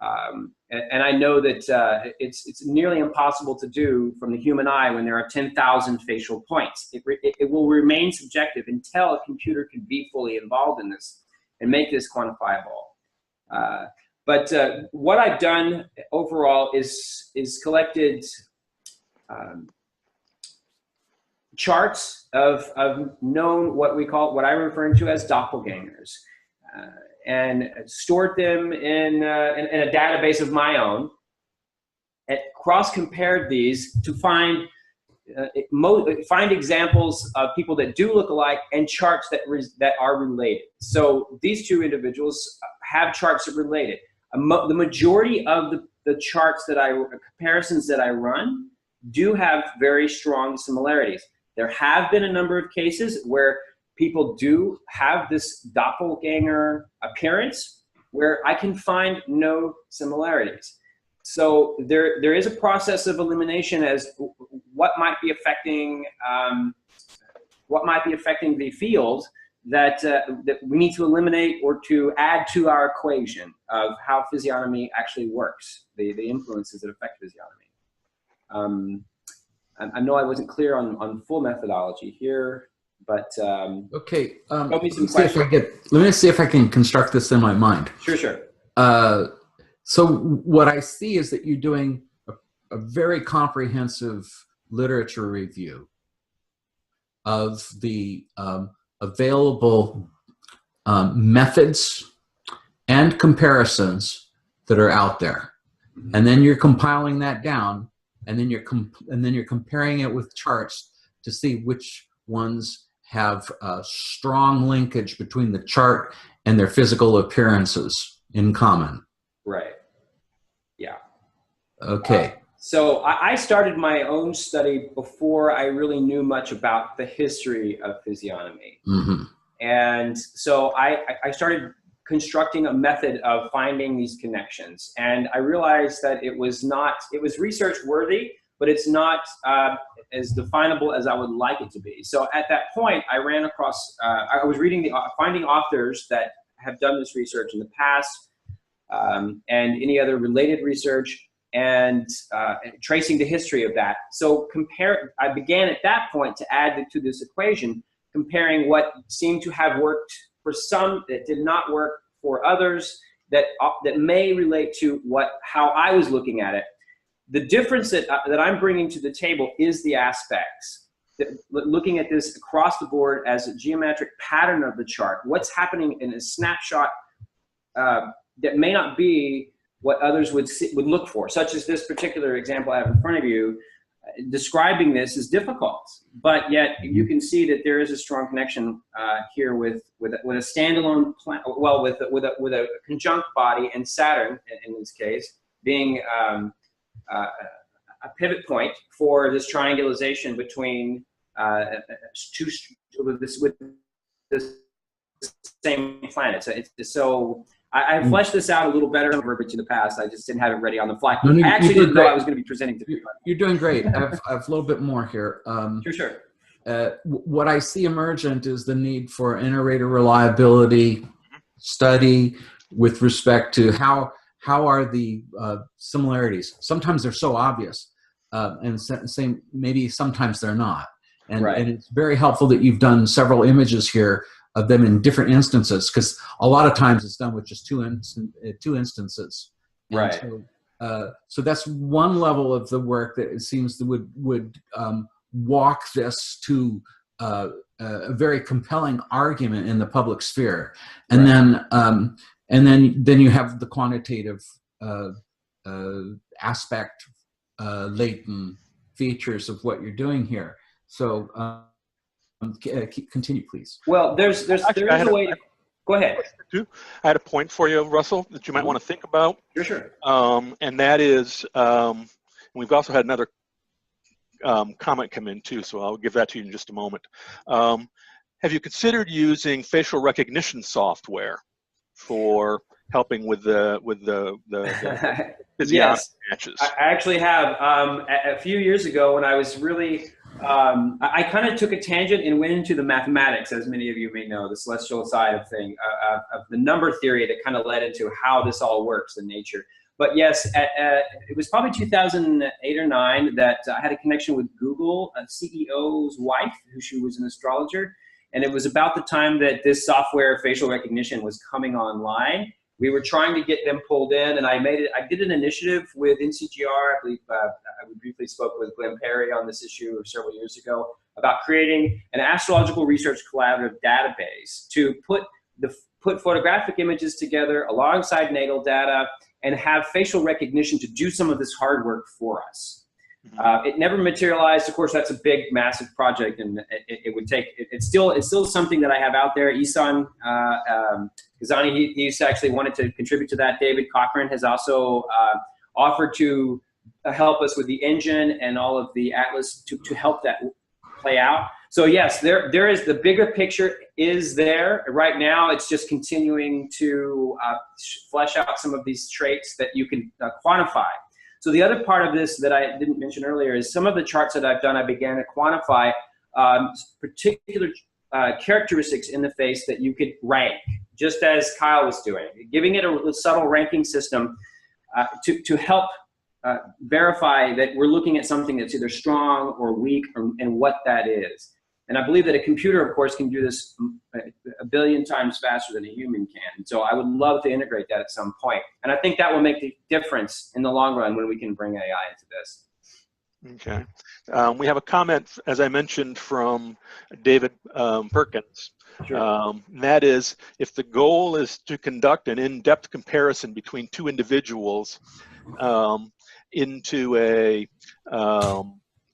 And I know that it's nearly impossible to do from the human eye when there are 10,000 facial points. It will remain subjective until a computer can be fully involved in this and make this quantifiable. But what I've done overall is collected charts of known, what I'm referring to as doppelgangers, and stored them in a database of my own, and cross-compared these to find examples of people that do look alike and charts that are related. So these two individuals have charts that are related. The majority of the charts comparisons that I run do have very strong similarities. There have been a number of cases where people do have this doppelganger appearance where I can find no similarities. So there is a process of elimination as what might be affecting the field that we need to eliminate or to add to our equation of how physiognomy actually works, the influences that affect physiognomy. I know I wasn't clear on full methodology here, but okay. Let me see if I can construct this in my mind. Sure. So what I see is that you're doing a very comprehensive literature review of the available methods and comparisons that are out there, and then you're compiling that down, and then you're comparing it with charts to see which ones have a strong linkage between the chart and their physical appearances in common. Right. Yeah. Okay. So I started my own study before I really knew much about the history of physiognomy. Mm-hmm. And so I started constructing a method of finding these connections. And I realized that it was research worthy, but it's not as definable as I would like it to be. So at that point, I ran across, I was finding authors that have done this research in the past, and any other related research, and tracing the history of that. So I began at that point to add to this equation, comparing what seemed to have worked for some that did not work for others, that may relate to how I was looking at it. The difference that I'm bringing to the table is the aspects. Looking at this across the board as a geometric pattern of the chart, what's happening in a snapshot that may not be what others would look for, such as this particular example I have in front of you. Describing this is difficult, but yet you can see that there is a strong connection here with a standalone planet, well, with a conjunct body and Saturn in this case being a pivot point for this triangulation between with this same planet. So I fleshed this out a little better than verbiage in the past. I just didn't have it ready on the fly. No, I actually didn't know great. I was going to be presenting to you. You're doing great. I have a little bit more here. Sure. What I see emergent is the need for inter-rater reliability study with respect to how are the similarities. Sometimes they're so obvious, and same maybe sometimes they're not. And it's very helpful that you've done several images here of them in different instances, because a lot of times it's done with just two instances. And right. So that's one level of the work that it seems that would walk this to a very compelling argument in the public sphere, and then you have the quantitative aspect, latent features of what you're doing here. So continue, please. Well, there's a way to go ahead. I had a point for you, Russell, that you might want to think about. Sure. And that is, we've also had another comment come in too, so I'll give that to you in just a moment. Have you considered using facial recognition software for helping with the physiognomy matches? I actually have. A few years ago, when I was really, I kind of took a tangent and went into the mathematics, as many of you may know, the celestial side of the number theory that kind of led into how this all works in nature. But yes, it was probably 2008 or 9 that I had a connection with Google, a CEO's wife, she was an astrologer. And it was about the time that this software, facial recognition, was coming online. We were trying to get them pulled in, and I did an initiative with NCGR. I believe we briefly spoke with Glenn Perry on this issue several years ago about creating an astrological research collaborative database to put photographic images together alongside natal data and have facial recognition to do some of this hard work for us. It never materialized. Of course, that's a big, massive project, and it would take. It's still something that I have out there. Isan Kazani, he's actually wanted to contribute to that. David Cochran has also offered to help us with the engine and all of the atlas to help that play out. So yes, there is the bigger picture is there right now. It's just continuing to flesh out some of these traits that you can quantify. So the other part of this that I didn't mention earlier is some of the charts that I've done, I began to quantify particular characteristics in the face that you could rank, just as Kyle was doing, giving it a subtle ranking system to help verify that we're looking at something that's either strong or weak and what that is. And I believe that a computer, of course, can do this a billion times faster than a human can. So I would love to integrate that at some point. And I think that will make the difference in the long run when we can bring AI into this. Okay. We have a comment, as I mentioned, from David Perkins. Sure. That is, if the goal is to conduct an in-depth comparison between two individuals into a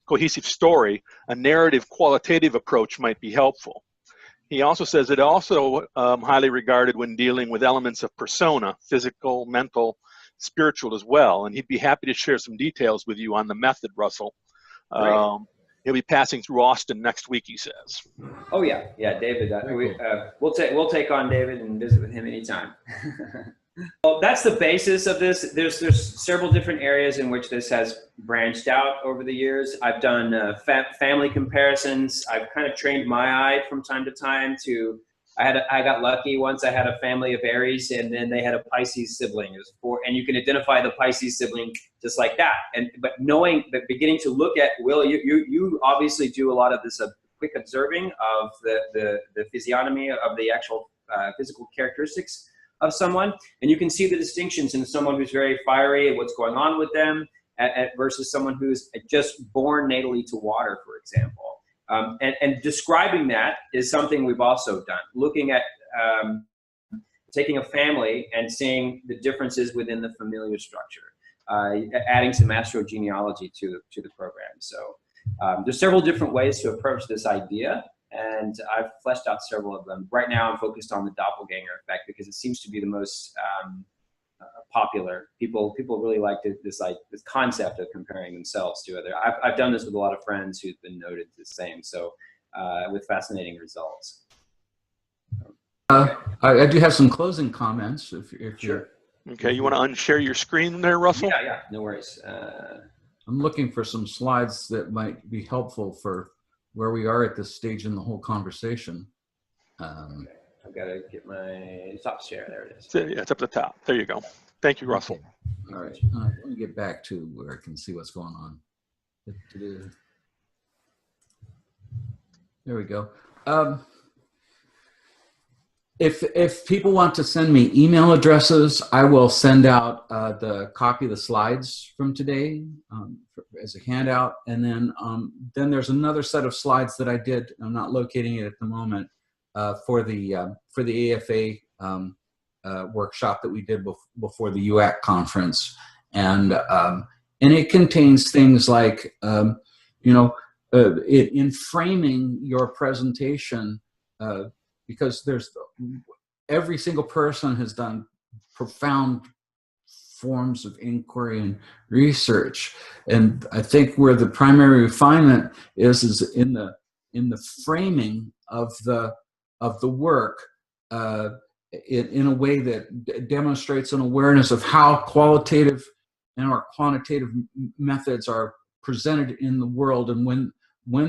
cohesive story, a narrative qualitative approach might be helpful. He also says it also highly regarded when dealing with elements of persona, physical, mental, spiritual as well. And he'd be happy to share some details with you on the method, Russell. He'll be passing through Austin next week, he says. Oh yeah, David. We'll take on David and visit with him anytime. Well, that's the basis of this. There's several different areas in which this has branched out over the years. I've done family comparisons. I've kind of trained my eye from time to time to. I got lucky once. I had a family of Aries, and then they had a Pisces sibling. It was 4, and you can identify the Pisces sibling just like that. But beginning to look at, Will, you obviously do a lot of this quick observing of the physiognomy of the actual physical characteristics of someone, and you can see the distinctions in someone who's very fiery and what's going on with them versus someone who's just born natally to water, for example. And describing that is something we've also done, looking at taking a family and seeing the differences within the familial structure, adding some Astro Genealogy to the program. So there's several different ways to approach this idea, and I've fleshed out several of them. Right now I'm focused on the doppelganger effect because it seems to be the most popular. People really like this concept of comparing themselves to other. I've done this with a lot of friends who've been noted the same, so with fascinating results. I do have some closing comments. If Sure. Okay, you want to unshare your screen there, Russell? Yeah, no worries. I'm looking for some slides that might be helpful for where we are at this stage in the whole conversation. I've got to get my top share. There it is. Yeah, it's up at the top. There you go. Thank you, Russell. Okay. All right. Let me get back to where I can see what's going on. There we go. If people want to send me email addresses, I will send out the copy of the slides from today as a handout, and then there's another set of slides that I did. I'm not locating it at the moment for the AFA workshop that we did before the UAC conference, and it contains things like in framing your presentation. Because every single person has done profound forms of inquiry and research, and I think where the primary refinement is in the framing of the work in a way that demonstrates an awareness of how qualitative and or quantitative methods are presented in the world, and when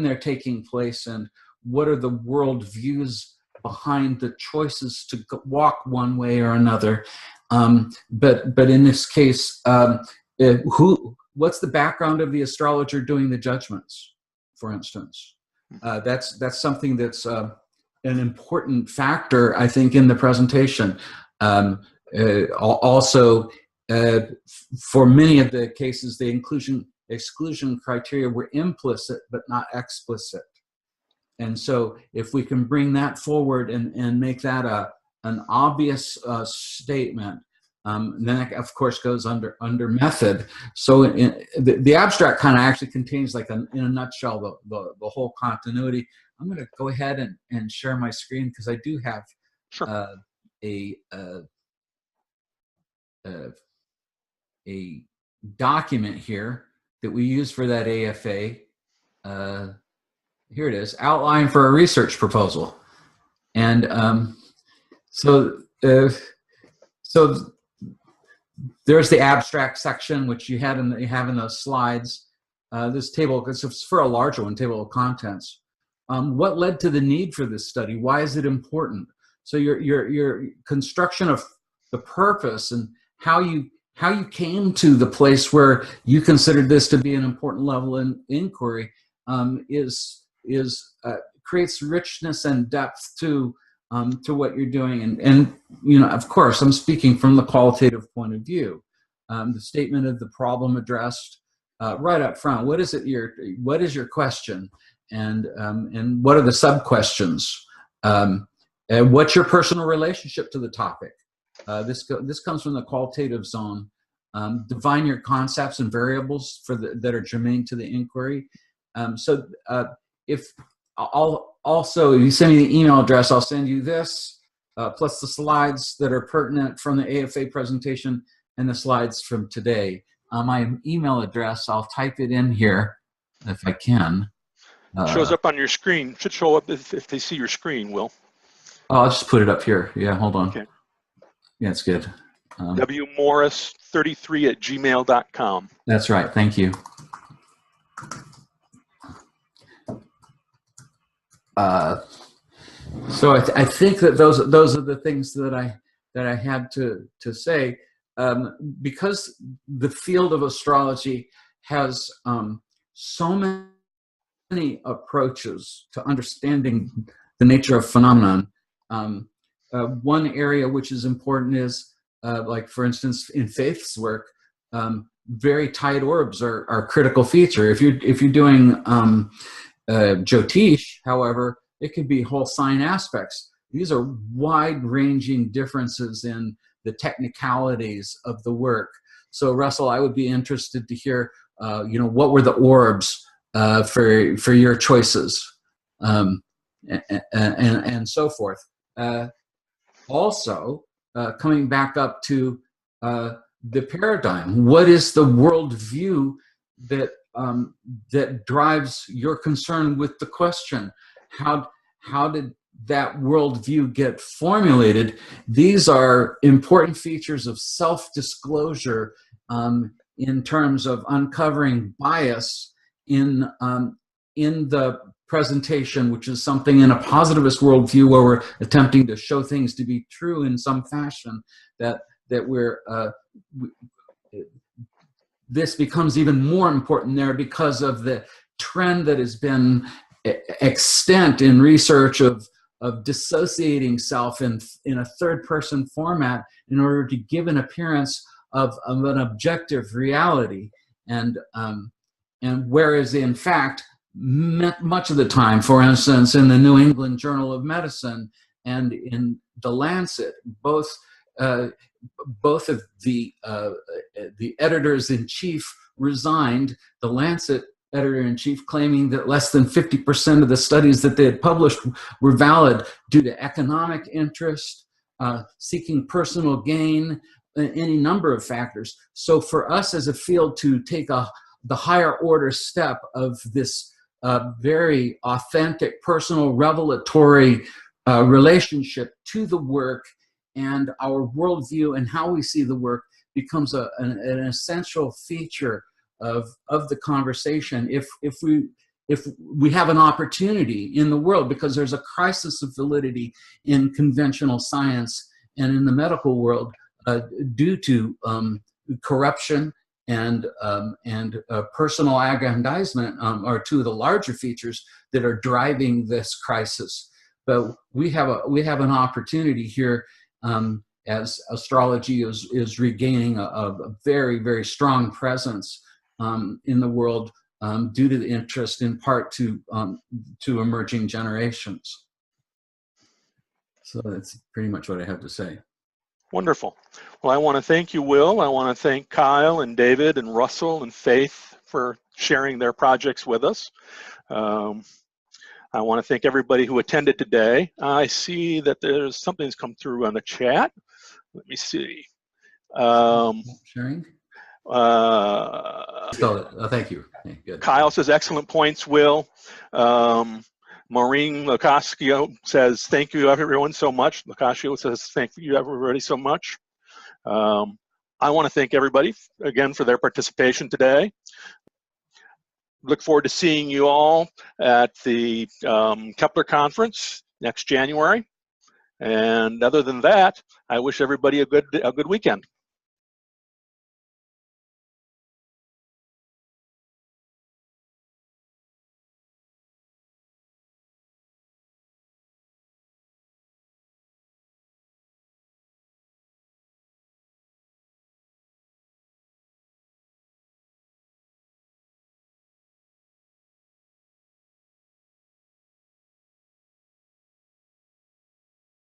they're taking place, and what are the world views behind the choices to walk one way or another. But in this case, what's the background of the astrologer doing the judgments, for instance? That's something that's an important factor, I think, in the presentation. Also, for many of the cases, the exclusion criteria were implicit but not explicit. And so if we can bring that forward and make that an obvious statement, then that of course goes under method. So the abstract kind of actually contains, like in a nutshell, the whole continuity. I'm going to go ahead and share my screen because I do have a document here that we use for that AFA. Here it is, outline for a research proposal. And so there's the abstract section, which you have in those slides. This table, it's for a larger one, table of contents. What led to the need for this study? Why is it important? So your construction of the purpose and how you came to the place where you considered this to be an important level in inquiry creates richness and depth to what you're doing, and of course I'm speaking from the qualitative point of view. The statement of the problem addressed right up front. What is your question, and what are the sub questions? And what's your personal relationship to the topic? This comes from the qualitative zone. Define your concepts and variables that are germane to the inquiry. If you send me the email address, I'll send you this, plus the slides that are pertinent from the AFA presentation and the slides from today. My email address, I'll type it in here if I can. Shows up on your screen. Should show up if they see your screen, Will. I'll just put it up here. Yeah, hold on. Okay. Yeah, it's good. wmorris33@gmail.com. That's right. Thank you. So I think that those are the things that I had to say, because the field of astrology has so many approaches to understanding the nature of phenomenon. One area which is important is, like for instance, in Faith's work, very tight orbs are a critical feature. If you're doing Jyotish, however, it could be whole sign aspects. These are wide-ranging differences in the technicalities of the work. So, Russell, I would be interested to hear, what were the orbs for your choices, and so forth. Also, coming back up to the paradigm, what is the worldview that drives your concern with the question? How did that worldview get formulated, these are important features of self-disclosure in terms of uncovering bias in the presentation, which is something in a positivist worldview where we're attempting to show things to be true in some fashion, that this becomes even more important there because of the trend that has been extant in research of dissociating self in a third-person format in order to give an appearance of an objective reality, and whereas in fact much of the time, for instance, in the New England Journal of Medicine and in the Lancet, both of the editors-in-chief resigned. The Lancet editor-in-chief claiming that less than 50% of the studies that they had published were valid due to economic interest, seeking personal gain, any number of factors. So for us as a field to take the higher order step of this very authentic, personal, revelatory relationship to the work and our worldview and how we see the work becomes an essential feature of the conversation if we have an opportunity in the world, because there's a crisis of validity in conventional science and in the medical world due to corruption and personal aggrandizement are two of the larger features that are driving this crisis. But we have an opportunity here as astrology is regaining a very, very strong presence in the world due to the interest in part to emerging generations. So that's pretty much what I have to say. Wonderful. Well, I want to thank you, Will. I want to thank Kyle and David and Russell and Faith for sharing their projects with us. I want to thank everybody who attended today. I see that there's something's come through on the chat. Let me see. Sharing? Thank you. Okay, good. Kyle says, excellent points, Will. Maureen Locascio says, thank you everyone so much. Locascio says, thank you everybody so much. I want to thank everybody again for their participation today. Look forward to seeing you all at the Kepler conference next January. And other than that, I wish everybody a good weekend.